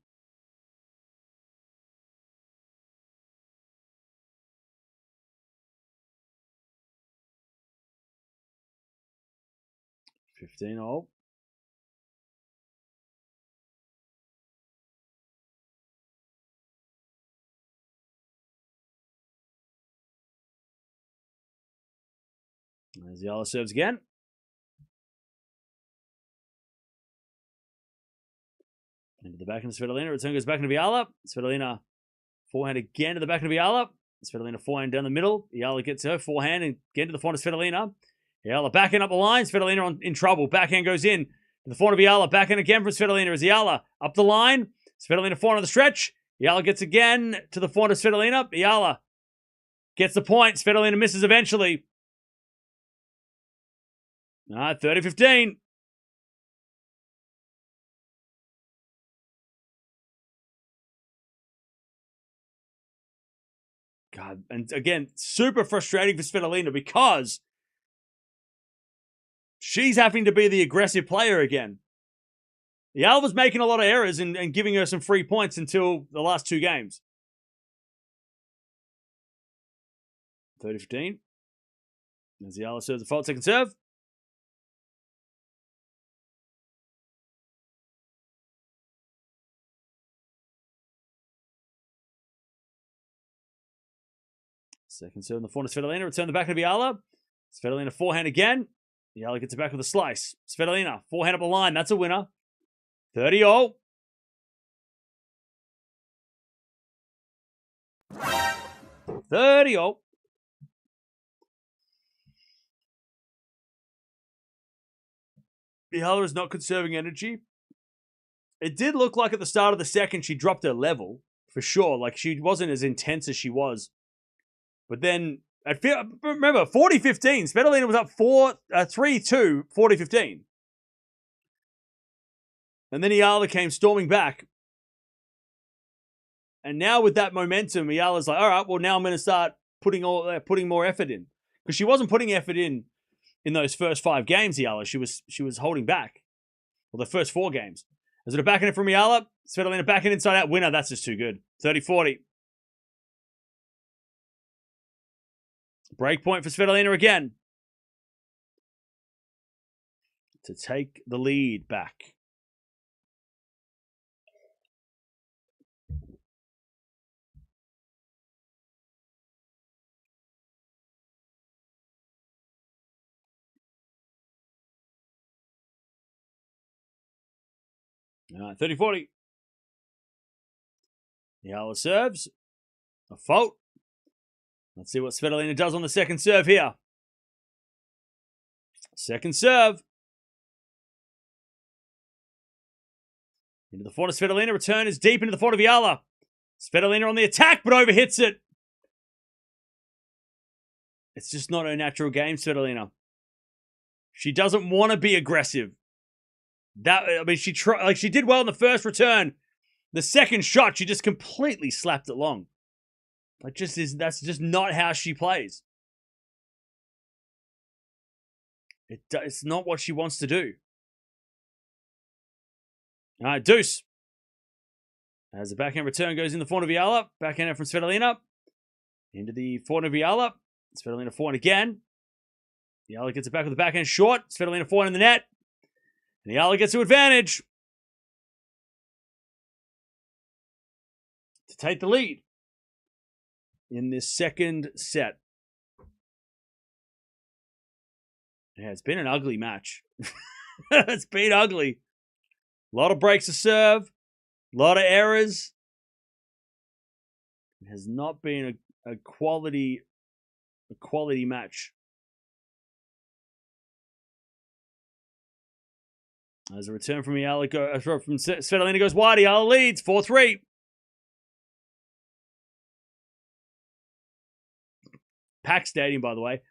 As Eala serves again. Into the back of Svitolina. Return goes back into Eala. Svitolina forehand again to the back of Eala. Svitolina forehand down the middle. Eala gets her forehand and again to the forehand of Svitolina. Eala backhand up the line. Svitolina in trouble. Backhand goes in. To the forehand of Eala. Backhand again from Svitolina as Eala up the line. Svitolina forehand on the stretch. Eala gets again to the forehand of Svitolina. Eala Gets the point. Svitolina misses eventually. All right, 30-15. God, and again, super frustrating for Svitolina because she's having to be the aggressive player again. Eala was making a lot of errors and giving her some free points until the last two games. 30-15. As Eala serves the fault, second serve. Second serve in the forehand of Svitolina. Return the back of Eala. Svitolina forehand again. Eala gets it back with a slice. Svitolina, forehand up the line. That's a winner. 30-all. 30-all. Eala is not conserving energy. It did look like at the start of the second she dropped her level, for sure. Like, she wasn't as intense as she was. But then, remember, 40-15. Svitolina was up 3-2, 40-15. And then Eala came storming back. And now with that momentum, Eala's like, all right, well, now I'm going to start putting more effort in. Because she wasn't putting effort in those first 5 games, Eala. She was holding back. Well, the first 4 games. Is it a backhand from Eala? Svitolina backhand inside out winner. That's just too good. 30-40. Break point for Svitolina again. To take the lead back. All right, 30-40. Eala serves. A fault. Let's see what Svitolina does on the second serve here. Second serve. Into the forehand of Svitolina. Return is deep into the forehand of Eala. Svitolina on the attack, but overhits it. It's just not her natural game, Svitolina. She doesn't want to be aggressive. She did well in the first return. The second shot, she just completely slapped it long. That's just not how she plays. It's not what she wants to do. All right, deuce. As the backhand return goes in the forehand of Eala. Backhand from Svitolina. Into the forehand of Eala. Svitolina forehand again. Eala gets it back with the backhand short. Svitolina forehand in the net. And Eala gets to advantage. To take the lead in this second set. Yeah, it's been an ugly match. It's been ugly. A lot of breaks to serve. A lot of errors. It has not been a quality match. As a return from Eala, from Svitolina goes wide. Eala leads 4-3. Packed stadium, by the way.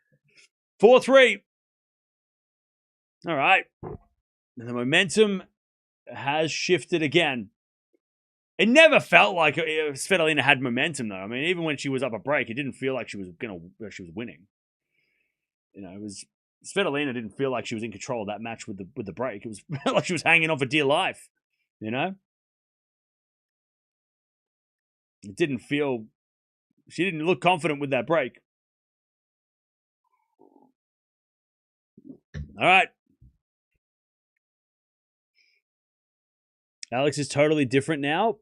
4-3. All right. And the momentum has shifted again. It never felt like Svitolina had momentum, though. I mean, even when she was up a break, it didn't feel like she was winning. You know, it was Svitolina didn't feel like she was in control of that match with the break. It was like she was hanging on for dear life. You know, it didn't feel. She didn't look confident with that break. All right. Alex is totally different now.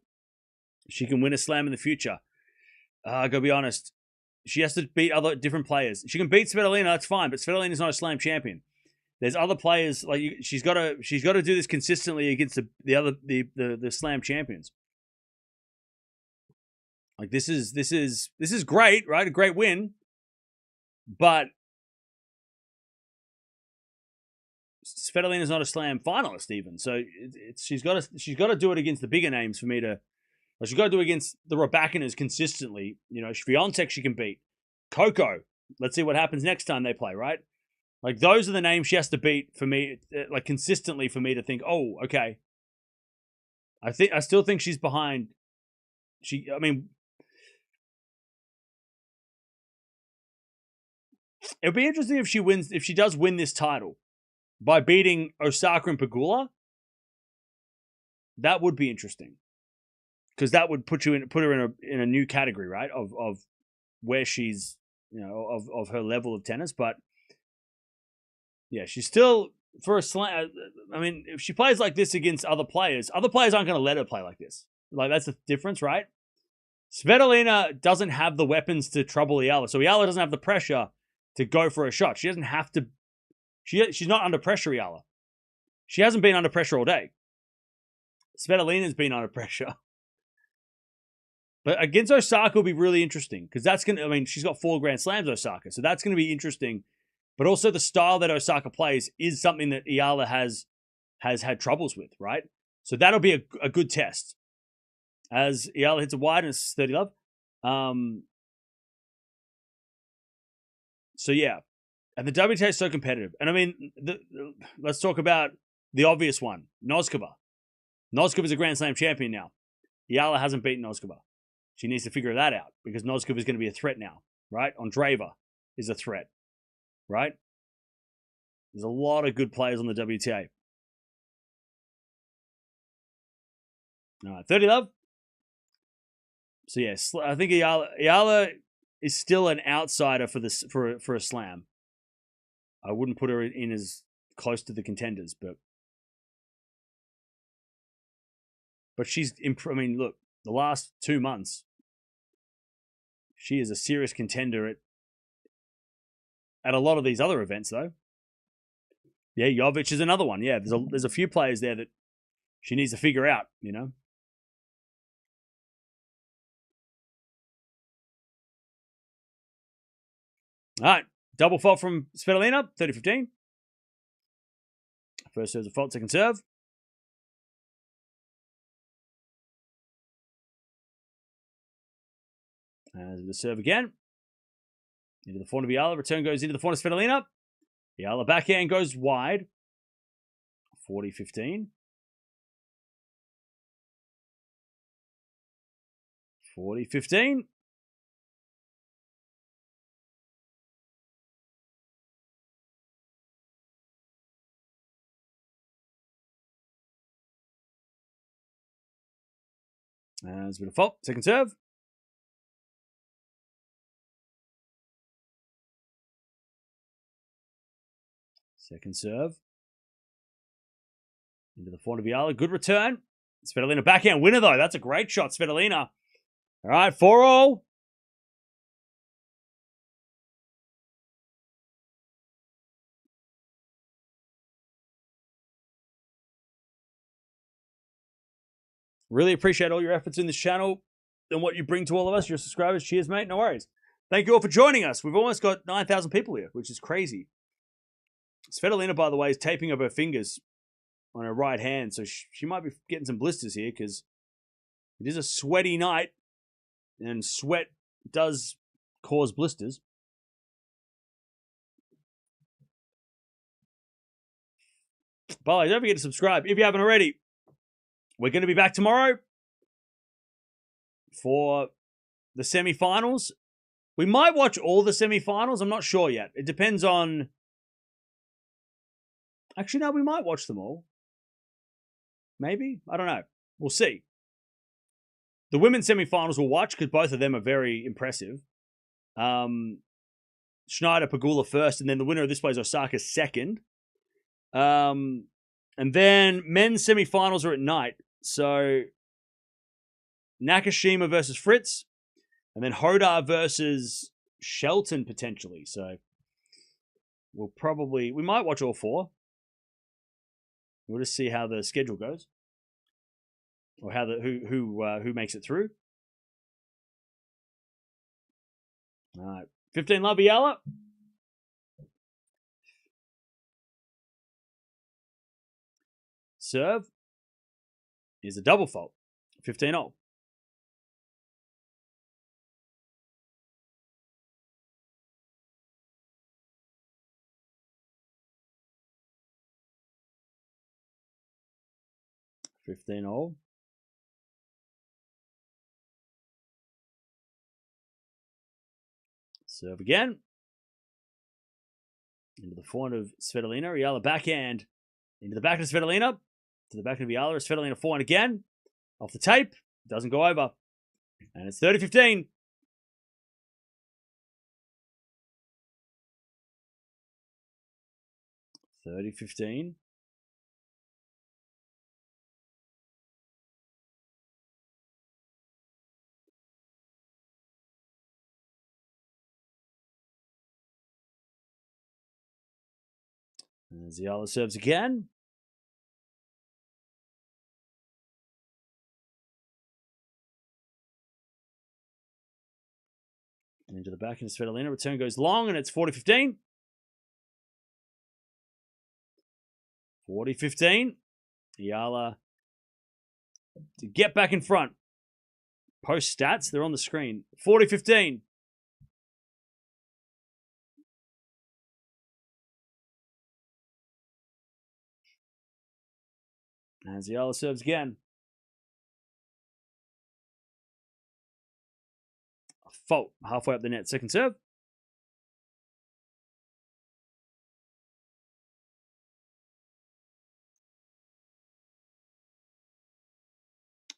She can win a slam in the future. I gotta be honest. She has to beat other different players. She can beat Svitolina, that's fine, but Svitolina's not a slam champion. There's other players like she's got to do this consistently against the slam champions. Like this is great, right? A great win, but Svitolina's not a slam finalist even. So she's got to do it against the bigger names for me to. She's got to do it against the Raducanas consistently. You know, Swiatek she can beat. Coco. Let's see what happens next time they play, right? Like, those are the names she has to beat for me, like, consistently for me to think, oh, okay. I still think she's behind. I mean, it'll be interesting if she does win this title by beating Osaka and Pegula. That would be interesting, because that would put her in a new category, right? Of where she's, of her level of tennis. But yeah, she's still, for a slam. I mean, if she plays like this against other players aren't going to let her play like this. Like, that's the difference, right? Svitolina doesn't have the weapons to trouble Eala, so Eala doesn't have the pressure to go for a shot. She doesn't have to. She's not under pressure, Eala. She hasn't been under pressure all day. Svitolina's been under pressure. But against Osaka will be really interesting, because that's going to, I mean, she's got 4 Grand Slams, Osaka, so that's going to be interesting. But also the style that Osaka plays is something that Eala has had troubles with, right? So that'll be a good test. As Eala hits it wide and it's 30 love. So yeah. And the WTA is so competitive. And I mean, let's talk about the obvious one, Noskova. Noskova's a Grand Slam champion now. Eala hasn't beaten Noskova. She needs to figure that out, because Noskova is going to be a threat now, right? Andreeva is a threat, right? There's a lot of good players on the WTA. All right, 30 love. So yes, I think Eala is still an outsider for a slam. I wouldn't put her in as close to the contenders, but she's. I mean, look, the last 2 months, she is a serious contender at a lot of these other events, though. Yeah, Jovic is another one. Yeah, there's a few players there that she needs to figure out, All right, double fault from Svitolina, 30-15. First serve's a fault, second serve. As the serve again. Into the forehand of Eala. Return goes into the forehand of Svitolina. Eala backhand goes wide. 40-15. 40-15. As with a fault, second serve. Second serve. Into the forehand of Eala. Good return. Svitolina backhand winner, though. That's a great shot, Svitolina. All right, 4-all. Really appreciate all your efforts in this channel and what you bring to all of us, your subscribers. Cheers, mate. No worries. Thank you all for joining us. We've almost got 9,000 people here, which is crazy. Svitolina, by the way, is taping up her fingers on her right hand, so she might be getting some blisters here, because it is a sweaty night, and sweat does cause blisters. By the way, don't forget to subscribe if you haven't already. We're going to be back tomorrow for the semi-finals. We might watch all the semi-finals. I'm not sure yet. It depends on... Actually, no, we might watch them all. Maybe? I don't know. We'll see. The women's semi-finals we'll watch, because both of them are very impressive. Schneider, Pegula first, and then the winner of this plays Osaka second. And then men's semi-finals are at night. So Nakashima versus Fritz, and then Hodar versus Shelton potentially. So we might watch all 4. We'll just see how the schedule goes, or how who makes it through. All right, 15 love Eala. Serve is a double fault. 15-all. 15 all. Serve again. Into the forehand of Svitolina. Eala backhand. Into the back of Svitolina. To the back of Eala. Svitolina forehand again. Off the tape. Doesn't go over. And it's 30-15. And Eala serves again. Into the back into Svitolina. Return goes long, and it's 40-15. 40-15. Eala to get back in front. Post stats, they're on the screen. 40-15. And Eala serves again. A fault halfway up the net. Second serve.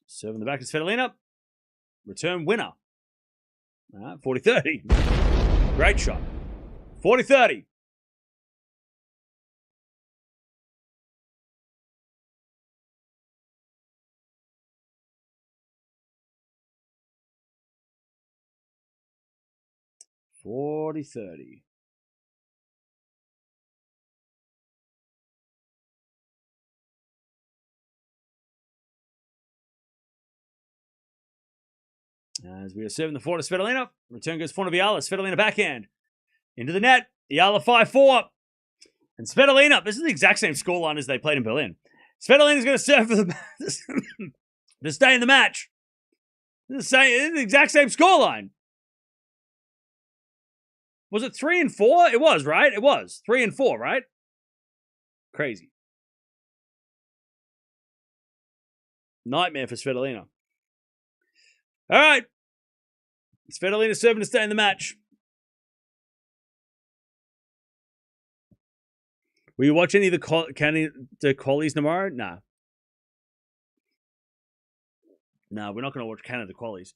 Serve in the back of Svitolina. Return winner. 40-30. Great shot. 40-30. As we are serving the forehand of Svitolina. Return goes forehand of Eala. Svitolina backhand. Into the net. Eala 5-4. And Svitolina, this is the exact same scoreline as they played in Berlin. Svitolina is going to serve for to stay in the match. This is the exact same scoreline. Was it 3-4? It was, right? It was 3-4, right? Crazy. Nightmare for Svitolina. All right. Svitolina serving to stay in the match. Will you watch any of the Canada qualies tomorrow? Nah. No, we're not going to watch Canada qualies.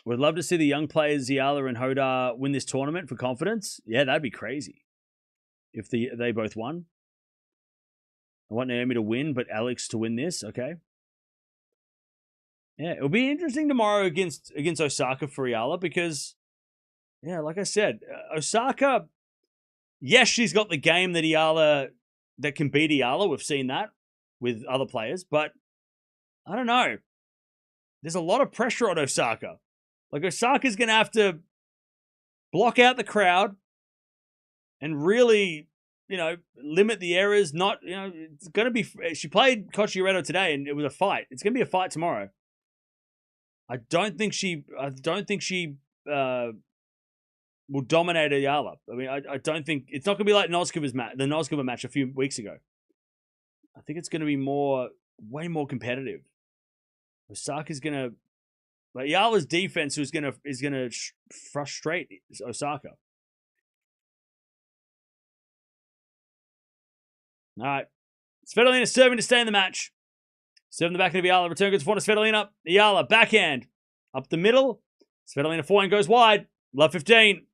We'd love to see the young players, Eala and Hoda, win this tournament for confidence. Yeah, that'd be crazy if they both won. I want Naomi to win, but Alex to win this. Okay. Yeah, it'll be interesting tomorrow against Osaka for Eala because, yeah, like I said, Osaka, yes, she's got the game that can beat Eala. We've seen that with other players, but I don't know. There's a lot of pressure on Osaka. Like, Osaka's going to have to block out the crowd and really, limit the errors. Not, it's going to be... She played Cocchiaretto today, and it was a fight. It's going to be a fight tomorrow. I don't think she will dominate Eala. I mean, I don't think... It's not going to be like the Noskova match a few weeks ago. I think it's going to be way more competitive. Osaka's going to... Like, Eala's defense is gonna frustrate Osaka. All right. Svitolina serving to stay in the match. Serving the backhand of Eala. Return goes forward to Svitolina. Eala backhand. Up the middle. Svitolina forehand goes wide. Love 15.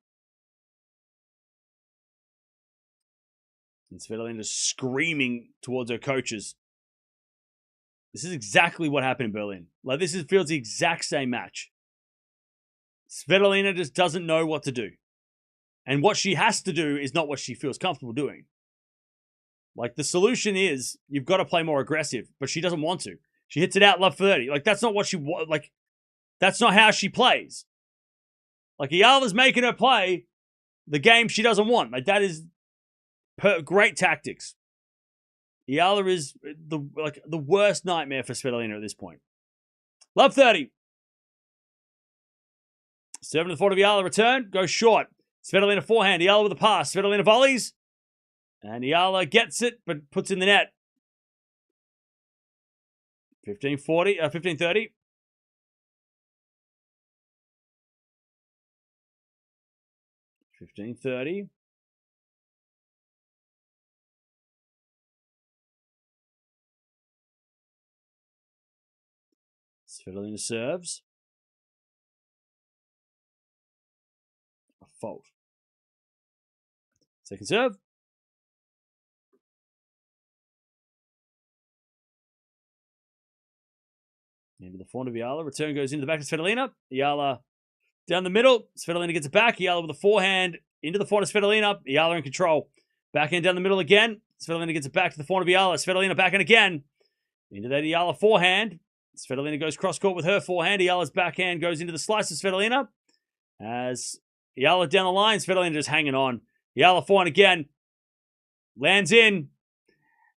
And Svitolina screaming towards her coaches. This is exactly what happened in Berlin. Like, feels the exact same match. Svitolina just doesn't know what to do. And what she has to do is not what she feels comfortable doing. Like, the solution is, you've got to play more aggressive, but she doesn't want to. She hits it out love 30. Like, that's not what that's not how she plays. Like, Eala's making her play the game she doesn't want. Like, that is great tactics. Eala is the worst nightmare for Svitolina at this point. Love 30. Serving to the forward of Eala. Return. Goes short. Svitolina forehand. Eala with a pass. Svitolina volleys. And Eala gets it, but puts in the net. 15-30. 15-30. Svitolina serves. A fault. Second serve. Into the forehand of Eala. Return goes into the back of Svitolina. Eala down the middle. Svitolina gets it back. Eala with a forehand into the forehand of Svitolina. Eala in control. Backhand down the middle again. Svitolina gets it back to the forehand of Eala. Svitolina backhand again. Into that Eala forehand. Svitolina goes cross-court with her forehand. Eala's backhand goes into the slice of Svitolina. As Eala down the line, Svitolina just hanging on. Eala forehand again. Lands in.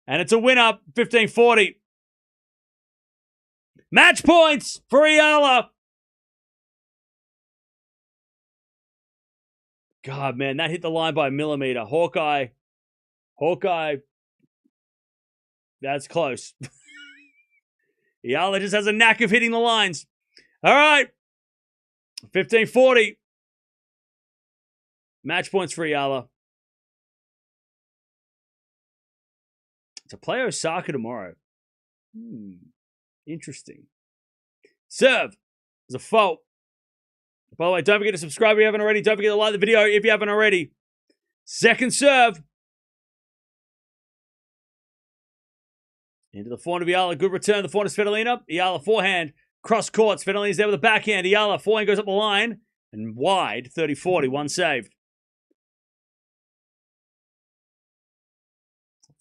And it's a win-up, 15-40. Match points for Eala. God, man, that hit the line by a millimeter. Hawkeye. That's close. Eala just has a knack of hitting the lines. All right. 15-40. Match points for Eala. To play Osaka tomorrow. Interesting. Serve. There's a fault. By the way, don't forget to subscribe if you haven't already. Don't forget to like the video if you haven't already. Second serve. Into the forehand of Eala. Good return. The forehand of Svitolina. Eala forehand. Cross court. Svitolina's there with the backhand. Eala forehand goes up the line. And wide. 30-40. One saved.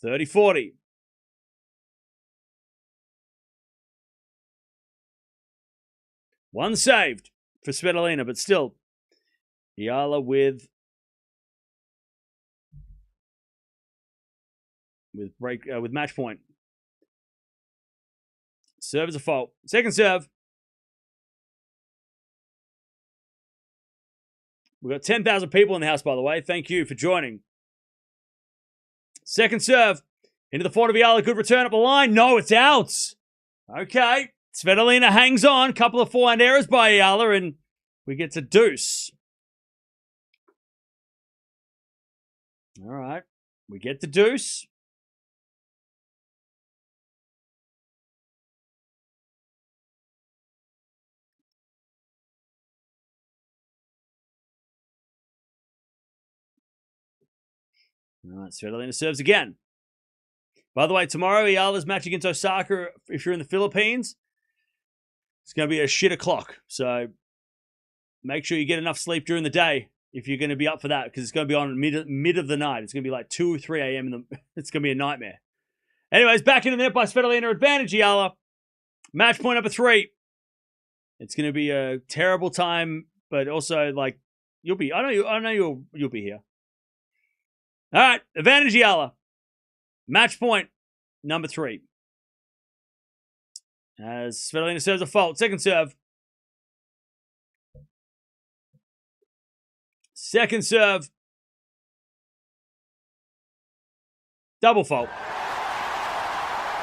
30-40. One saved for Svitolina, but still. Eala with match point. Serve is a fault. Second serve. We've got 10,000 people in the house, by the way. Thank you for joining. Second serve. Into the forehand of Eala. Good return up the line. No, it's out. Okay. Svitolina hangs on. Couple of forehand errors by Eala, and we get to deuce. All right. We get to deuce. All right, Svitolina serves again. By the way, tomorrow, Eala's match against Osaka, if you're in the Philippines, it's going to be at a shit o'clock. So make sure you get enough sleep during the day if you're going to be up for that, because it's going to be on mid of the night. It's going to be like 2 or 3 a.m. It's going to be a nightmare. Anyways, back into the net by Svitolina. Advantage, Eala. Match point number 3. It's going to be a terrible time, but also, like, you'll be, I know you'll be here. All right, advantage, Eala. Match point number 3. As Svitolina serves a fault. Second serve. Second serve. Double fault.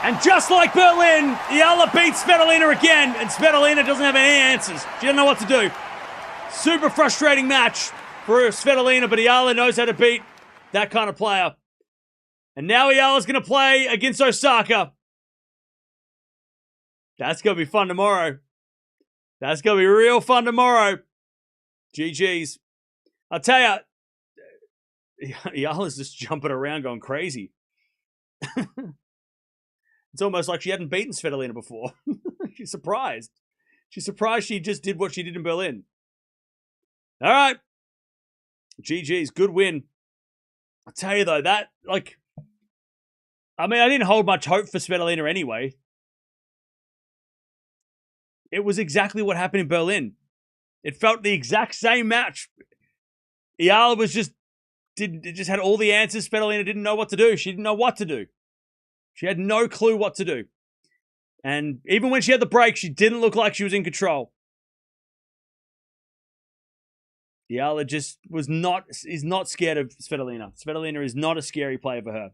And just like Berlin, Eala beats Svitolina again, and Svitolina doesn't have any answers. She doesn't know what to do. Super frustrating match for Svitolina, but Eala knows how to beat that kind of player. And now Eala's going to play against Osaka. That's going to be fun tomorrow. That's going to be real fun tomorrow. GG's. I'll tell you, Eala's just jumping around going crazy. It's almost like she hadn't beaten Svitolina before. She's surprised. She's surprised she just did what she did in Berlin. All right. GG's. Good win. I'll tell you, though, that, like, I mean, I didn't hold much hope for Svitolina anyway. It was exactly what happened in Berlin. It felt the exact same match. Eala was just had all the answers. Svitolina didn't know what to do. She didn't know what to do. She had no clue what to do. And even when she had the break, she didn't look like she was in control. Eala just is not scared of Svitolina. Svitolina is not a scary player for her.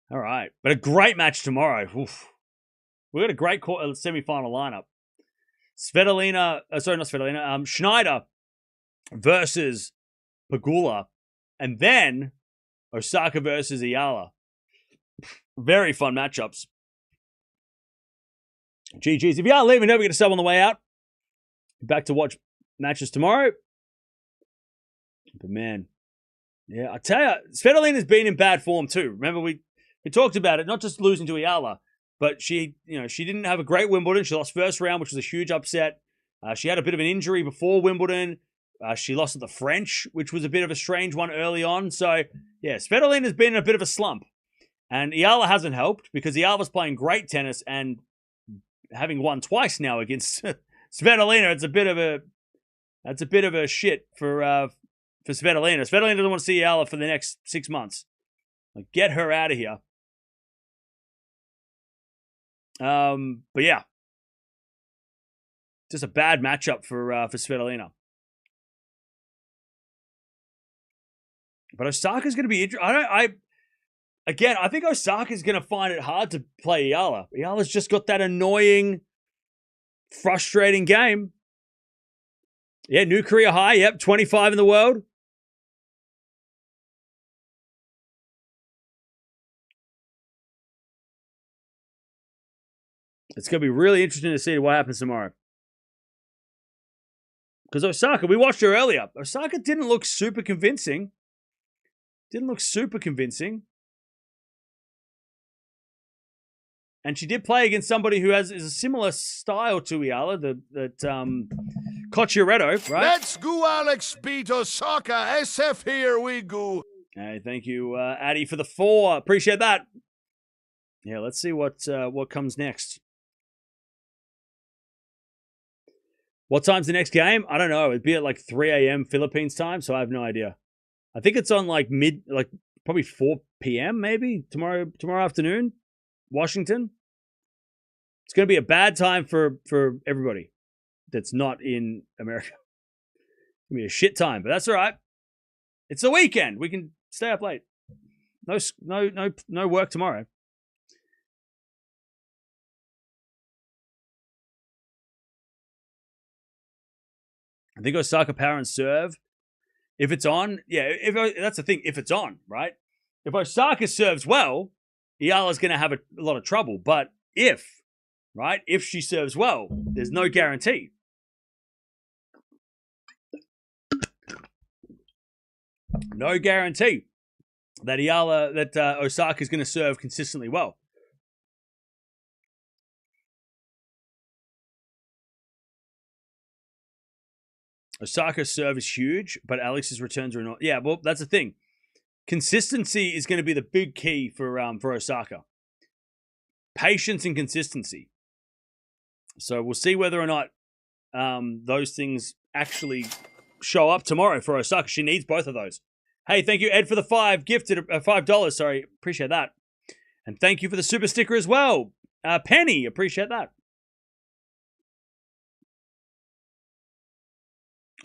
All right. But a great match tomorrow. Oof. We've got a great semi-final lineup. Schneider versus Pegula. And then Osaka versus Eala. Very fun matchups. GG's. If you are leaving, don't forget to sub on the way out. Back to watch matches tomorrow. But man, yeah, I tell you, Svitolina's been in bad form too. Remember, we talked about it, not just losing to Eala, but she didn't have a great Wimbledon. She lost first round, which was a huge upset. She had a bit of an injury before Wimbledon. She lost at the French, which was a bit of a strange one early on. So, yeah, Svitolina's been in a bit of a slump. And Eala hasn't helped because Eala's playing great tennis and having won twice now against Svitolina. That's a bit of a shit for Svitolina. Svitolina doesn't want to see Eala for the next 6 months. Like, get her out of here. But yeah, just a bad matchup for Svitolina. But Osaka's going to be interesting. I think Osaka's going to find it hard to play Eala. Eala's just got that annoying, frustrating game. Yeah, new career high. Yep, 25 in the world. It's going to be really interesting to see what happens tomorrow. Because Osaka, we watched her earlier. Osaka didn't look super convincing. And she did play against somebody who is a similar style to Eala, that Cocciaretto, right? Let's go, Alex. Beat Osaka. SF, here we go. Hey, thank you, Addy, for the 4. Appreciate that. Yeah, let's see what comes next. What time's the next game? I don't know. It'd be at like 3 a.m. Philippines time, so I have no idea. I think it's on like probably 4 p.m. maybe tomorrow afternoon, Washington. It's going to be a bad time for everybody that's not in America. It's going to be a shit time, but that's all right. It's the weekend. We can stay up late. No work tomorrow. I think Osaka power and serve. If it's on, yeah, that's the thing. If it's on, right? If Osaka serves well, Eala's going to have a lot of trouble. But if she serves well, there's no guarantee. No guarantee that Osaka is going to serve consistently well. Osaka's serve is huge, but Alex's returns are not. Yeah, well, that's the thing. Consistency is going to be the big key for Osaka. Patience and consistency. So we'll see whether or not those things actually show up tomorrow for Osaka. She needs both of those. Hey, thank you, Ed, for the $5. Sorry, appreciate that. And thank you for the super sticker as well. Penny, appreciate that.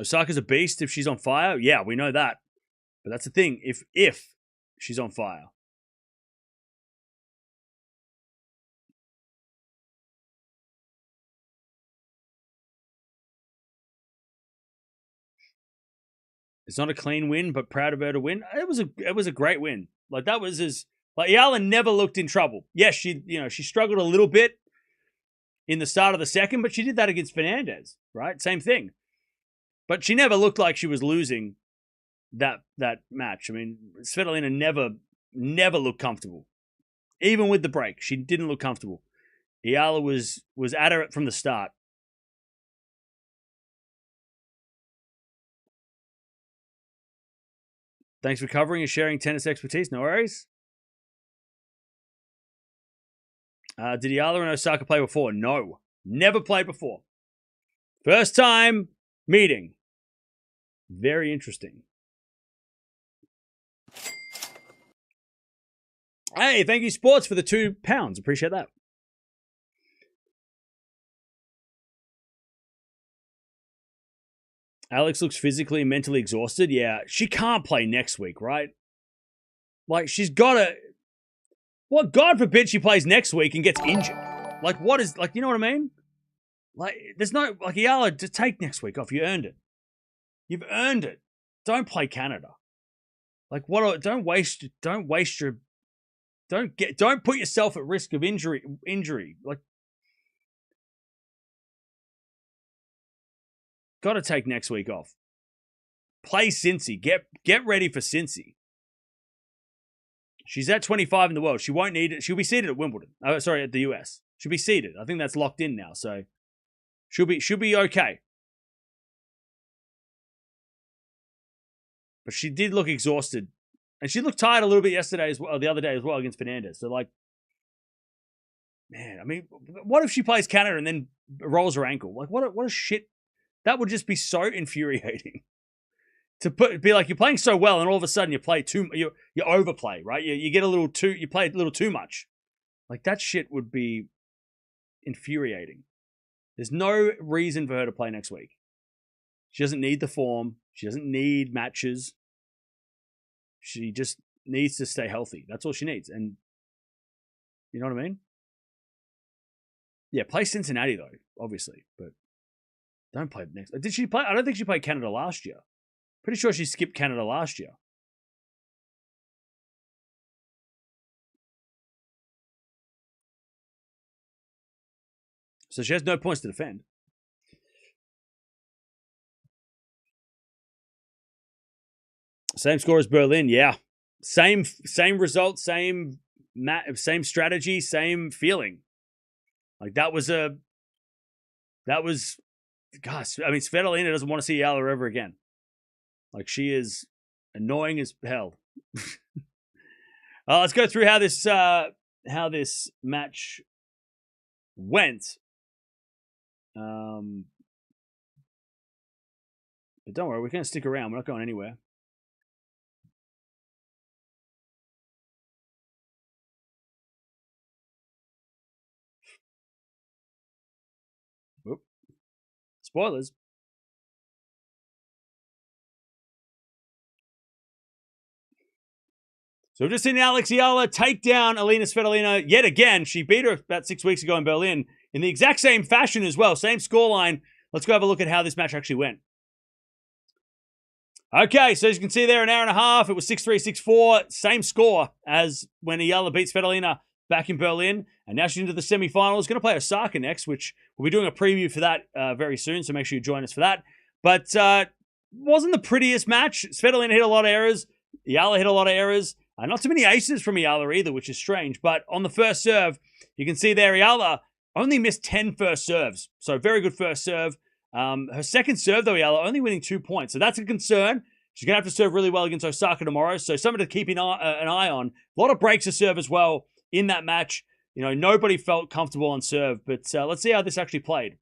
Osaka's a beast if she's on fire. Yeah, we know that. But that's the thing. If she's on fire. It's not a clean win, but proud of her to win. It was a great win. Like that was Eala never looked in trouble. Yes, she struggled a little bit in the start of the second, but she did that against Fernandez, right? Same thing. But she never looked like she was losing that match. I mean, Svitolina never looked comfortable. Even with the break, she didn't look comfortable. Eala was at her from the start. Thanks for covering and sharing tennis expertise. No worries. Did Eala and Osaka play before? No. Never played before. First time meeting. Very interesting. Hey, thank you, Sports, for the £2. Appreciate that. Alex looks physically and mentally exhausted. Yeah, she can't play next week, right? Like, she's got to... Well, God forbid she plays next week and gets injured. Like, what is... Like, you know what I mean? Like, there's no... Like, Eala, just take next week off. You earned it. You've earned it. Don't play Canada. Like, what... Don't waste your... Don't put yourself at risk of injury. Like, got to take next week off. Play Cincy. Get ready for Cincy. She's at 25 in the world. She won't need it. She'll be seeded at Wimbledon. Oh, sorry, at the US. She'll be seeded. I think that's locked in now. So she'll be okay. But she did look exhausted. And she looked tired a little bit yesterday as well, the other day as well against Fernandez. So, like, man, I mean, what if she plays Canada and then rolls her ankle? Like, what a shit. That would just be so infuriating. Be like, you're playing so well and all of a sudden you overplay, right? You get you play a little too much. Like, that shit would be infuriating. There's no reason for her to play next week. She doesn't need the form. She doesn't need matches. She just needs to stay healthy. That's all she needs. And you know what I mean? Yeah, play Cincinnati though, obviously, but don't play next. Did she play? I don't think she played Canada last year. Pretty sure she skipped Canada last year. So she has no points to defend. Same score as Berlin, yeah. Same result, same strategy, same feeling. Like, that was, gosh, I mean, Svitolina doesn't want to see Eala ever again. Like, she is annoying as hell. Let's go through how this match went. But don't worry, we're going to stick around. We're not going anywhere. Oop. Spoilers. So we've just seen Alex Eala take down Elina Svitolina yet again. She beat her about 6 weeks ago in Berlin in the exact same fashion as well. Same scoreline. Let's go have a look at how this match actually went. Okay, so as you can see there, an hour and a half. It was 6-3, 6-4. Same score as when Eala beat Svitolina back in Berlin. And now she's into the semifinals. Going to play Osaka next, which we'll be doing a preview for that very soon. So make sure you join us for that. But wasn't the prettiest match. Svitolina hit a lot of errors. Eala hit a lot of errors. Not too many aces from Eala either, which is strange. But on the first serve, you can see there Eala only missed 10 first serves. So very good first serve. Her second serve, though, Eala only winning 2 points. So that's a concern. She's going to have to serve really well against Osaka tomorrow. So something to keep an eye on. A lot of breaks to serve as well in that match. You know, nobody felt comfortable on serve. But let's see how this actually played.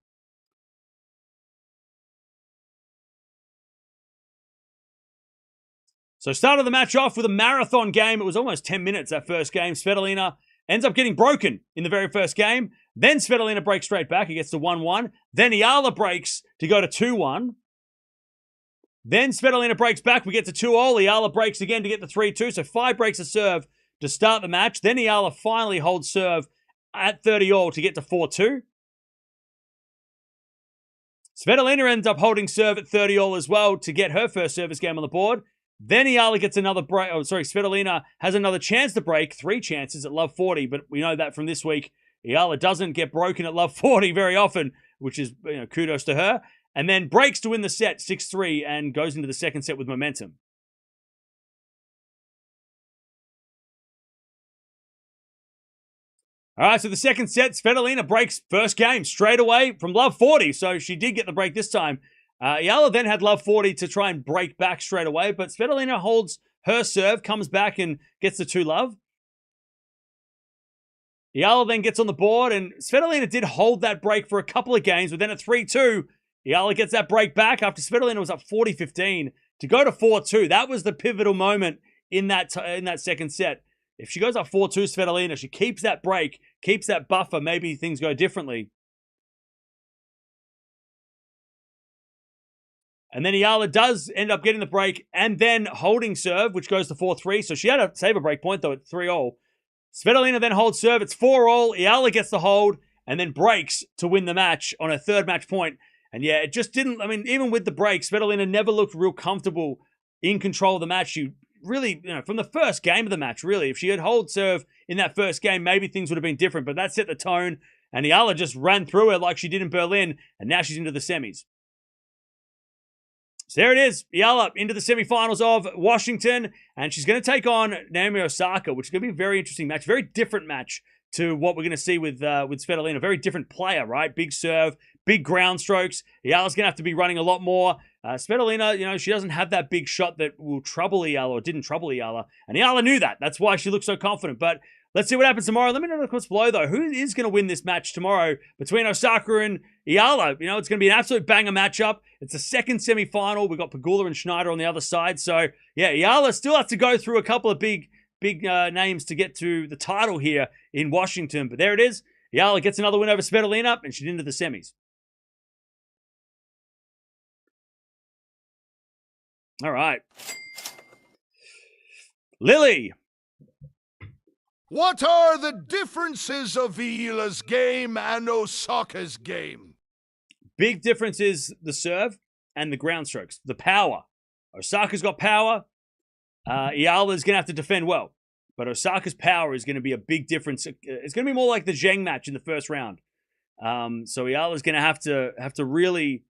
So started the match off with a marathon game. It was almost 10 minutes, that first game. Svitolina ends up getting broken in the very first game. Then Svitolina breaks straight back. He gets to 1-1. Then Eala breaks to go to 2-1. Then Svitolina breaks back. We get to 2-0. Eala breaks again to get to 3-2. So 5 breaks of serve to start the match. Then Eala finally holds serve at 30-all to get to 4-2. Svitolina ends up holding serve at 30-all as well to get her first service game on the board. Then Eala gets another break. Oh, sorry, Svitolina has another chance to break. 3 chances at love 40, but we know that from this week. Eala doesn't get broken at love 40 very often, which is, you know, kudos to her. And then breaks to win the set 6-3 and goes into the second set with momentum. All right, so the second set, Svitolina breaks first game straight away from love 40. So she did get the break this time. Eala then had love 40 to try and break back straight away, but Svitolina holds her serve, comes back and gets the 2 love. Eala then gets on the board, and Svitolina did hold that break for a couple of games, but then at 3-2, Eala gets that break back after Svitolina was up 40-15 to go to 4-2. That was the pivotal moment in that second set. If she goes up 4-2, Svitolina, she keeps that break, keeps that buffer, maybe things go differently. And then Eala does end up getting the break and then holding serve, which goes to 4-3. So she had to save a break point, though, at 3-all. Svitolina then holds serve. It's 4-all. Eala gets the hold and then breaks to win the match on her third match point. And yeah, it just didn't, I mean, even with the break, Svitolina never looked real comfortable in control of the match. She really, from the first game of the match, really, if she had hold serve in that first game, maybe things would have been different. But that set the tone. And Eala just ran through her like she did in Berlin. And now she's into the semis. So there it is, Eala into the semifinals of Washington, and she's going to take on Naomi Osaka, which is going to be a very interesting match, very different match to what we're going to see with Svitolina. Very different player, right? Big serve, big ground strokes. Eala's going to have to be running a lot more. Svitolina, she doesn't have that big shot that will trouble Eala or didn't trouble Eala, and Eala knew that. That's why she looked so confident. But let's see what happens tomorrow. Let me know in the comments below, though, who is going to win this match tomorrow between Osaka and Eala. It's going to be an absolute banger matchup. It's the second semi-final. We've got Pegula and Schneider on the other side. So, yeah, Eala still has to go through a couple of big names to get to the title here in Washington. But there it is. Eala gets another win over Svitolina, and she's into the semis. All right. Lily. What are the differences of Eala's game and Osaka's game? Big difference is the serve and the ground strokes, the power. Osaka's got power. Eala's going to have to defend well. But Osaka's power is going to be a big difference. It's going to be more like the Zheng match in the first round. So Eala's going to have to really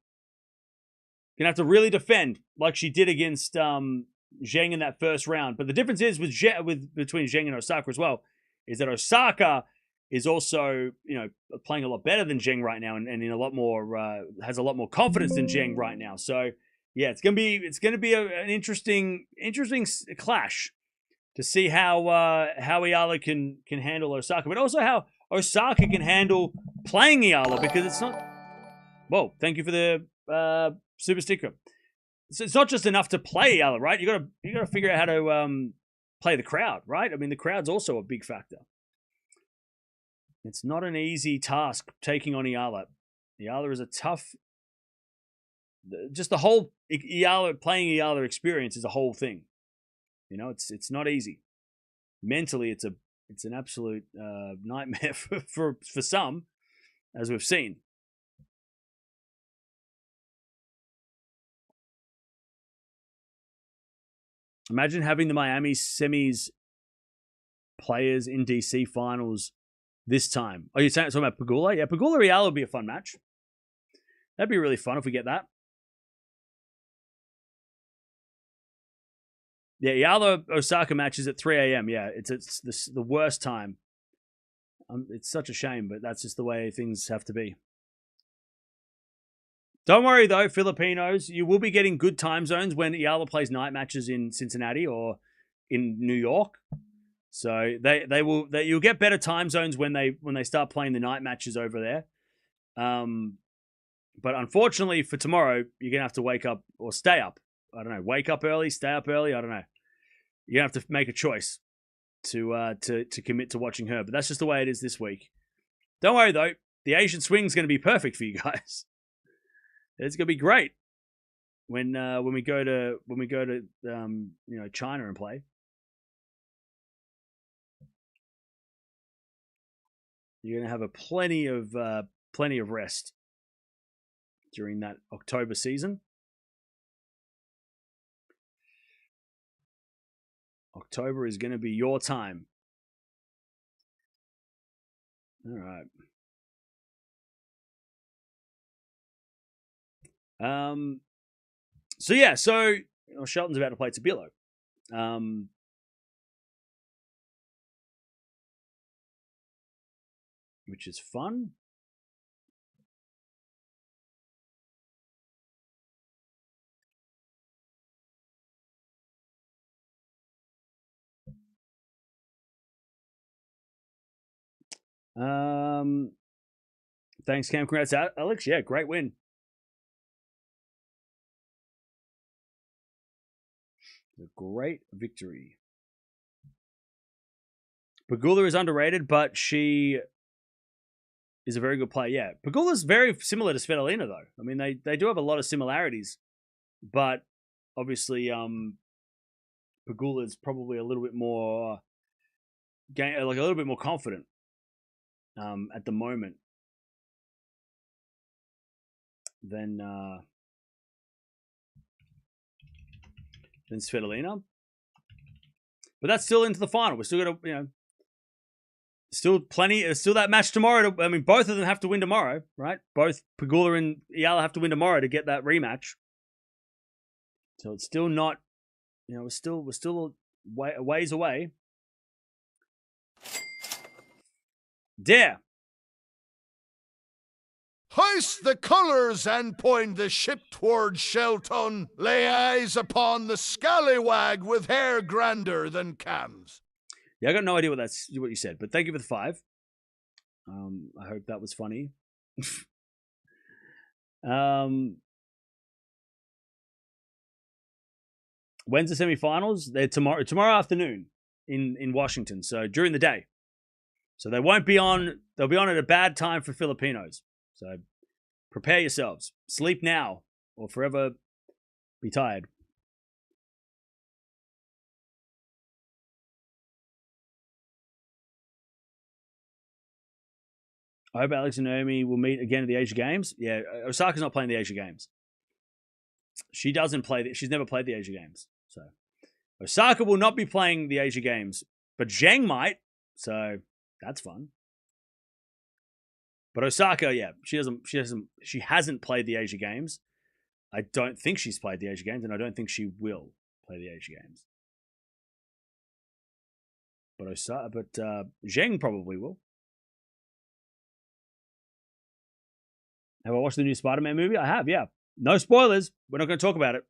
defend like she did against Zheng in that first round. But the difference is between Zheng and Osaka as well is that Osaka is also playing a lot better than Zheng right now and in a lot more has a lot more confidence than Zheng right now. So yeah, it's gonna be an interesting clash to see how Eala can handle Osaka, but also how Osaka can handle playing Eala, because it's not. Whoa! Thank you for the super sticker. So it's not just enough to play Eala, right? You gotta figure out how to play the crowd, right? I mean, the crowd's also a big factor. It's not an easy task taking on Eala. Eala is a tough. Just the whole playing Eala experience is a whole thing. It's not easy. Mentally, it's an absolute nightmare for some, as we've seen. Imagine having the Miami semis players in DC finals this time. Oh, you're talking about Pegula? Yeah, Pegula Eala would be a fun match. That'd be really fun if we get that. Yeah, Eala Osaka matches at 3 a.m. Yeah, it's the worst time. It's such a shame, but that's just the way things have to be. Don't worry, though, Filipinos. You will be getting good time zones when Eala plays night matches in Cincinnati or in New York. So you'll get better time zones when they start playing the night matches over there. But unfortunately for tomorrow, you're gonna have to wake up or stay up. I don't know. Wake up early, stay up early. I don't know. You're gonna have to make a choice to commit to watching her. But that's just the way it is this week. Don't worry though. The Asian swing's gonna be perfect for you guys. It's gonna be great when we go to China and play. You're gonna have plenty of rest during that October season. October is going to be your time. All right. So yeah, Shelton's about to play Tabilo. Which is fun. Thanks, Cam. Congrats, Alex. Yeah, great win. A great victory. Pegula is underrated, but she is a very good player. Yeah, Pegula's very similar to Svitolina, though. I mean, they do have a lot of similarities. but obviously, Pegula's probably a little bit more, a little bit more confident at the moment than Svitolina. But that's still into the final. We're still got to, still that match tomorrow. Both of them have to win tomorrow, right? Both Pegula and Eala have to win tomorrow to get that rematch. So it's still not, we're still a ways away. Dare. Hoist the colours and point the ship towards Shelton. Lay eyes upon the scallywag with hair grander than Cam's. Yeah, I got no idea what you said, but thank you for the 5. I hope that was funny. When's the semifinals? They're tomorrow afternoon in Washington, so during the day. So they'll be on at a bad time for Filipinos. So prepare yourselves. Sleep now or forever be tired. I hope Alex and Naomi will meet again at the Asia Games. Yeah, Osaka's not playing the Asia Games. She doesn't play. She's never played the Asia Games. So Osaka will not be playing the Asia Games, but Zheng might. So that's fun. But Osaka, yeah, she hasn't played the Asia Games. I don't think she's played the Asia Games, and I don't think she will play the Asia Games. But Zheng probably will. Have I watched the new Spider-Man movie? I have, yeah. No spoilers. We're not going to talk about it.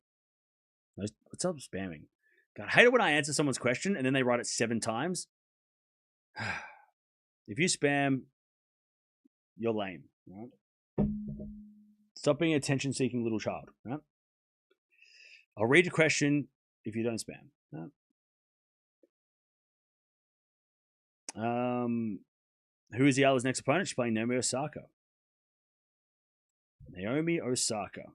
What's up spamming? God, I hate it when I answer someone's question and then they write it 7 times. If you spam, you're lame. Right? Stop being an attention-seeking little child. Right? I'll read your question if you don't spam. Right? Who is Eala's next opponent? She's playing Naomi Osaka. Naomi Osaka.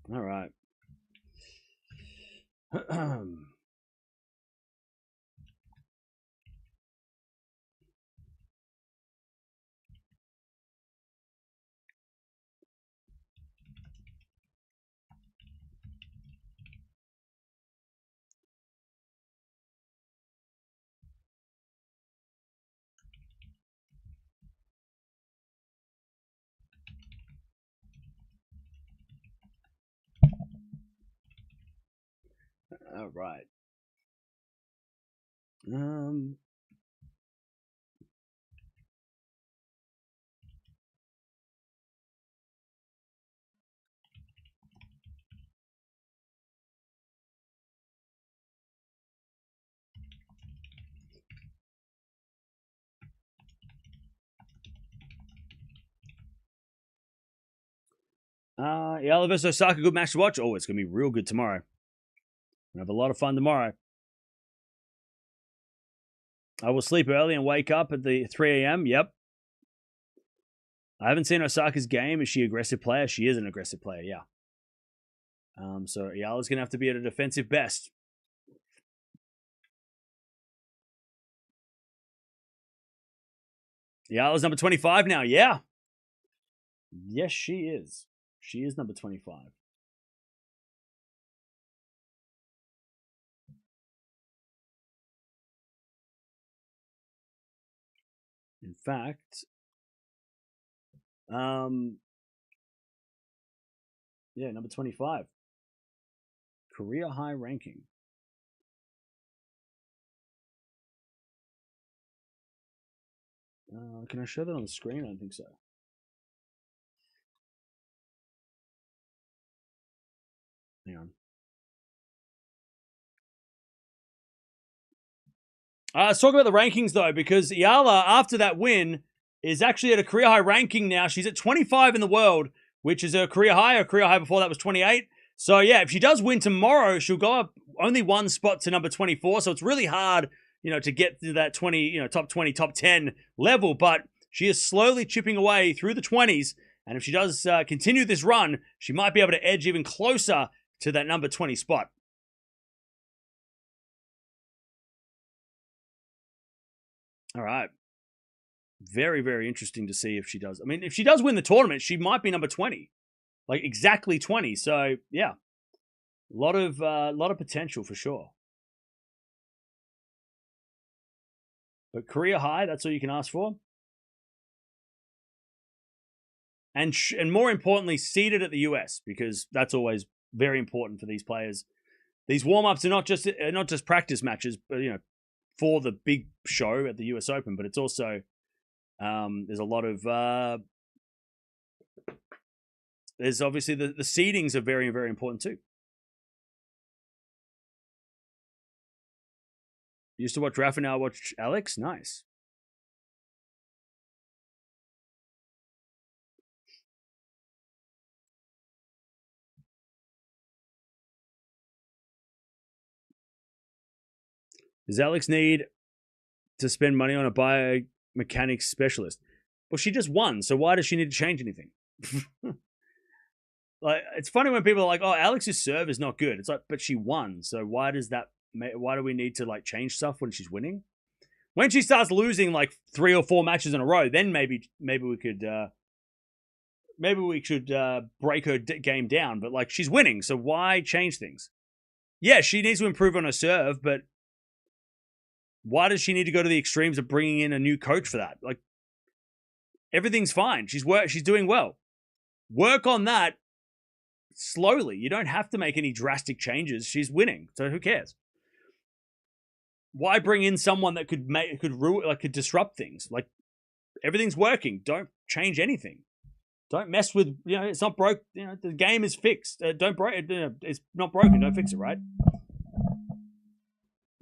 All right. All right. Eala versus Osaka, good match to watch. Oh, it's going to be real good tomorrow. We'll have a lot of fun tomorrow. I will sleep early and wake up at the 3 a.m. Yep. I haven't seen Osaka's game. Is she an aggressive player? She is an aggressive player, yeah. So Eala's going to have to be at a defensive best. Eala's number 25 now, yeah. Yes, she is. She is number 25. In fact, yeah, number 25. Career high ranking. Can I show that on the screen? I don't think so. Hang on. Let's talk about the rankings, though, because Eala, after that win, is actually at a career high ranking now. She's at 25 in the world, which is a career high. Her career high before that was 28. So, yeah, if she does win tomorrow, she'll go up only one spot to number 24. So it's really hard, to get to that 20, top 20, top 10 level. But she is slowly chipping away through the 20s. And if she does continue this run, she might be able to edge even closer to that number 20 spot. All right. Very, very interesting to see if she does. I mean, if she does win the tournament, she might be number 20. Like exactly 20. So, yeah. A lot of potential for sure. But career high, that's all you can ask for. And more importantly, seeded at the US, because that's always very important for these players. These warm-ups are not just practice matches, but for the big show at the US Open, but it's also there's a lot of there's obviously the seedings are very, very important too. Used to watch Rafa, now watch Alex. Nice. Does Alex need to spend money on a biomechanics specialist? Well, she just won, so why does she need to change anything? Like, it's funny when people are like, "Oh, Alex's serve is not good." It's like, but she won, so why do we need to like change stuff when she's winning? When she starts losing like 3 or 4 matches in a row, then maybe we could break her game down. But like, she's winning, so why change things? Yeah, she needs to improve on her serve, but why does she need to go to the extremes of bringing in a new coach for that? Like, everything's fine. She's doing well. Work on that slowly. You don't have to make any drastic changes. She's winning, so who cares? Why bring in someone that could disrupt things? Like, everything's working. Don't change anything. Don't mess with, it's not broke. The game is fixed. Don't break it. It's not broken. Don't fix it, right?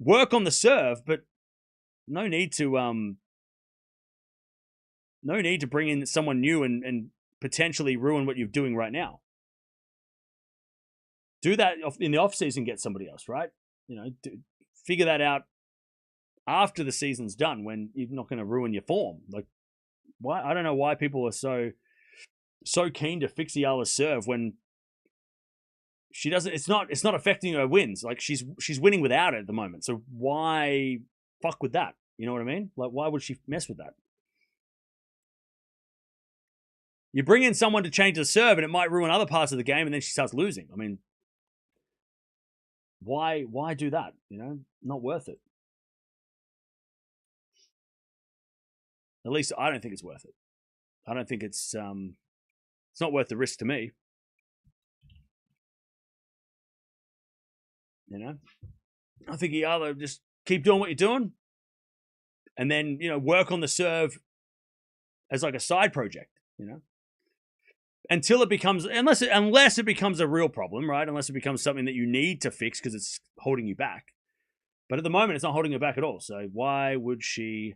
Work on the serve, but no need to bring in someone new and potentially ruin what you're doing right now. Do that in the off season. Get somebody else, right? Figure that out after the season's done, when you're not going to ruin your form. Like, why? I don't know why people are so keen to fix Eala's serve when she doesn't. It's not affecting her wins. Like, she's winning without it at the moment. So why fuck with that? You know what I mean? Like, why would she mess with that? You bring in someone to change the serve, and it might ruin other parts of the game, and then she starts losing. I mean, why do that? Not worth it. At least I don't think it's worth it. I don't think it's not worth the risk to me. I think you either just keep doing what you're doing, and then work on the serve as like a side project. Until it becomes, unless it becomes a real problem, right? Unless it becomes something that you need to fix because it's holding you back. But at the moment, it's not holding her back at all. So why would she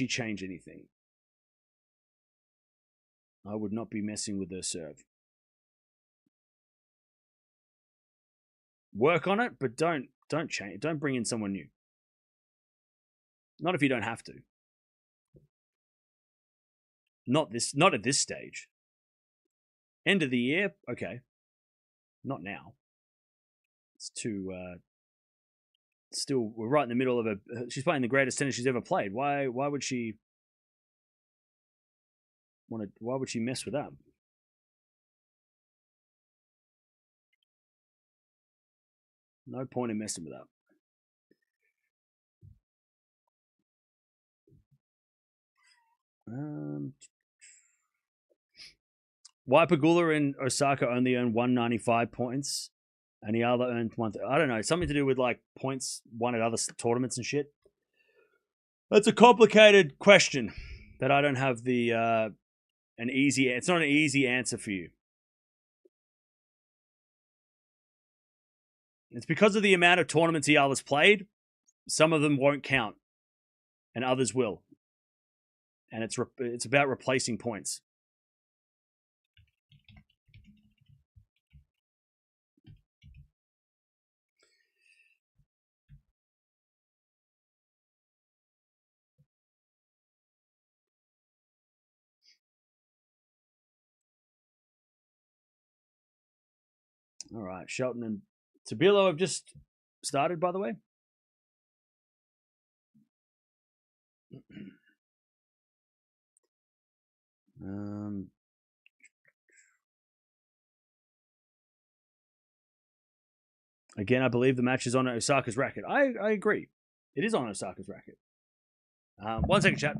change anything? I would not be messing with her serve. Work on it, but don't change. Don't bring in someone new. Not if you don't have to. Not at this stage. End of the year, okay. Not now. It's too. Still, we're right in the middle of she's playing the greatest tennis she's ever played. Why would she Why would she mess with that? No point in messing with that. Why Pegula and Osaka only earned 195 points, and Eala earned I don't know, something to do with like points won at other tournaments and shit. That's a complicated question that I don't have it's not an easy answer for you. It's because of the amount of tournaments Eala's played. Some of them won't count, and others will. And it's about replacing points. All right. Shelton and Tabilo have just started, by the way. Again, I believe the match is on Osaka's racket. I agree. It is on Osaka's racket. 1 second, chat.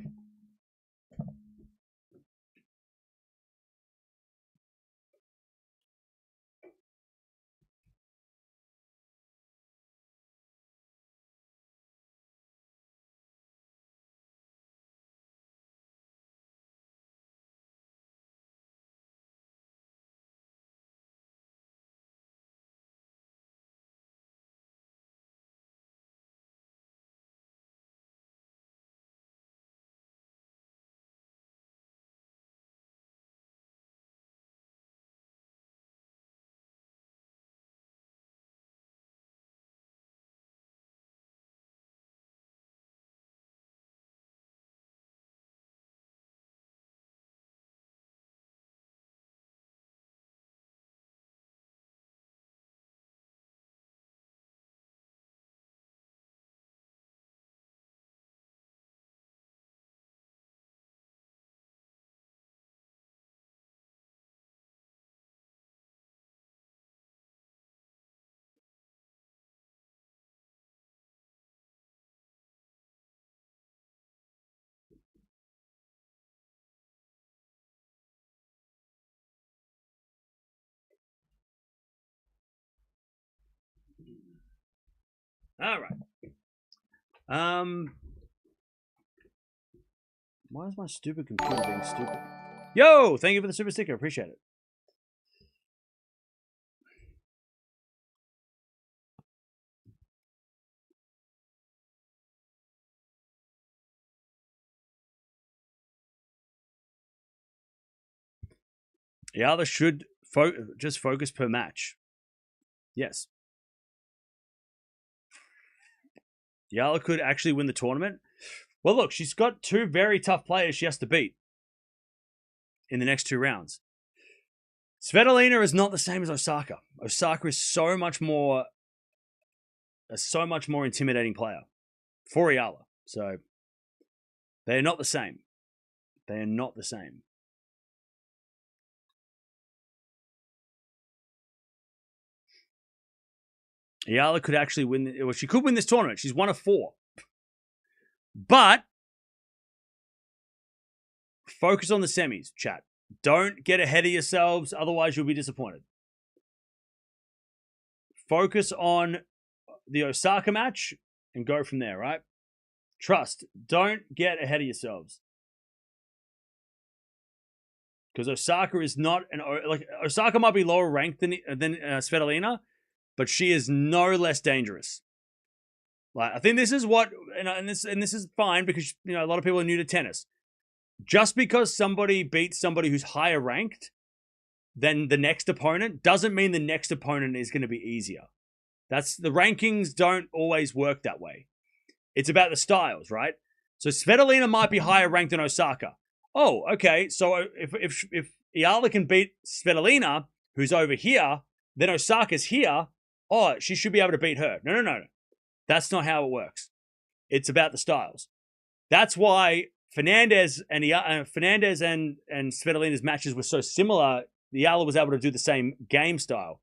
All right. Why is my stupid computer being stupid? Yo, thank you for the super sticker. Appreciate it. Eala should just focus per match. Yes. Eala could actually win the tournament. Well, look, she's got two very tough players she has to beat in the next 2 rounds. Svitolina is not the same as Osaka. Osaka is so much more intimidating player for Eala. So they are not the same. They are not the same. Eala could actually win. Well, she could win this tournament. She's 1 of 4. But focus on the semis, chat. Don't get ahead of yourselves, otherwise you'll be disappointed. Focus on the Osaka match and go from there, right? Trust. Don't get ahead of yourselves. Because Osaka is not Osaka might be lower ranked than Svitolina, but she is no less dangerous. Like, I think this is what, and this is fine because a lot of people are new to tennis. Just because somebody beats somebody who's higher ranked than the next opponent doesn't mean the next opponent is going to be easier. The rankings don't always work that way. It's about the styles, right? So Svitolina might be higher ranked than Osaka. Oh, okay. So if Eala can beat Svitolina, who's over here, then Osaka's here. Oh, she should be able to beat her. No. That's not how it works. It's about the styles. That's why Fernandez and Svitolina's matches were so similar. Eala was able to do the same game style.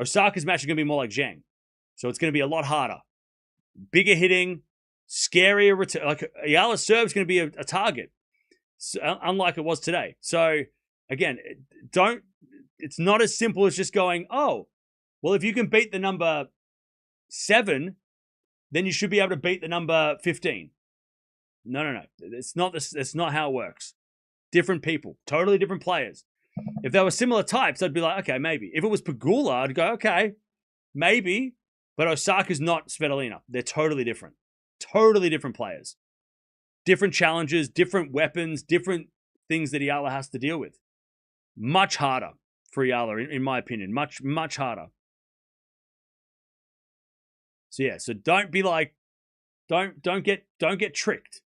Osaka's match is going to be more like Zhang. So it's going to be a lot harder. Bigger hitting, scarier return. Like Eala's serve is going to be a target, unlike it was today. So again, it's not as simple as just going, oh, well, if you can beat the number 7, then you should be able to beat the number 15. No. It's not this. That's not how it works. Different people, totally different players. If they were similar types, I'd be like, okay, maybe. If it was Pegula, I'd go, okay, maybe. But Osaka's not Svitolina. They're totally different. Totally different players. Different challenges, different weapons, different things that Eala has to deal with. Much harder for Eala, in my opinion. Much, much harder. So yeah, so don't be like, don't get tricked.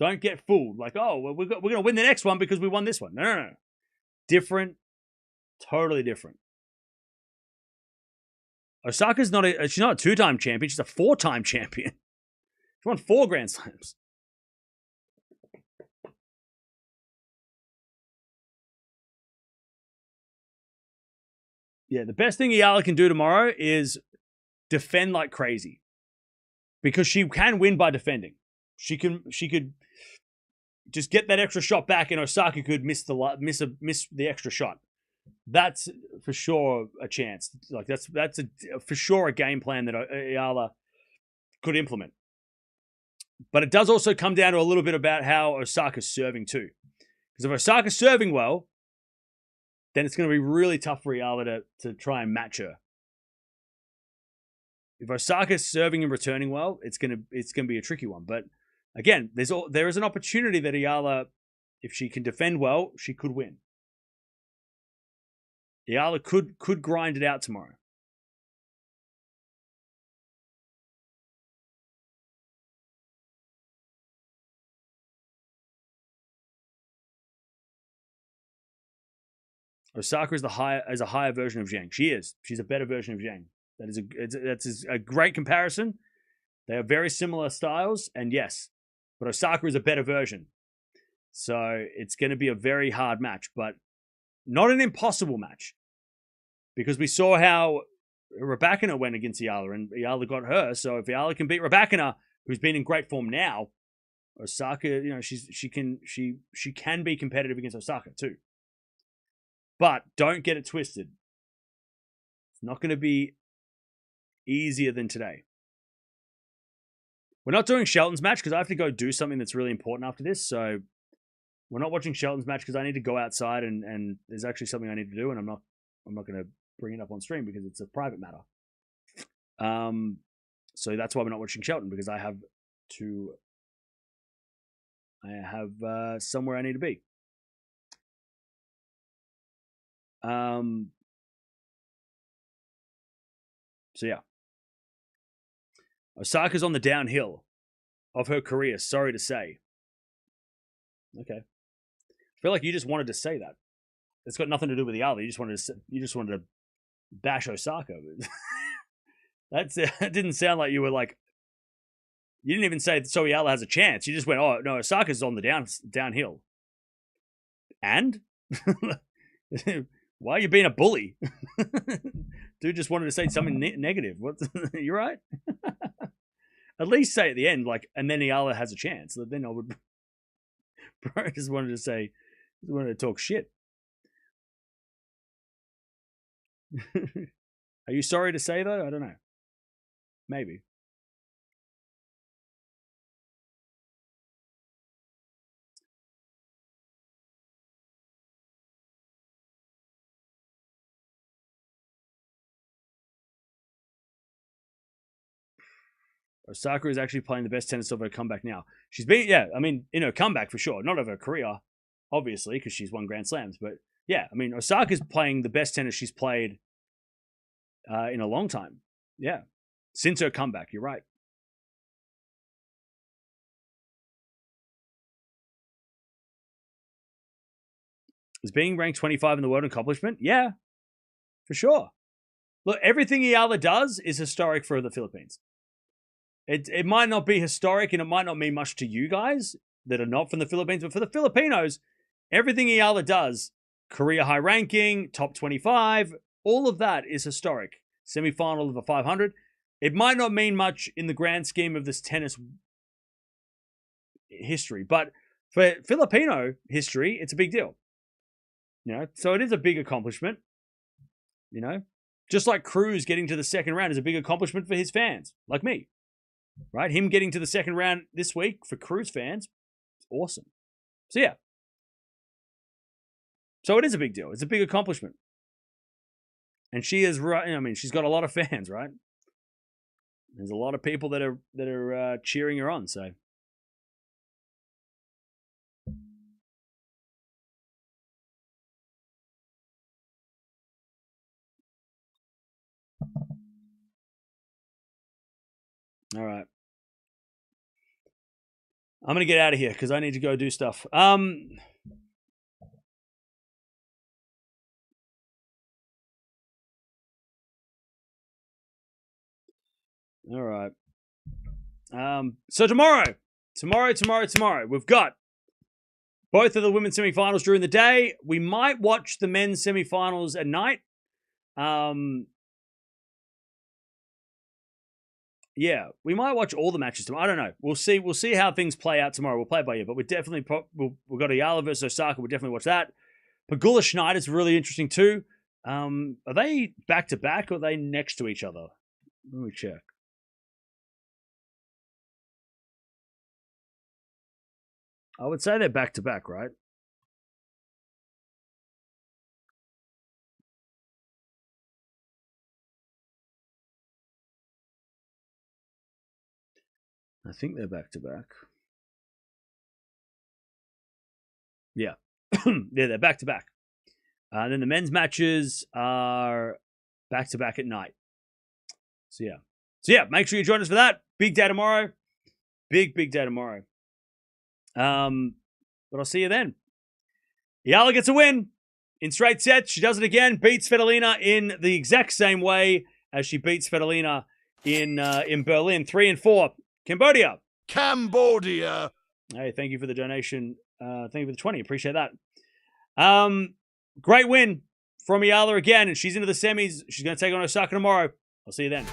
Don't get fooled. Like, oh, well, we're going to win the next one because we won this one. No. Different. Totally different. Osaka's she's not a 2-time champion. She's a 4-time champion. She won 4 Grand Slams. Yeah, the best thing Eala can do tomorrow is defend like crazy. Because she can win by defending. She could just get that extra shot back, and Osaka could miss the extra shot. That's for sure a chance. Like that's for sure a game plan that Eala could implement. But it does also come down to a little bit about how Osaka's serving too. Because if Osaka's serving well, then it's going to be really tough for Eala to try and match her. If Osaka's serving and returning well, it's gonna be a tricky one. But again, there is an opportunity that Eala, if she can defend well, she could win. Eala could grind it out tomorrow. Osaka is a higher version of Zhang. She is. She's a better version of Zhang. That's a great comparison. They are very similar styles, and yes, but Osaka is a better version. So it's going to be a very hard match, but not an impossible match. Because we saw how Raducanu went against Eala, and Eala got her. So if Eala can beat Raducanu, who's been in great form now, Osaka, she can be competitive against Osaka too. But don't get it twisted. It's not going to be easier than today. We're not doing Shelton's match because I have to go do something that's really important after this. So we're not watching Shelton's match because I need to go outside and there's actually something I need to do, and I'm not going to bring it up on stream because it's a private matter. So that's why we're not watching Shelton, because I have somewhere I need to be. So yeah. Osaka's on the downhill of her career, sorry to say. Okay. I feel like you just wanted to say that. It's got nothing to do with the other. You just wanted to bash Osaka. That didn't sound like you were like. You didn't even say so Eala has a chance. You just went, oh no, Osaka's on the downhill. And why are you being a bully? Dude just wanted to say something negative. What? You right? At least say at the end, like, and then Eala has a chance. Then I would. Bro, I just wanted to talk shit. Are you sorry to say though? I don't know. Maybe. Osaka is actually playing the best tennis of her comeback now. She's been, in her comeback for sure. Not of her career, obviously, because she's won Grand Slams. But yeah, Osaka's playing the best tennis she's played in a long time. Yeah. Since her comeback, you're right. Is being ranked 25 in the world an accomplishment? Yeah, for sure. Look, everything Eala does is historic for the Philippines. It might not be historic and it might not mean much to you guys that are not from the Philippines, but for the Filipinos, everything Eala does, career high ranking, top 25, all of that is historic. Semi-final of a 500. It might not mean much in the grand scheme of this tennis history, but for Filipino history, it's a big deal. So it is a big accomplishment. Just like Cruz getting to the second round is a big accomplishment for his fans, like me. Right? Him getting to the second round this week for Cruz fans, it's awesome. So yeah. So it is a big deal. It's a big accomplishment. And she is right. She's got a lot of fans, right? There's a lot of people that are cheering her on. So all right. I'm going to get out of here because I need to go do stuff. All right. So tomorrow, we've got both of the women's semifinals during the day. We might watch the men's semifinals at night. Yeah, we might watch all the matches tomorrow. I don't know. We'll see. We'll see how things play out tomorrow. We'll play it by ear, but we definitely we've got Eala versus Osaka. We'll definitely watch that. Pegula Schneider's really interesting too. Are they back to back or are they next to each other? Let me check. I would say they're back to back, right? I think they're back to back. Yeah. Yeah, they're back to back. And then the men's matches are back to back at night. So yeah, make sure you join us for that. Big day tomorrow. Big day tomorrow. But I'll see you then. Eala gets a win in straight sets. She does it again. Beats Svitolina in the exact same way as she beats Svitolina in Berlin. 3-4. Cambodia. Hey, thank you for the donation. Thank you for the 20. Appreciate that. Great win from Eala again, and she's into the semis. She's going to take on Osaka tomorrow. I'll see you then.